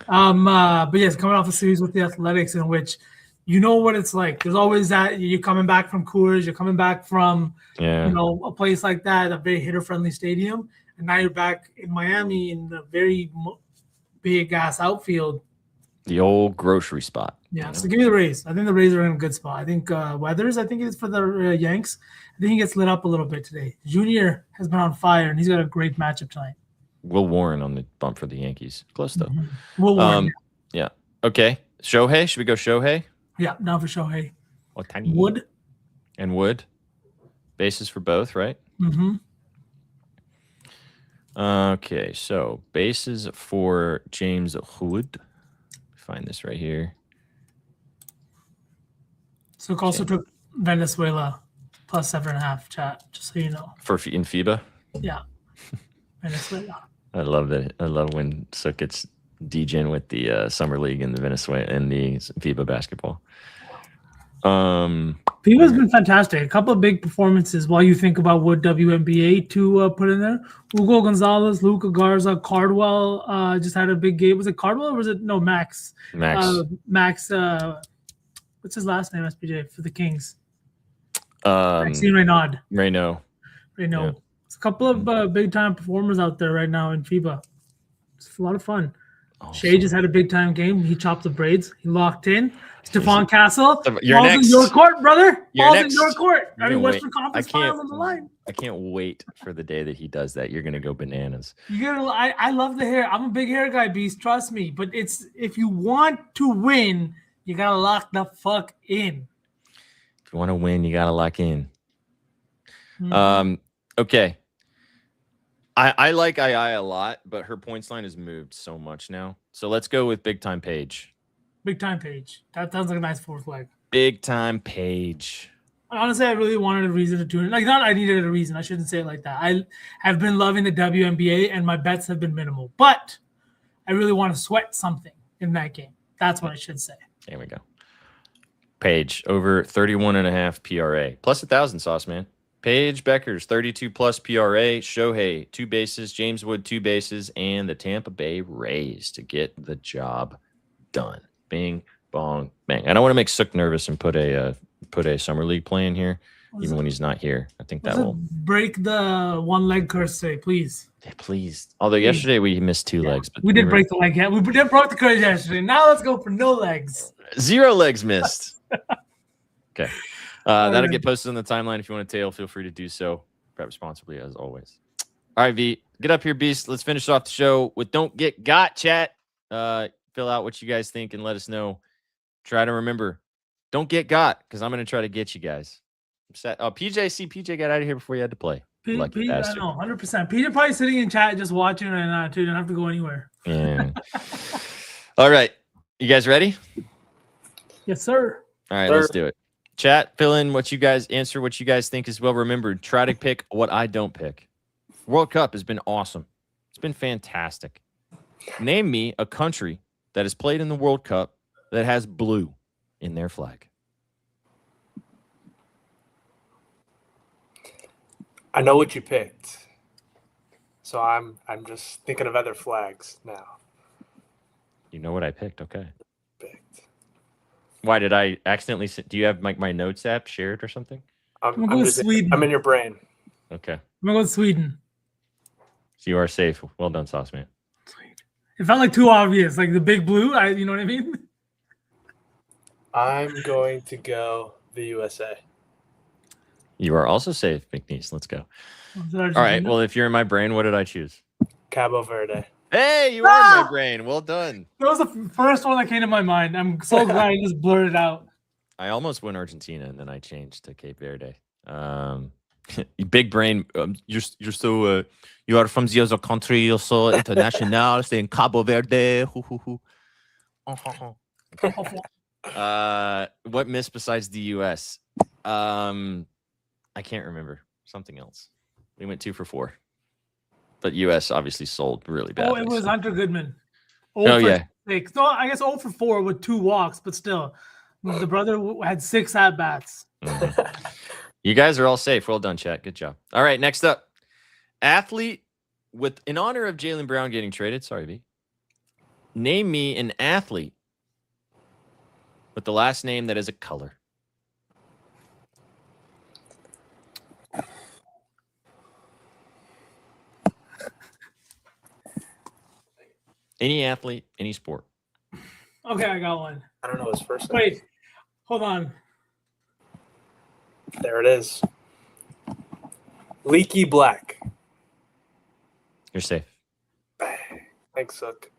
But yes, coming off a series with the Athletics in which you know what it's like. There's always that you're coming back from Coors, you're coming back from a place like that, a very hitter-friendly stadium, and now you're back in Miami in a very big ass outfield. The old grocery spot. Yeah, so give me the Rays. I think the Rays are in a good spot. I think Weathers, I think it's for the Yanks. I think he gets lit up a little bit today. Junior has been on fire, and he's got a great matchup tonight. Will Warren on the bump for the Yankees. Close, though. Mm-hmm. Will Warren. Yeah. Okay. Shohei. Should we go Shohei? Yeah, now for Shohei. Ohtani. Wood. And Wood. Bases for both, right? Mm-hmm. Okay, so bases for James Wood. Find this right here. So it also took Venezuela plus 7.5, chat, just so you know. In FIBA? Yeah. Venezuela. I love that. I love when Sook gets degen with the Summer League and the Venezuela and the FIBA basketball. FIBA's been fantastic. A couple of big performances while you think about what WNBA to put in there. Hugo Gonzalez, Luca Garza, Cardwell just had a big game. Was it Cardwell or was it Max? Max. What's his last name? SPJ for the Kings. Maxime Reynaud. Yeah. It's a couple of big time performers out there right now in FIBA. It's a lot of fun. Shea just had a big time game. He chopped the braids. He locked in. Stephon Castle. You're next. In your court, brother. You're next. In your court. Western Conference Finals on the line. I can't wait for the day that he does that. You're gonna go bananas. I love the hair. I'm a big hair guy, Beast. Trust me. But if you want to win, you gotta lock the fuck in. If you want to win, you gotta lock in. Mm-hmm. Okay. I like II a lot, but her points line has moved so much now. So let's go with Big Time Page. Big time Page. That sounds like a nice fourth leg. Big Time Page. Honestly, I really wanted a reason to tune in. Like, not I needed a reason. I shouldn't say it like that. I have been loving the WNBA, and my bets have been minimal. But I really want to sweat something in that game. That's what I should say. There we go. Page over 31.5 PRA. Plus 1,000 sauce, man. Paige Beckers, 32 plus PRA. Shohei, 2 bases. James Wood, 2 bases. And the Tampa Bay Rays to get the job done. Bing, bong, bang. I don't want to make Sook nervous and put a summer league play in here, even when he's not here. I think that will break the one leg curse today, please. Yeah, please. Although yesterday we missed 2 legs, but we did break the leg. Yeah, we did broke the curse yesterday. Now let's go for no legs. 0 legs missed. Okay. That'll get posted on the timeline. If you want to tail, feel free to do so. Prep responsibly, as always. All right, V. Get up here, Beast. Let's finish off the show with Don't Get Got, chat. Fill out what you guys think and let us know. Try to remember, don't get got, because I'm going to try to get you guys. PJ got out of here before you had to play. I know, 100%. Peter probably sitting in chat just watching right now, too. Don't have to go anywhere. Yeah. All right. You guys ready? Yes, sir. All right, let's do it. Chat, fill in what you guys answer, what you guys think is well remembered. Try to pick what I don't pick. World Cup has been awesome. It's been fantastic. Name me a country that has played in the World Cup that has blue in their flag. I know what you picked, so I'm just thinking of other flags now. You know what I picked, okay. Picked. Why did I accidentally do you have my notes app shared or something? I'm going with Sweden. I'm in your brain. Okay. I'm going with Sweden. So you are safe. Well done, Sauce Man. It felt like too obvious, like the big blue. You know what I mean? I'm going to go the USA. You are also safe, McNeese. Let's go. All right. Well, if you're in my brain, what did I choose? Cabo Verde. Hey, you are in my brain. Well done. That was the first one that came to my mind. I'm so glad I just blurted it out. I almost went Argentina, and then I changed to Cape Verde. Big brain. You're so you are from the other country. You're so international. Saying Cabo Verde. What missed besides the U.S.? I can't remember. Something else. We went 2 for 4. But U.S. obviously sold really bad. Oh, it was Hunter Goodman. Oh, yeah. 6. No, I guess 0 for 4 with 2 walks, but still. The brother had 6 at-bats. Mm-hmm. You guys are all safe. Well done, chat. Good job. All right, next up. Athlete in honor of Jaylen Brown getting traded. Sorry, V. Name me an athlete with the last name that is a color. Any athlete, any sport. Okay, I got one. I don't know his first name. Wait, hold on. There it is. Leaky Black. You're safe. Thanks, Sook.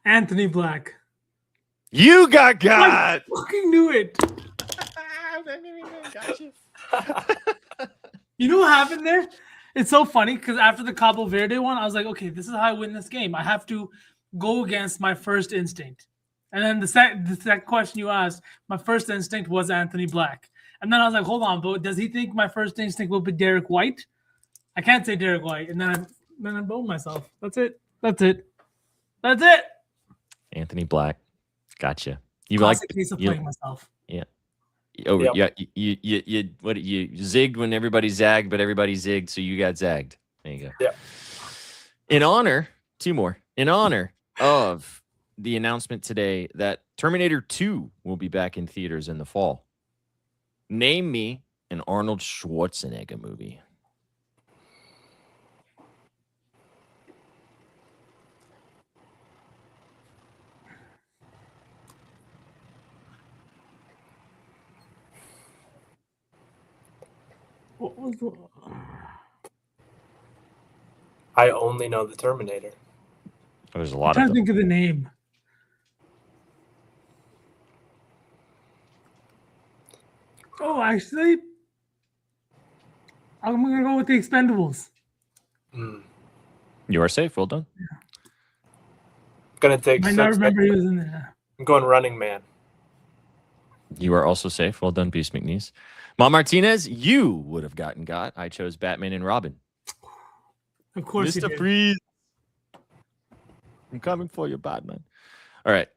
Anthony Black. You got. I fucking knew it. You know what happened there? It's so funny because after the Cabo Verde one, I was like, okay, this is how I win this game. I have to go against my first instinct. And then the second question you asked, my first instinct was Anthony Black. And then I was like, hold on, but does he think my first instinct will be Derek White? I can't say Derek White. And then I boned myself. That's it. Anthony Black. Gotcha. You Classic like case of playing myself. Yeah. Oh, yep. Yeah. You zigged when everybody zagged, but everybody zigged, so you got zagged. There you go. Yeah. In honor, 2 more. In honor of the announcement today that Terminator 2 will be back in theaters in the fall. Name me an Arnold Schwarzenegger movie. What was the... I only know the Terminator. There's a I'm lot trying of to them. think of the name. Oh, actually, I'm gonna go with the Expendables. You are safe. Well done. Gonna take. Might not remember he was in there. I'm going Running Man. You are also safe. Well done, Beast McNeese. Mom Martinez, you would have gotten got. I chose Batman and Robin. Of course, Mr. Freeze. I'm coming for you, Batman. All right.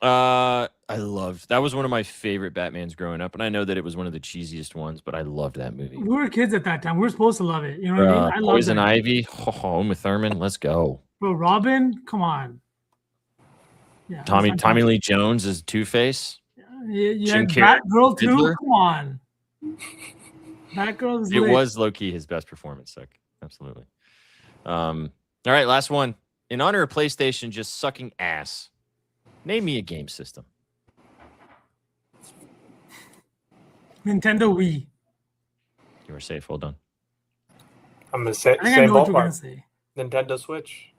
I loved that. Was one of my favorite Batmans growing up, and I know that it was one of the cheesiest ones, but I loved that movie. We were kids at that time. We were supposed to love it. You know what I mean? I love Poison Ivy, Uma Thurman. Let's go. Bro, Robin, come on. Yeah, Tommy Lee Jones is Two-Face. Yeah, Jim Carrey, Batgirl too. Riddler. Come on. Batgirl is It lit. was low-key his best performance. Like, absolutely. All right, last one. In honor of PlayStation just sucking ass, name me a game system. Nintendo Wii. You were safe. Well done. I'm gonna say I think I same know what you're gonna ballpark. say. Nintendo Switch.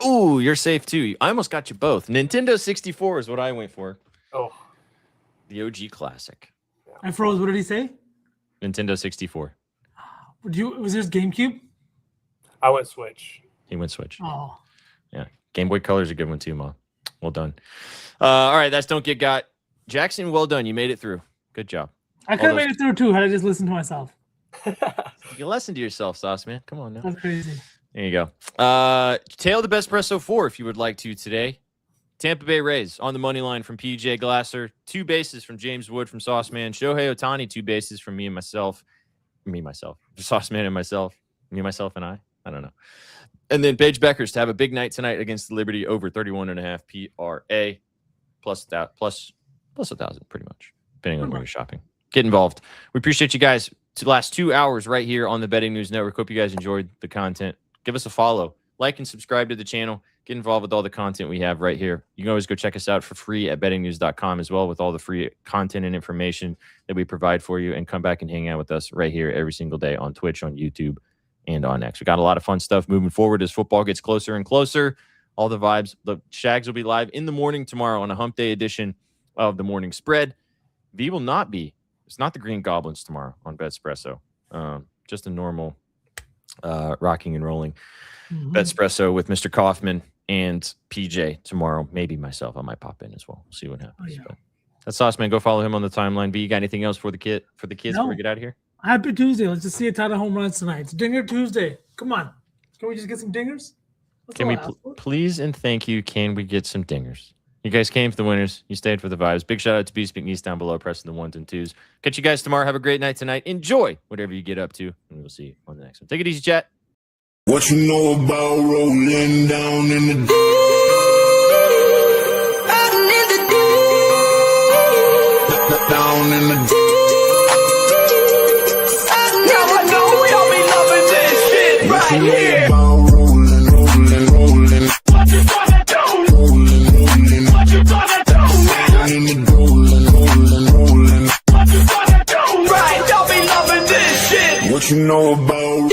Ooh, you're safe too. I almost got you both. Nintendo 64 is what I went for. Oh, The OG classic. I froze. What did he say? Nintendo 64. Was this GameCube? I went Switch. He went Switch. Oh, Yeah. Game Boy Color's a good one too, Ma. Well done. All right, that's Don't Get Got. Jackson, well done. You made it through. Good job. I could have made it through too had I just listened to myself. You listen to yourself, Sauce Man. Come on now. That's crazy. There you go. Tail the Best Presso 4 if you would like to today. Tampa Bay Rays on the money line from PJ Glasser. 2 bases from James Wood from Sauce Man. Shohei Ohtani, 2 bases from me and myself. Sauce Man and myself. Me, myself, and I. I don't know. And then Paige Beckers to have a big night tonight against the Liberty over 31.5 PRA plus 1,000 pretty much, depending on where you're shopping. Get involved. We appreciate you guys to the last 2 hours right here on the Betting News Network. Hope you guys enjoyed the content. Give us a follow, like and subscribe to the channel. Get involved with all the content we have right here. You can always go check us out for free at bettingnews.com as well with all the free content and information that we provide for you, and come back and hang out with us right here every single day on Twitch, on YouTube, and on X. We got a lot of fun stuff moving forward as football gets closer and closer. All the vibes. The Shags will be live in the morning tomorrow on a hump day edition of the Morning Spread. V will not be. It's not the Green Goblins tomorrow on Betspresso. Just a normal rocking and rolling Betspresso with Mr. Kaufman and PJ tomorrow. Maybe myself. I might pop in as well. We'll see what happens. But that's Sauce Man. Go follow him on the timeline. B, you got anything else for the kids before we get out of here? Happy Tuesday. Let's just see a ton of home runs tonight. It's Dinger Tuesday. Come on. Can we just get some dingers? Can we please and thank you? Can we get some dingers? You guys came for the winners. You stayed for the vibes. Big shout out to Beast McNeese down below, pressing the 1s and 2s. Catch you guys tomorrow. Have a great night tonight. Enjoy whatever you get up to, and we'll see you on the next one. Take it easy, chat. What you know about rolling down in the deep? Down in the deep. Now I know we all be loving this shit right here. Rolling. What you gonna do? Rolling. What you gonna do? Down in the rolling. What you gonna do? Right, y'all be loving this shit. What you know about